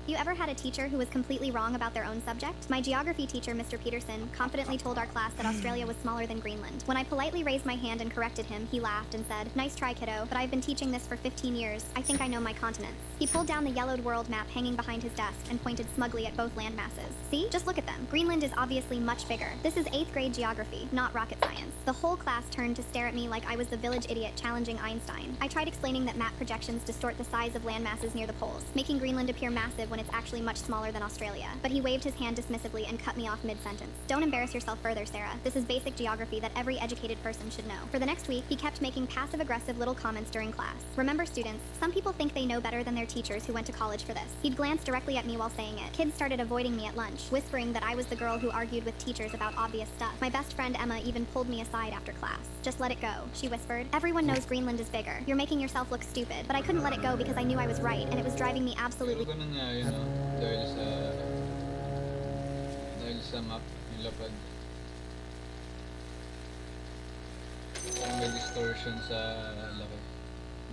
You ever had a teacher who was completely wrong about their own subject? My geography teacher, Mr. Peterson, confidently told our class that Australia was smaller than Greenland. When I politely raised my hand and corrected him, he laughed and said, "Nice try, kiddo, but I've been teaching this for 15 years. I think I know my continents." He pulled down the yellowed world map hanging behind his desk and pointed smugly at both land masses. See? Just look at them. Greenland is obviously much bigger. This is 8th grade geography, not rocket science. The whole class turned to stare at me like I was the village idiot challenging Einstein. I tried explaining that map projections distort the size of land masses near the poles, making Greenland appear massive when it's actually much smaller than Australia. But he waved his hand dismissively and cut me off mid-sentence. Don't embarrass yourself further, Sarah. This is basic geography that every educated person should know. For the next week, he kept making passive-aggressive little comments during class. Remember, students, some people think they know better than their teachers who went to college for this. He'd glance directly at me while saying it. Kids started avoiding me at lunch, whispering that I was the girl who argued with teachers about obvious stuff. My best friend Emma even pulled me aside after class. "Just let it go," she whispered. "Everyone knows Greenland is bigger. You're making yourself look stupid." But I couldn't let it go because I knew I was right, and it was driving me absolutely... Ganun nga yun, no? Dahil sa map, yung lapad. May distortion sa laki.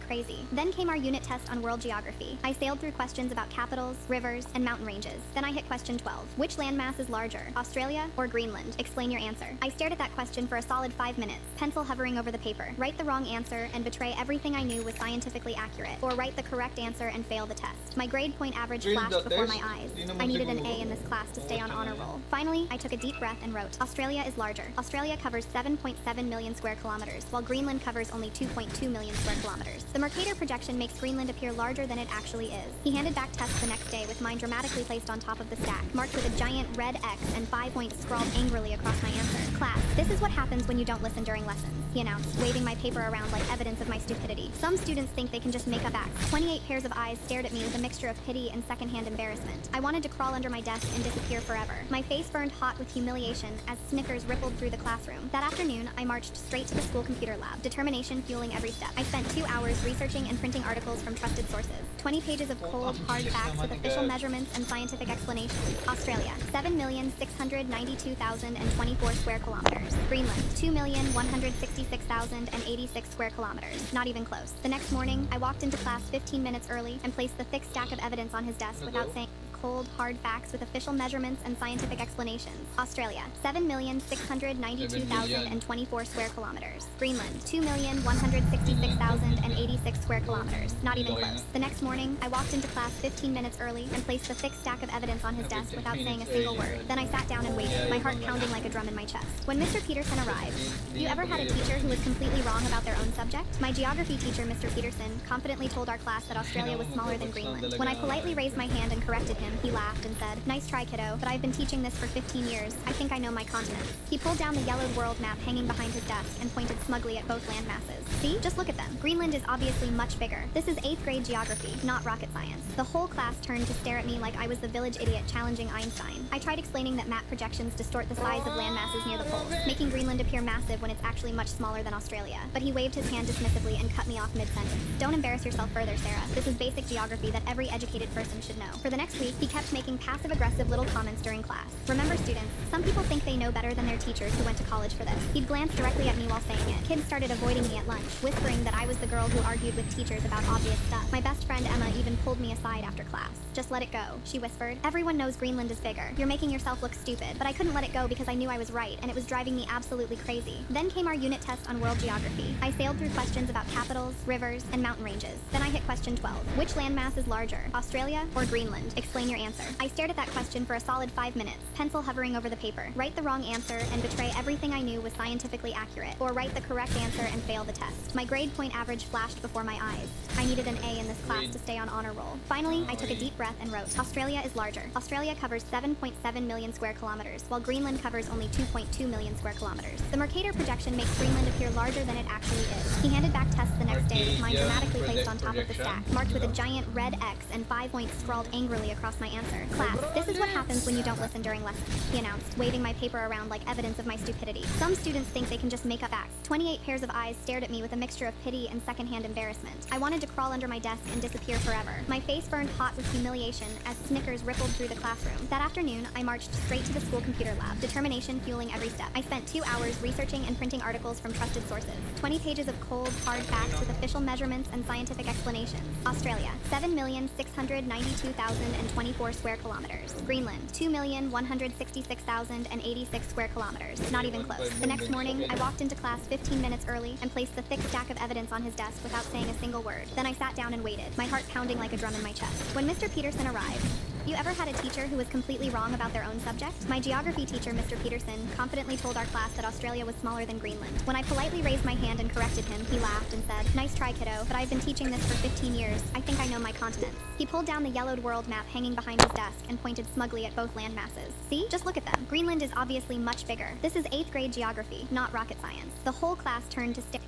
crazy. Then came our unit test on world geography. I sailed through questions about capitals, rivers, and mountain ranges. Then I hit question 12. Which landmass is larger, Australia or Greenland? Explain your answer. I stared at that question for a solid 5 minutes, pencil hovering over the paper. Write the wrong answer and betray everything I knew was scientifically accurate, or write the correct answer and fail the test. My grade point average flashed before my eyes. I needed an A in this class to stay on honor roll. Finally, I took a deep breath and wrote, Australia is larger. Australia covers 7.7 million square kilometers, while Greenland covers only 2.2 million square kilometers. The Mercator projection makes Greenland appear larger than it actually is. He handed back tests the next day with mine dramatically placed on top of the stack, marked with a giant red X and 5 points scrawled angrily across my answer. Class, this is what happens when you don't listen during lessons, he announced, waving my paper around like evidence of my stupidity. Some students think they can just make up facts. 28 pairs of eyes stared at me with a mixture of pity and secondhand embarrassment. I wanted to crawl under my desk and disappear forever. My face burned hot with humiliation as snickers rippled through the classroom. That afternoon, I marched straight to the school computer lab, determination fueling every step. I spent 2 hours researching and printing articles from trusted sources. 20 pages of cold, hard facts with official measurements and scientific explanations. Australia, 7,692,024 square kilometers. Greenland, 2,166,086 square kilometers. Not even close. The next morning, I walked into class 15 minutes early and placed the thick stack of evidence on his desk without saying, cold, hard facts with official measurements and scientific explanations. Australia, 7,692,024 square kilometers. Greenland, 2,166,086 square kilometers. Not even close. The next morning, I walked into class 15 minutes early and placed the thick stack of evidence on his desk without saying a single word. Then I sat down and waited, my heart pounding like a drum in my chest. When Mr. Peterson arrived, you ever had a teacher who was completely wrong about their own subject? My geography teacher, Mr. Peterson, confidently told our class that Australia was smaller than Greenland. When I politely raised my hand and corrected him, he laughed and said, "Nice try, kiddo, but I've been teaching this for 15 years. I think I know my continents." He pulled down the yellowed world map hanging behind his desk and pointed smugly at both land masses. See? Just look at them. Greenland is obviously much bigger. This is 8th grade geography, not rocket science. The whole class turned to stare at me like I was the village idiot challenging Einstein. I tried explaining that map projections distort the size of land masses near the poles, making Greenland appear massive when it's actually much smaller than Australia. But he waved his hand dismissively and cut me off mid-sentence. Don't embarrass yourself further, Sarah. This is basic geography that every educated person should know. For the next week, he kept making passive-aggressive little comments during class. Remember, students, some people think they know better than their teachers who went to college for this. He'd glance directly at me while saying it. Kids started avoiding me at lunch, whispering that I was the girl who argued with teachers about obvious stuff. My best friend Emma even pulled me aside after class. "Just let it go," she whispered. "Everyone knows Greenland is bigger. You're making yourself look stupid." But I couldn't let it go because I knew I was right, and it was driving me absolutely crazy. Then came our unit test on world geography. I sailed through questions about capitals, rivers, and mountain ranges. Then I hit question 12. Which landmass is larger, Australia or Greenland? Explain your answer. I stared at that question for a solid 5 minutes, pencil hovering over the paper. Write the wrong answer and betray everything I knew was scientifically accurate, or write the correct answer and fail the test. My grade point average flashed before my eyes. I needed an A in this class to stay on honor roll. Finally, I took a deep breath and wrote, Australia is larger. Australia covers 7.7 million square kilometers, while Greenland covers only 2.2 million square kilometers. The Mercator projection makes Greenland appear larger than it actually is. He handed back tests the next day with mine dramatically placed on top of the stack, marked with a giant red X and 5 points scrawled angrily across my answer. "Class, this is what happens when you don't listen during lessons," he announced, waving my paper around like evidence of my stupidity. Some students think they can just make up facts. 28 pairs of eyes stared at me with a mixture of pity and secondhand embarrassment. I wanted to crawl under my desk and disappear forever. My face burned hot with humiliation as snickers rippled through the classroom. That afternoon, I marched straight to the school computer lab, determination fueling every step. I spent 2 hours researching and printing articles from trusted sources. 20 pages of cold, hard facts with official measurements and scientific explanations. Australia, 7,692,024 square kilometers. Greenland, 2,166,086 square kilometers. Not even close. The next morning, I walked into class 15 minutes early and placed the thick stack of evidence on his desk without saying a single word. Then I sat down and waited, my heart pounding like a drum in my chest. When Mr. Peterson arrived, you ever had a teacher who was completely wrong about their own subject? My geography teacher, Mr. Peterson, confidently told our class that Australia was smaller than Greenland. When I politely raised my hand and corrected him, he laughed and said, "Nice try, kiddo, but I've been teaching this for 15 years. I think I know my continents." He pulled down the yellowed world map hanging behind his desk and pointed smugly at both land masses. "See? Just look at them. Greenland is obviously much bigger. This is 8th grade geography, not rocket science." The whole class turned to stare.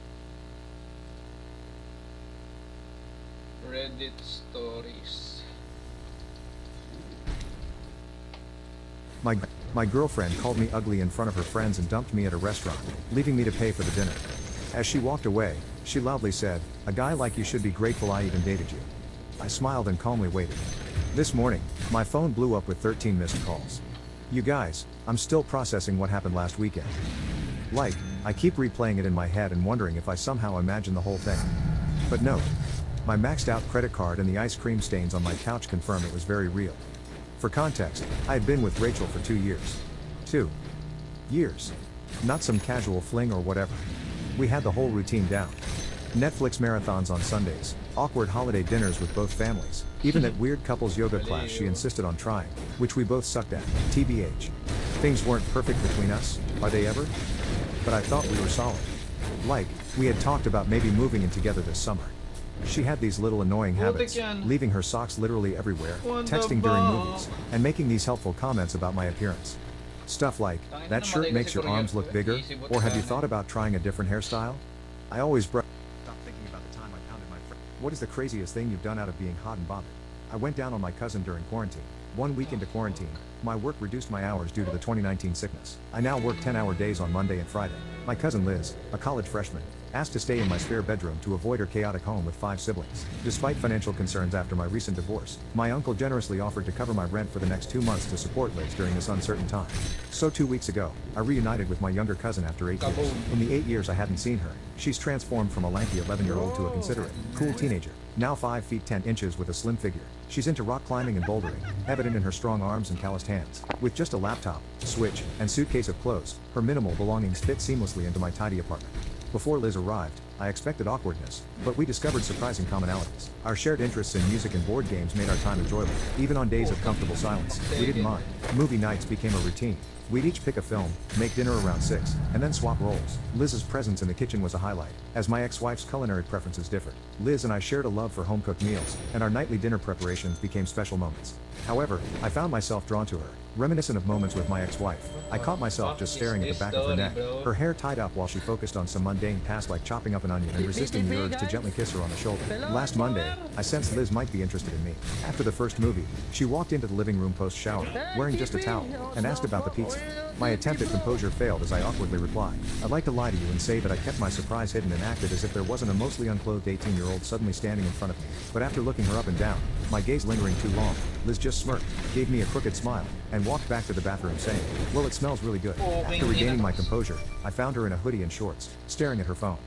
Reddit stories. My girlfriend called me ugly in front of her friends and dumped me at a restaurant, leaving me to pay for the dinner. As she walked away, she loudly said, "A guy like you should be grateful I even dated you." I smiled and calmly waited. This morning, my phone blew up with 13 missed calls. You guys, I'm still processing what happened last weekend. I keep replaying it in my head and wondering if I somehow imagined the whole thing. But no. My maxed out credit card and the ice cream stains on my couch confirm it was very real. For context, I had been with Rachel for 2 years. 2 years. Not some casual fling or whatever. We had the whole routine down. Netflix marathons on Sundays, awkward holiday dinners with both families, even that weird couples yoga class she insisted on trying, which we both sucked at, TBH. Things weren't perfect between us, are they ever? But I thought we were solid. We had talked about maybe moving in together this summer. She had these little annoying habits, leaving her socks literally everywhere, texting during movies, and making these helpful comments about my appearance. Stuff like, "That shirt makes your arms look bigger," or "Have you thought about trying a different hairstyle?" I always stop thinking about the time I pounded my friend. "What is the craziest thing you've done out of being hot and bothered?" I went down on my cousin during quarantine. 1 week into quarantine, my work reduced my hours due to the 2019 sickness. I now work 10-hour days on Monday and Friday. My cousin Liz, a college freshman, asked to stay in my spare bedroom to avoid her chaotic home with 5 siblings. Despite financial concerns after my recent divorce, my uncle generously offered to cover my rent for the next 2 months to support Liz during this uncertain time. So 2 weeks ago, I reunited with my younger cousin after 8 years. In the 8 years I hadn't seen her, she's transformed from a lanky 11-year-old to a considerate, cool teenager, now 5 feet 10 inches with a slim figure. She's into rock climbing and bouldering, evident in her strong arms and calloused hands. With just a laptop, switch, and suitcase of clothes, her minimal belongings fit seamlessly into my tidy apartment. Before Liz arrived, I expected awkwardness, but we discovered surprising commonalities. Our shared interests in music and board games made our time enjoyable. Even on days of comfortable silence, we didn't mind. Movie nights became a routine. We'd each pick a film, make dinner around 6, and then swap roles. Liz's presence in the kitchen was a highlight, as my ex-wife's culinary preferences differed. Liz and I shared a love for home-cooked meals, and our nightly dinner preparations became special moments. However, I found myself drawn to her, reminiscent of moments with my ex-wife. I caught myself just staring at the back of her neck, her hair tied up while she focused on some mundane task like chopping up an onion and resisting the urge to gently kiss her on the shoulder. Last Monday, I sensed Liz might be interested in me. After the first movie, she walked into the living room post-shower, wearing just a towel, and asked about the pizza. My attempt at composure failed as I awkwardly replied, "I'd like to lie to you and say that I kept my surprise hidden and acted as if there wasn't a mostly unclothed 18-year-old suddenly standing in front of me." But after looking her up and down, my gaze lingering too long, Liz just smirked, gave me a crooked smile, and walked back to the bathroom saying, "Well, it smells really good." After regaining my composure, I found her in a hoodie and shorts, staring at her phone.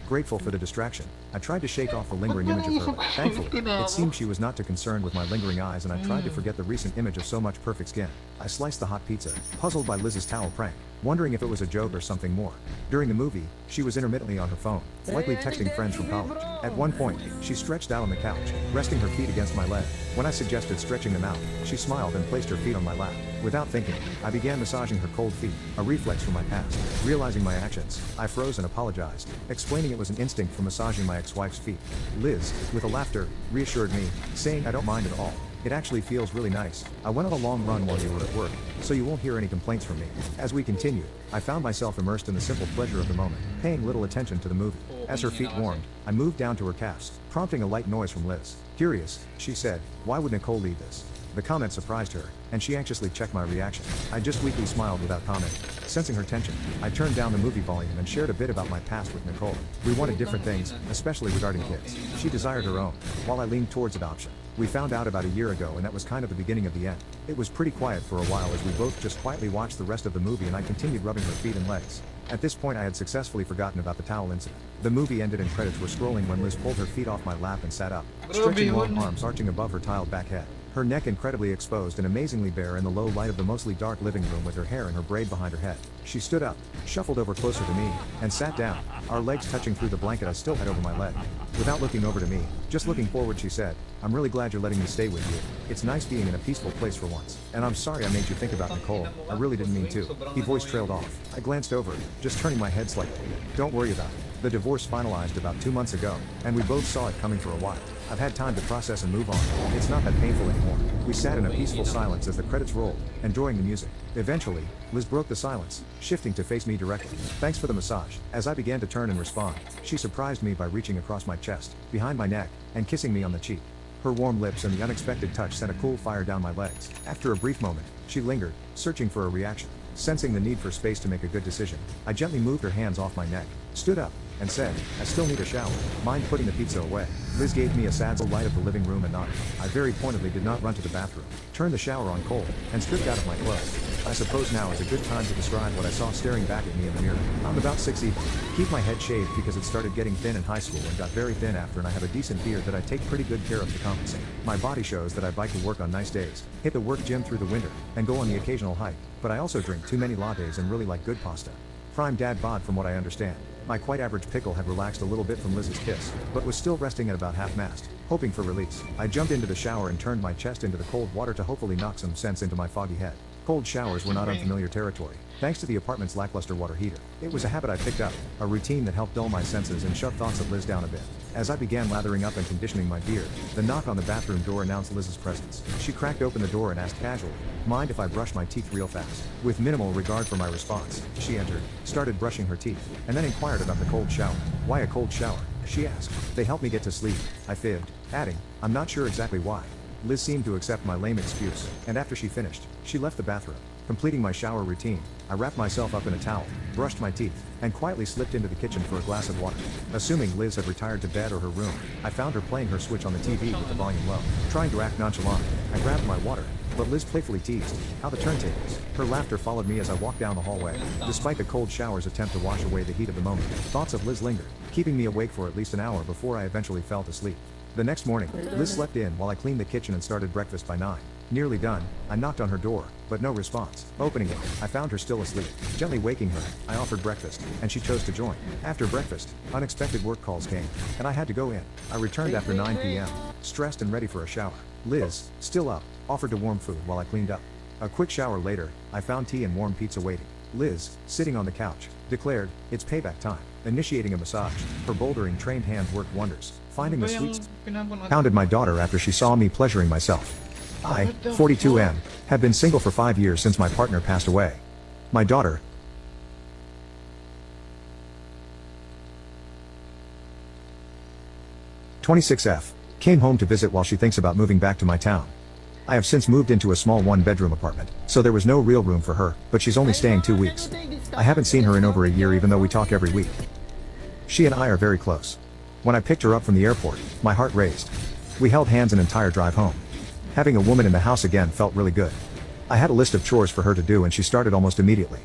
Grateful for the distraction, I tried to shake off the lingering image of her. Thankfully, it seemed she was not too concerned with my lingering eyes, and I tried to forget the recent image of so much perfect skin. I sliced the hot pizza, puzzled by Liz's towel prank, wondering if it was a joke or something more. During the movie, she was intermittently on her phone, likely texting friends from college. At one point, she stretched out on the couch, resting her feet against my leg. When I suggested stretching them out, she smiled and placed her feet on my lap. Without thinking, I began massaging her cold feet, a reflex from my past. Realizing my actions, I froze and apologized, explaining it was an instinct for massaging my ex-wife's feet. Liz, with a laughter, reassured me, saying, "I don't mind at all. It actually feels really nice. I went on a long run while you were at work, so you won't hear any complaints from me." As we continued, I found myself immersed in the simple pleasure of the moment, paying little attention to the movie. As her feet warmed, I moved down to her calves, prompting a light noise from Liz. Curious, she said, "Why would Nicole leave this?" The comment surprised her, and she anxiously checked my reaction. I just weakly smiled without comment. Sensing her tension, I turned down the movie volume and shared a bit about my past with Nicole. We wanted different things, especially regarding kids. She desired her own, while I leaned towards adoption. We found out about a year ago, and that was kind of the beginning of the end. It was pretty quiet for a while as we both just quietly watched the rest of the movie, and I continued rubbing her feet and legs. At this point, I had successfully forgotten about the towel incident. The movie ended and credits were scrolling when Liz pulled her feet off my lap and sat up, stretching long arms arching above her tiled back head. Her neck incredibly exposed and amazingly bare in the low light of the mostly dark living room, with her hair in her braid behind her head. She stood up, shuffled over closer to me, and sat down, our legs touching through the blanket I still had over my leg. Without looking over to me, just looking forward, she said, "I'm really glad you're letting me stay with you. It's nice being in a peaceful place for once. And I'm sorry I made you think about Nicole. I really didn't mean to." His voice trailed off. I glanced over, just turning my head slightly. "Don't worry about it. The divorce finalized about 2 months ago, and we both saw it coming for a while. I've had time to process and move on. It's not that painful anymore." We sat in a peaceful silence as the credits rolled, enjoying the music. Eventually, Liz broke the silence, shifting to face me directly. "Thanks for the massage." As I began to turn and respond, she surprised me by reaching across my chest, behind my neck, and kissing me on the cheek. Her warm lips and the unexpected touch sent a cool fire down my legs. After a brief moment, she lingered, searching for a reaction. Sensing the need for space to make a good decision, I gently moved her hands off my neck, stood up, and said, "I still need a shower. Mind putting the pizza away?" Liz gave me a sad light of the living room and nodded. I very pointedly did not run to the bathroom, turned the shower on cold, and stripped out of my clothes. I suppose now is a good time to describe what I saw staring back at me in the mirror. I'm about 6'8". Keep my head shaved because it started getting thin in high school and got very thin after, and I have a decent beard that I take pretty good care of to compensate. My body shows that I bike to work on nice days, hit the work gym through the winter, and go on the occasional hike, but I also drink too many lattes and really like good pasta. Prime dad bod from what I understand. My quite average pickle had relaxed a little bit from Liz's kiss, but was still resting at about half-mast, hoping for release. I jumped into the shower and turned my chest into the cold water to hopefully knock some sense into my foggy head. Cold showers were not unfamiliar territory, thanks to the apartment's lackluster water heater. It was a habit I picked up, a routine that helped dull my senses and shut thoughts of Liz down a bit. As I began lathering up and conditioning my beard, the knock on the bathroom door announced Liz's presence. She cracked open the door and asked casually, "Mind if I brush my teeth real fast?" With minimal regard for my response, she entered, started brushing her teeth, and then inquired about the cold shower. "Why a cold shower?" she asked. "They help me get to sleep," I fibbed, adding, "I'm not sure exactly why." Liz seemed to accept my lame excuse, and after she finished, she left the bathroom. Completing my shower routine, I wrapped myself up in a towel, brushed my teeth, and quietly slipped into the kitchen for a glass of water. Assuming Liz had retired to bed or her room, I found her playing her Switch on the TV with the volume low. Trying to act nonchalant, I grabbed my water, but Liz playfully teased, "How the turntables." Her laughter followed me as I walked down the hallway. Despite the cold shower's attempt to wash away the heat of the moment, thoughts of Liz lingered, keeping me awake for at least an hour before I eventually fell asleep. The next morning, Liz slept in while I cleaned the kitchen and started breakfast by 9. Nearly done, I knocked on her door, but no response. Opening it, I found her still asleep. Gently waking her, I offered breakfast, and she chose to join. After breakfast, unexpected work calls came, and I had to go in. I returned after 9 p.m., stressed and ready for a shower. Liz, still up, offered to warm food while I cleaned up. A quick shower later, I found tea and warm pizza waiting. Liz, sitting on the couch, declared, "It's payback time." Initiating a massage, her bouldering trained hands worked wonders. Finding the sweet pounded my daughter after she saw me pleasuring myself. I, 42M, have been single for 5 years since my partner passed away. My daughter, 26F, came home to visit while she thinks about moving back to my town. I have since moved into a small one-bedroom apartment, so there was no real room for her, but she's only staying 2 weeks. I haven't seen her in over a year even though we talk every week. She and I are very close. When I picked her up from the airport, my heart raced. We held hands an entire drive home. Having a woman in the house again felt really good. I had a list of chores for her to do and she started almost immediately.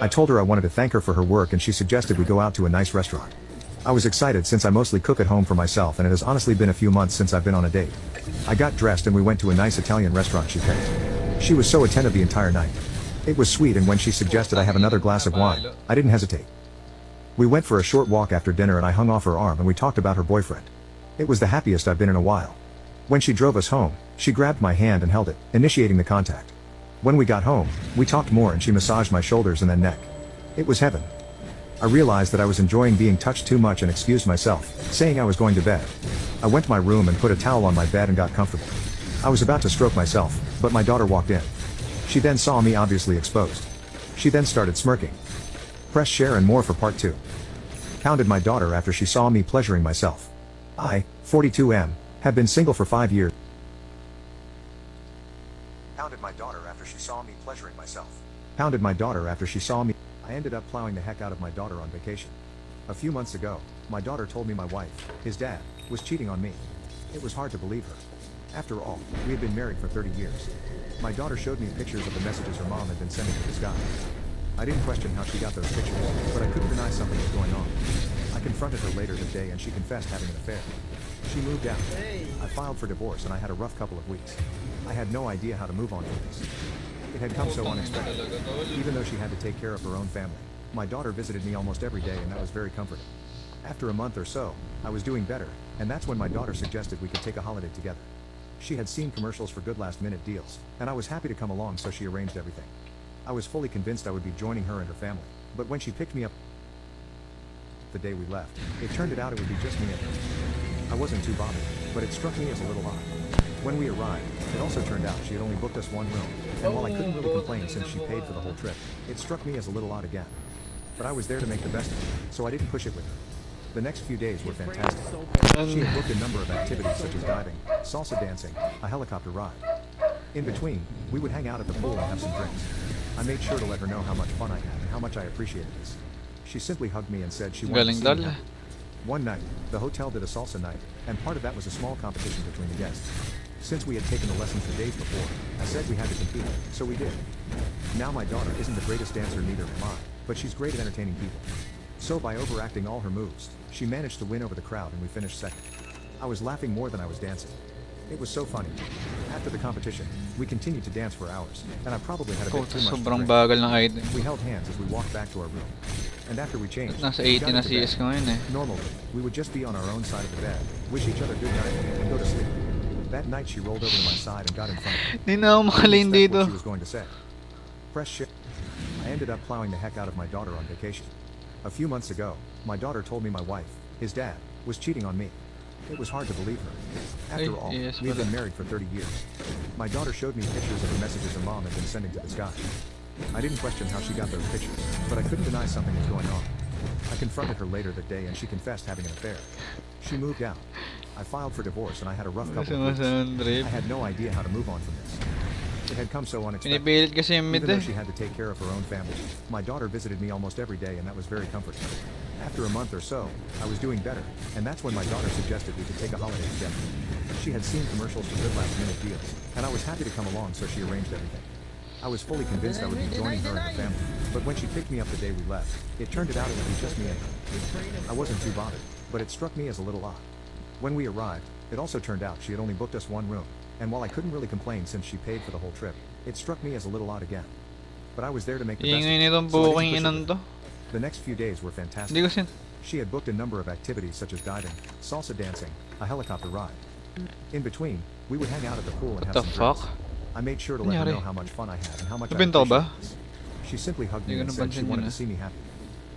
I told her I wanted to thank her for her work and she suggested we go out to a nice restaurant. I was excited since I mostly cook at home for myself and it has honestly been a few months since I've been on a date. I got dressed and we went to a nice Italian restaurant she picked. She was so attentive the entire night. It was sweet and when she suggested I have another glass of wine, I didn't hesitate. We went for a short walk after dinner and I hung off her arm and we talked about her boyfriend. It was the happiest I've been in a while. When she drove us home, she grabbed my hand and held it, initiating the contact. When we got home, we talked more and she massaged my shoulders and then neck. It was heaven. I realized that I was enjoying being touched too much and excused myself, saying I was going to bed. I went to my room and put a towel on my bed and got comfortable. I was about to stroke myself, but my daughter walked in. She then saw me obviously exposed. She then started smirking. Press share and more for part 2. Pounded my daughter after she saw me pleasuring myself. I, 42M, have been single for 5 years. Pounded my daughter after she saw me pleasuring myself. Pounded my daughter after she saw me. I ended up plowing the heck out of my daughter on vacation. A few months ago, my daughter told me my wife, his dad, was cheating on me. It was hard to believe her. After all, we had been married for 30 years. My daughter showed me pictures of the messages her mom had been sending to this guy. I didn't question how she got those pictures, but I couldn't deny something was going on. I confronted her later that day and she confessed having an affair. She moved out. I filed for divorce and I had a rough couple of weeks. I had no idea how to move on from this. It had come so unexpected. Even though she had to take care of her own family, my daughter visited me almost every day and that was very comforting. After a month or so, I was doing better, and that's when my daughter suggested we could take a holiday together. She had seen commercials for good last-minute deals, and I was happy to come along so she arranged everything. I was fully convinced I would be joining her and her family, but when she picked me up the day we left, it turned out it would be just me and her. I wasn't too bothered, but it struck me as a little odd. When we arrived, it also turned out she had only booked us one room, and while I couldn't really complain since she paid for the whole trip, it struck me as a little odd again. But I was there to make the best of it, so I didn't push it with her. The next few days were fantastic. She had booked a number of activities such as diving, salsa dancing, a helicopter ride. In between, we would hang out at the pool and have some drinks. I made sure to let her know how much fun I had and how much I appreciated this. She simply hugged me and said she wanted to see me happy. One night, the hotel did a salsa night, and part of that was a small competition between the guests. Since we had taken the lessons the days before, I said we had to compete, so we did. Now my daughter isn't the greatest dancer, neither am I, but she's great at entertaining people. So by overacting all her moves, she managed to win over the crowd and we finished second. I was laughing more than I was dancing. It was so funny. After the competition, we continued to dance for hours, and I probably had a bit too much to drink. We held hands as we walked back to our room. And after we changed, we got into bed. Normally, we would just be on our own side of the bed, wish each other good night, and go to sleep. That night she rolled over to my side and got in front of me. What she was going to say. Press shift. I ended up plowing the heck out of my daughter on vacation. A few months ago, my daughter told me my wife, his dad, was cheating on me. It was hard to believe her. After all, we had been married for 30 years. My daughter showed me pictures of the messages her mom had been sending to this guy. I didn't question how she got those pictures, but I couldn't deny something was going on. I confronted her later that day and she confessed having an affair. She moved out. I filed for divorce and I had a rough couple of weeks. I had no idea how to move on from this. It had come so unexpected. Even though she had to take care of her own family, my daughter visited me almost every day and that was very comforting. After a month or so, I was doing better, and that's when my daughter suggested we could take a holiday together. She had seen commercials for good last-minute deals, and I was happy to come along so she arranged everything. I was fully convinced I would be joining her and her family, but when she picked me up the day we left, it turned out it would be just me and her. I wasn't too bothered, but it struck me as a little odd. When we arrived, it also turned out she had only booked us one room, and while I couldn't really complain since she paid for the whole trip, it struck me as a little odd again. But I was there to make the best of Ingay it, nitong so I buking didn't push inan it. to. The next few days were fantastic. Hindi kasi. She had booked a number of activities such as diving, salsa dancing, a helicopter ride. In between, we would hang out at the pool and What have the some fuck? drinks. I made sure to let her Nangyari? know how much fun I had and how much I Nabenta ko ba? appreciated this. She simply hugged me Hindi ko and said she napansin wanted yun, to see me happy.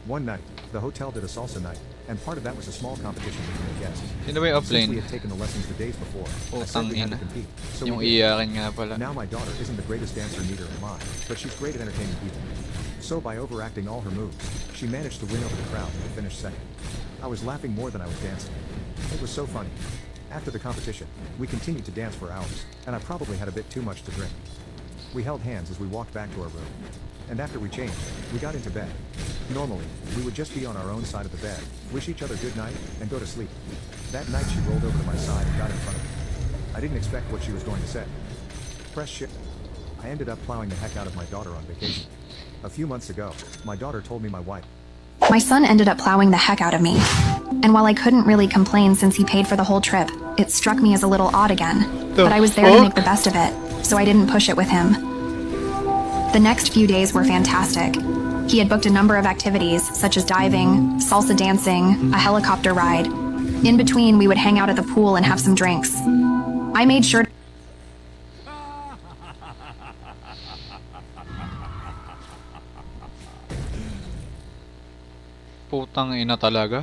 One night, the hotel did a salsa night, and part of that was a small competition between the guests. Sino ba yung Since offline? we had taken the lessons the days before, I said Putang we had to ina. compete. So Yung we did. iyakin nga pala. Now my daughter isn't the greatest dancer, neither am I, but she's great at entertaining people. So by overacting all her moves, she managed to win over the crowd and to finish second. I was laughing more than I was dancing. It was so funny. After the competition, we continued to dance for hours, and I probably had a bit too much to drink. We held hands as we walked back to our room. And after we changed, we got into bed. Normally, we would just be on our own side of the bed, wish each other good night, and go to sleep. That night she rolled over to my side and got in front of me. I didn't expect what she was going to say. Press shift. I ended up plowing the heck out of my daughter on vacation. A few months ago, my daughter told me my wife. My son ended up plowing the heck out of me. And while I couldn't really complain since he paid for the whole trip, it struck me as a little odd again. But I was there to make the best of it, so I didn't push it with him. The next few days were fantastic. He had booked a number of activities, such as diving, salsa dancing, a helicopter ride. In between, we would hang out at the pool and have some drinks. I made sure to Putang ina talaga.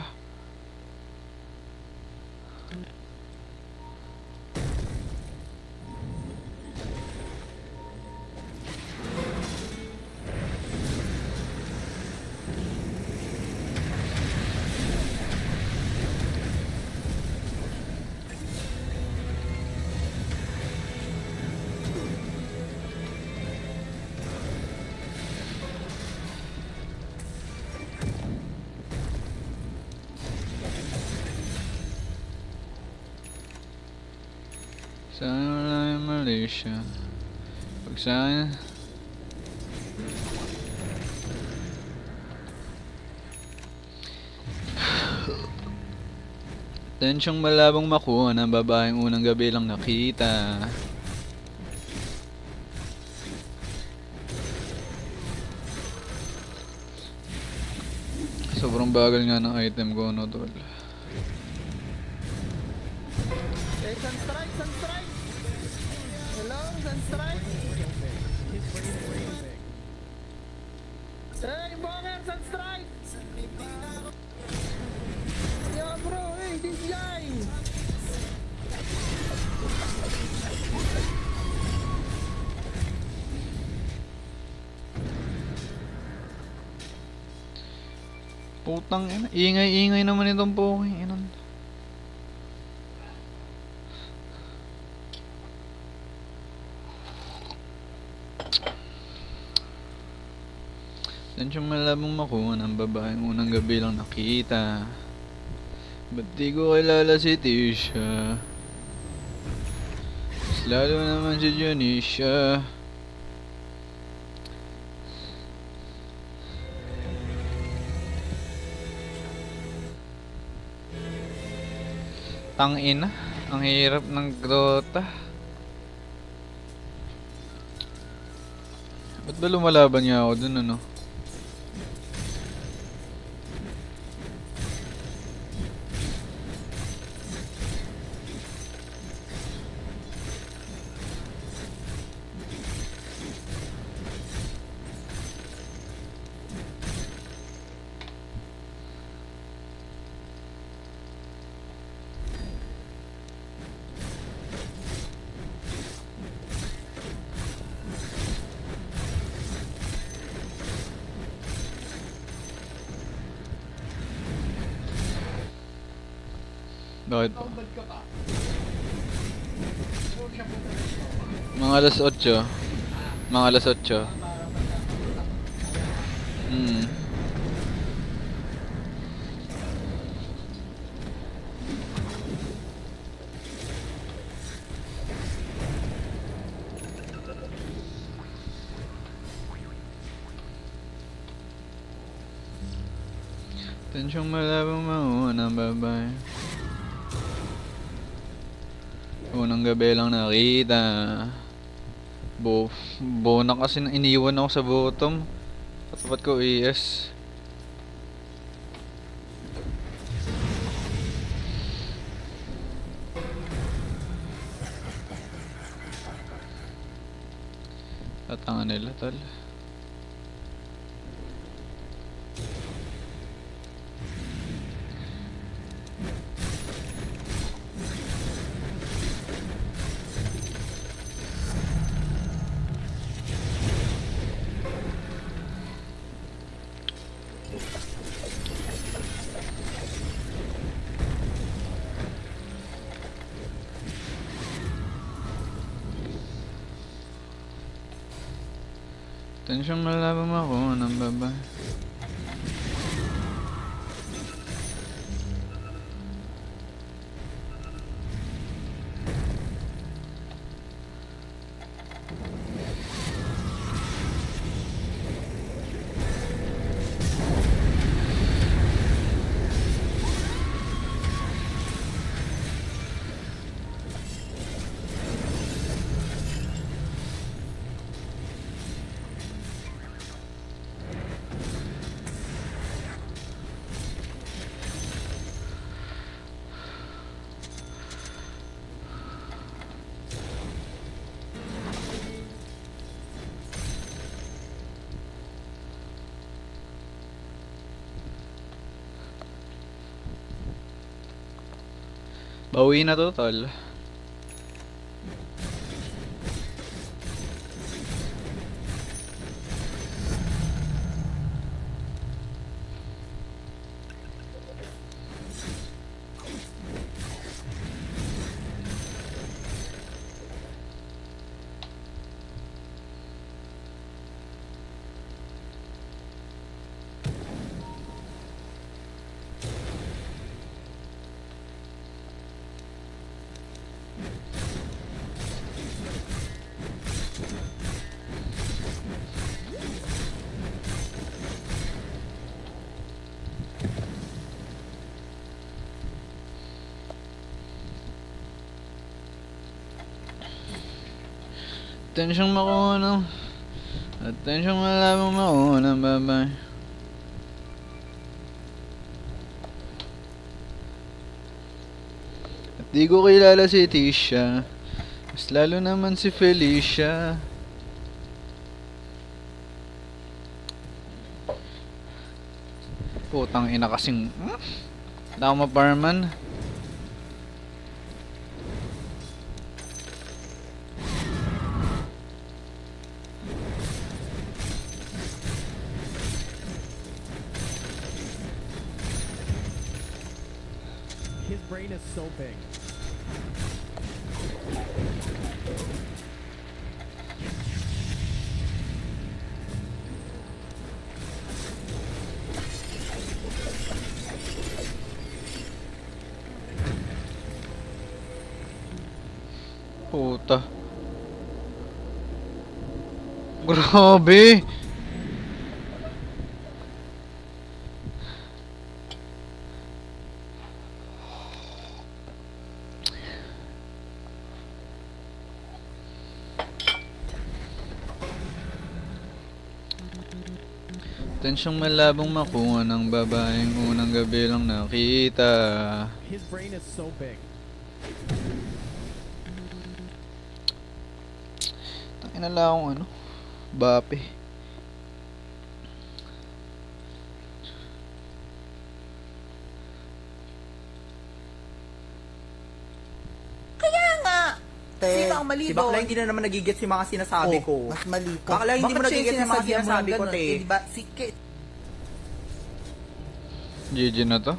Sana wala yung Malaysia. Pag sana... Tensyong malabong makuha ng babaeng unang gabi lang nakita. Sobrang bagal nga ng item ko, no, tol. Hey, Sunstrike, Sunstrike! Hello, Sunstrike! Hey, Bonger, Sunstrike! Yo, bro, hey, this guy! Putang ina, ingay-ingay naman itong poking ina. Tensyong malabong makuha ng babaeng unang gabi lang nakita. Ba't di ko kilala si Tisha? Mas lalo naman si Janisha. Tangina, ang hirap ng Dota. Ba't ba lumalaban niya ako dun, ano? Bakit po? Mga alas 8. Mga alas 8. Tensyong malabang makuha ng babae. unang gabi lang nakita. Bona kasi na iniwan ako sa bottom. Katapat ko ES. Tatangan nila tol. Tensyong malabang ako ng babae. Bawi na to tol. Tensyong makuha ng at tensyong malabang makuha ng babae. At di ko kilala si Tisha, mas lalo naman si Felicia. Putang ina kasing tama parman. His brain is so big. Puta. Grabe. Tensyong malabong makuha ng babaeng unang gabi lang nakita. His brain is so big. Tangina lang akong ano, bape. Kaya nga! Sino ang mali Si bakla doon? hindi na naman nagigets yung mga sinasabi ko. Mas mali ka. Bakla hindi mo Bakit siya nagigets yung mga sinasabi mo sinasabi ng ko, ganun? te. Eh, diba, GG na to.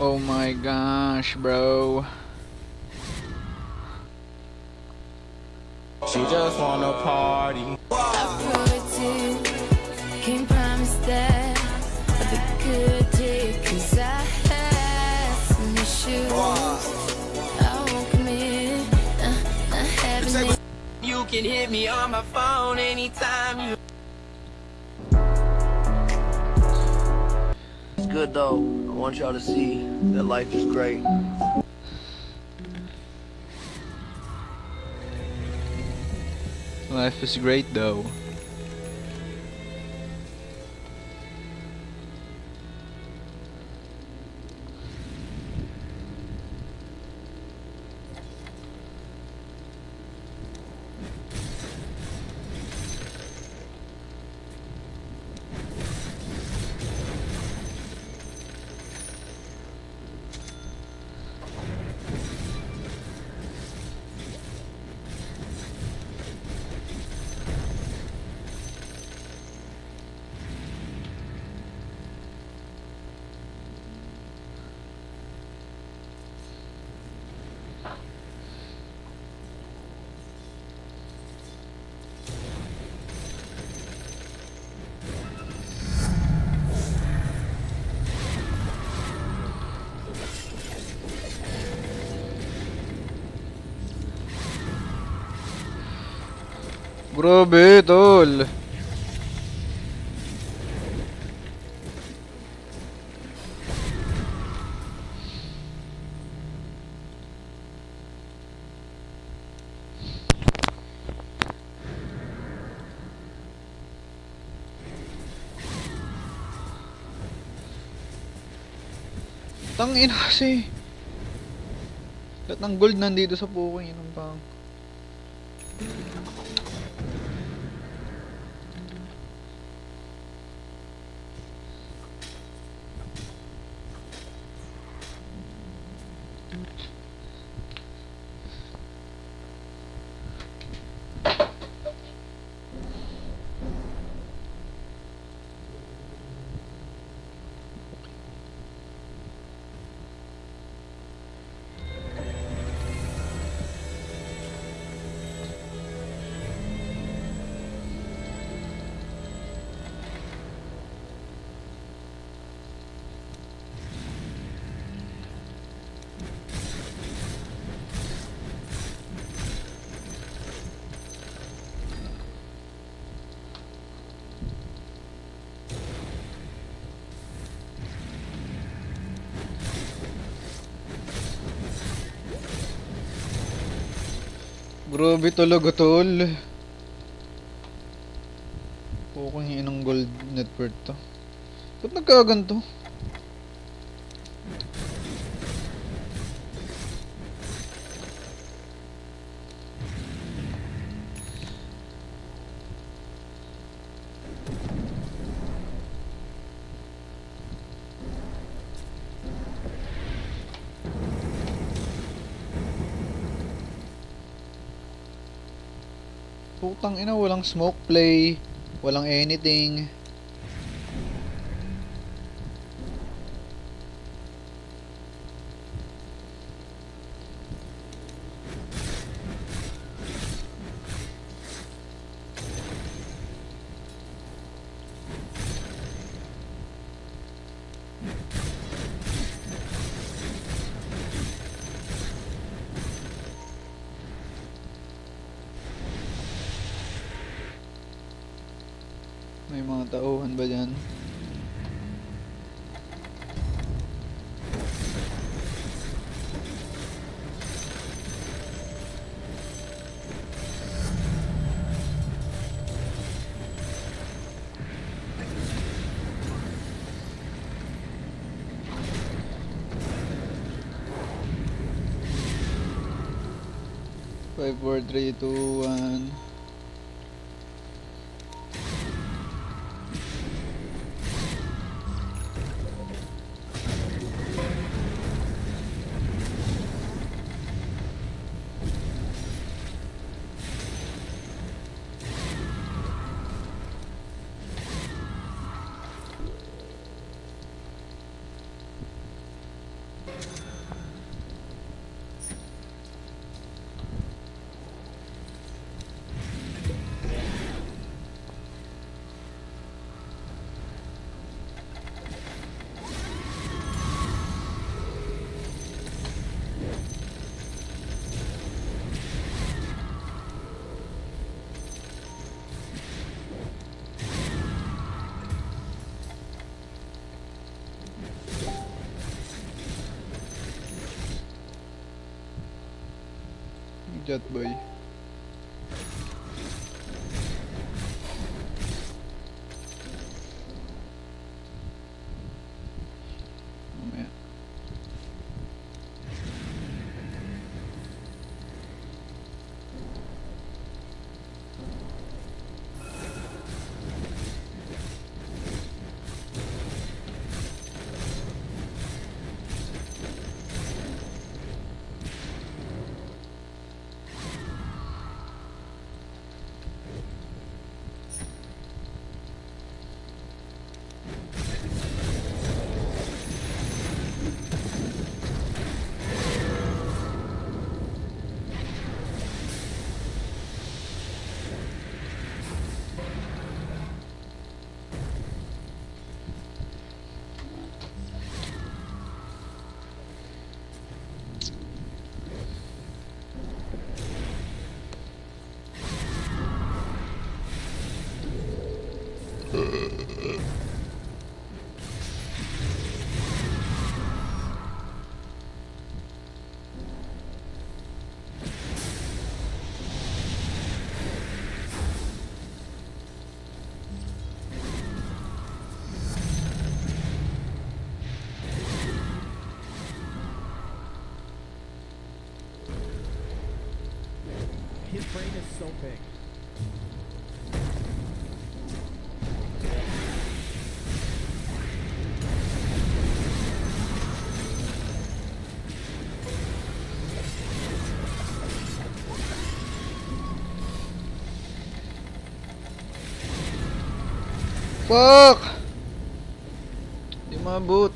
Oh my gosh, bro. She just wanna party. Can't promise that, but the good day, 'cause I had some issues. I won't commit, I haven't. You can hit me on my phone anytime you. It's good though. I want y'all to see that life is great. Life is great though. Grabe, tol. Tangina kasi. Lahat ng gold nandito sa puking inang pang. Grabe talaga tol. Puking inang gold net worth to. Ba't nagkaganto? Putang ina, walang smoke play, walang anything. May mga tauhan ba dyan? Five, four, three, two, one. Jet boy. Mamaya. His brain is so big. Fuck! Di maabot.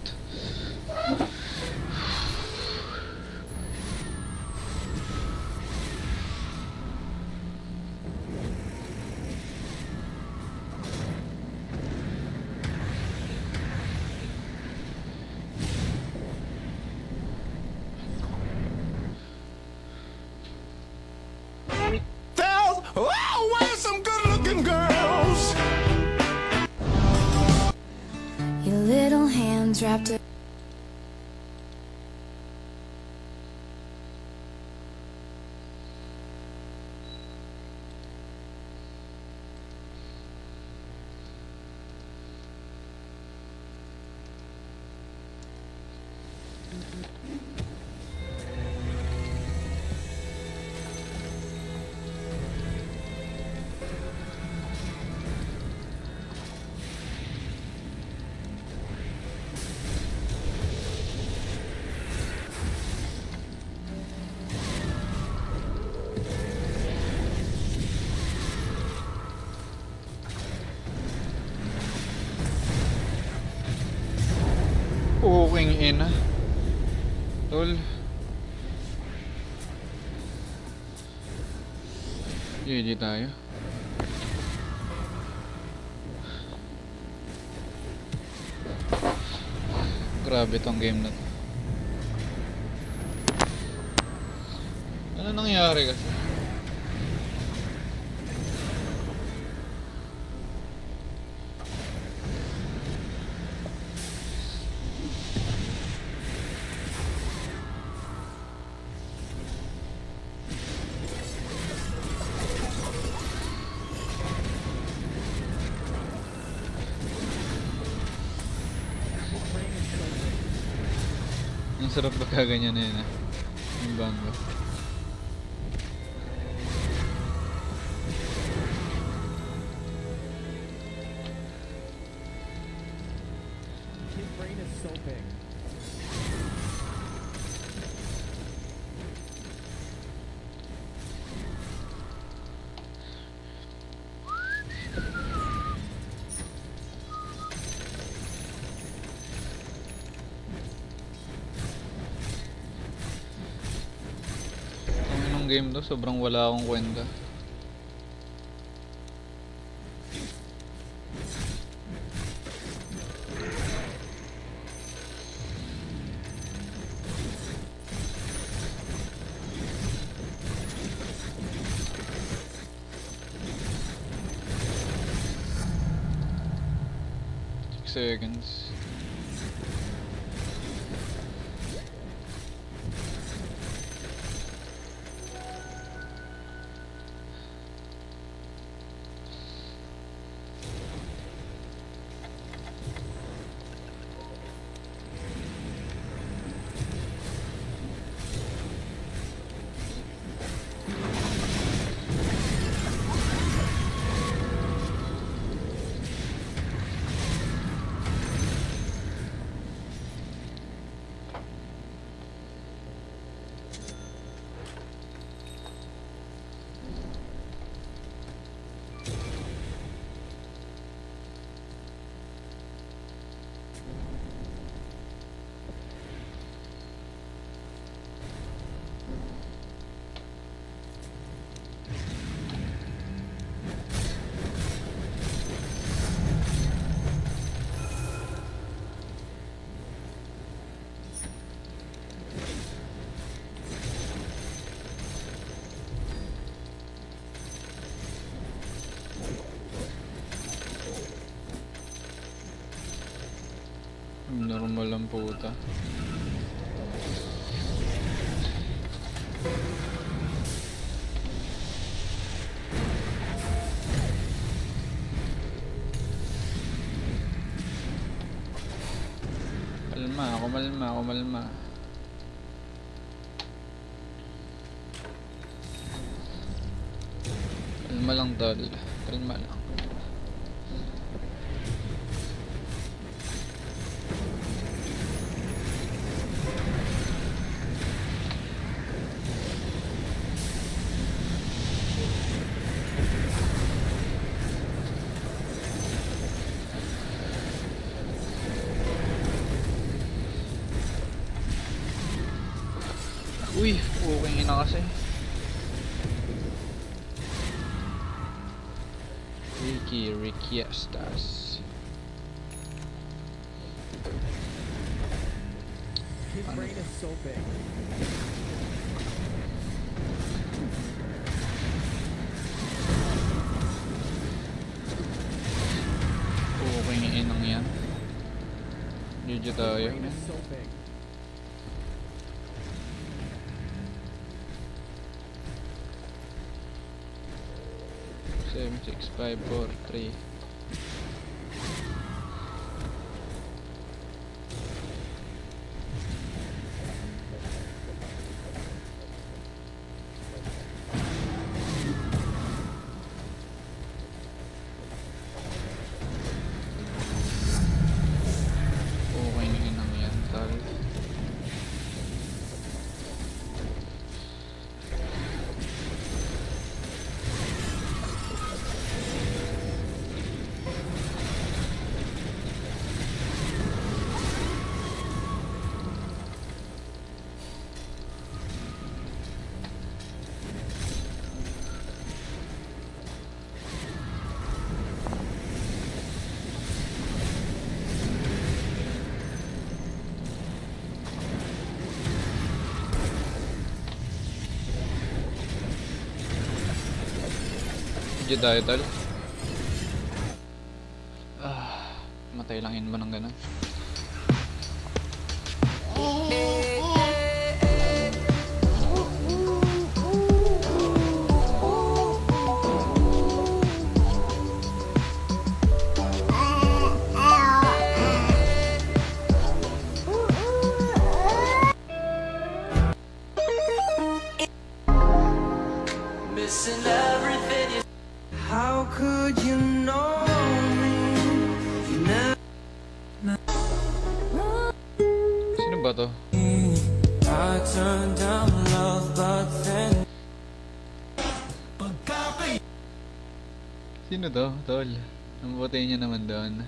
Tell, oh, where's some good-looking girls? Your little hands wrapped around. Puking ina. Tol. GG tayo. Grabe tong game na to. Ano nangyari kasi? Ang sarap ba ganyan na yun ah. Yung bango. His brain is so big. Ang game to, sobrang wala akong kwenta. Seconds. normal ang puta. Kumalma. Kalma lang tol. Kalma lang. Uy, okay na kasi. Ricky Estas. His brain is so big. Okay nga inang yan. GG tayo. Brain is so big. 7, 6, 5, 4, 3. Okay na inang yan, tal. Medyo tayo tal. Matay lang yun ba ng ganun? Missing everything you. How could you know me? You never. Sino ba to? I turned down love, but then. Sino to? Tol. Ang botay niya naman doon.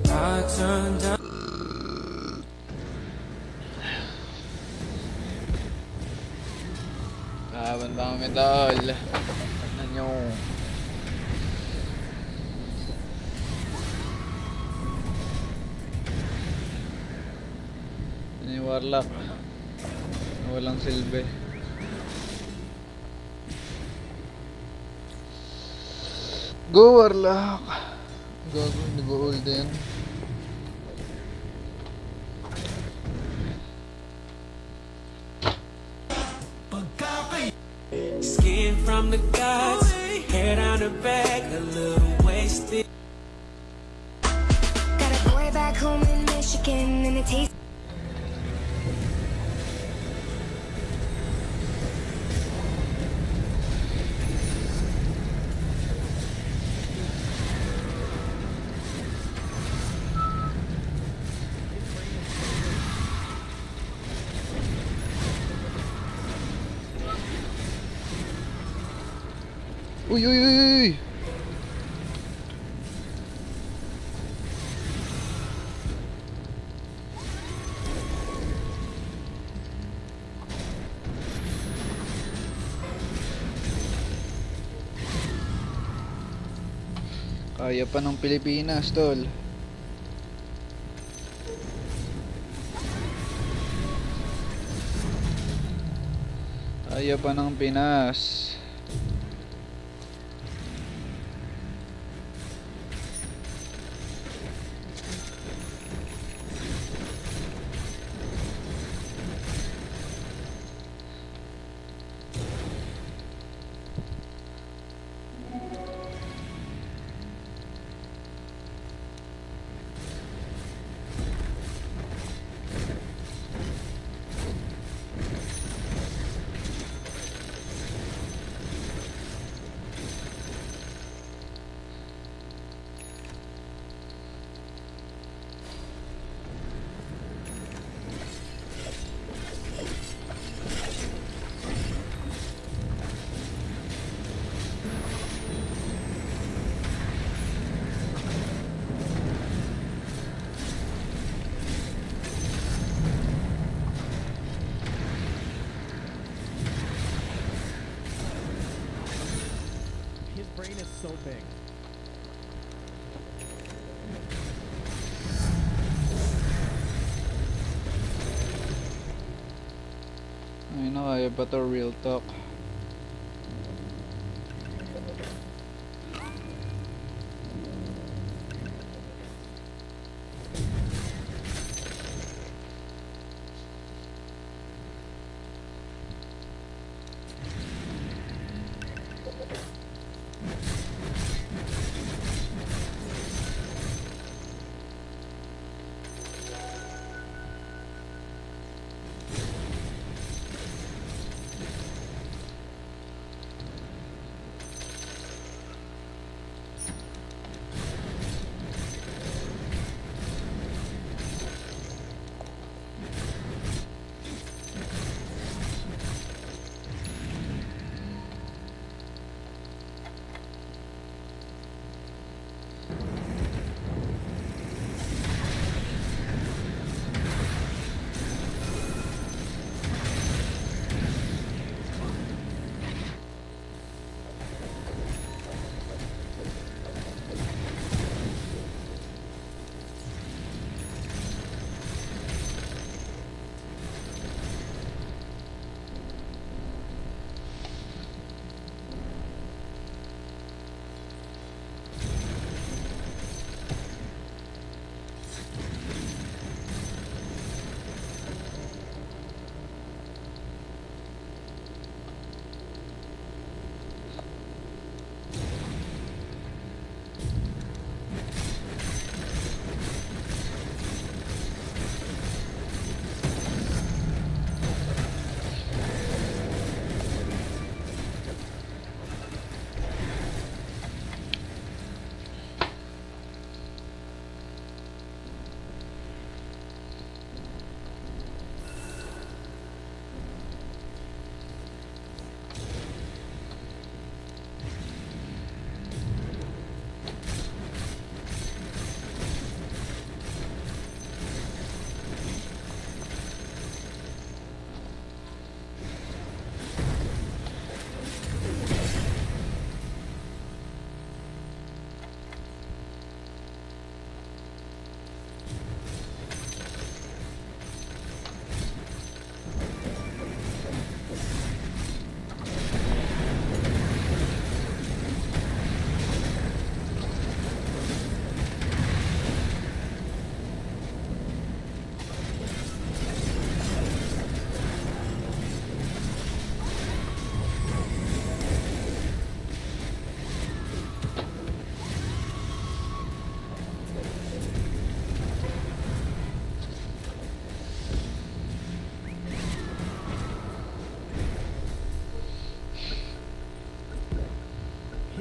I turned down. Laban ba kami tol? Ano nyo? Ano yung warlock? Walang silbi. Go warlock! Gago, hindi ba old yan? Skin from the guts, hair down the back, a little wasted. Got a boy back home in Michigan, and it tastes. Uy, uy, uy, uy! Kaya pa ng Pilipinas, tol. Kaya pa ng Pinas. brain is so big. Ay na, kaya ba to real talk?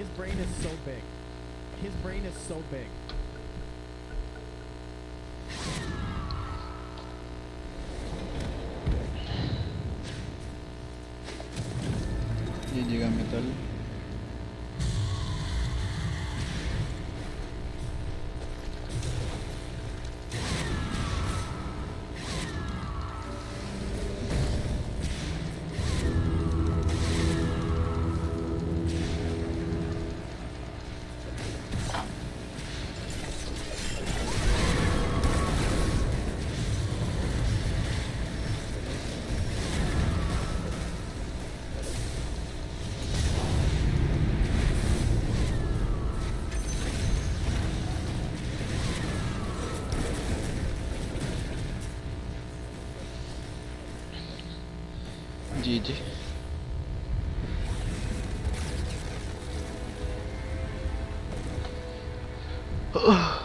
His brain is so big. His brain is so big. GG kami tol. GG. Ugh.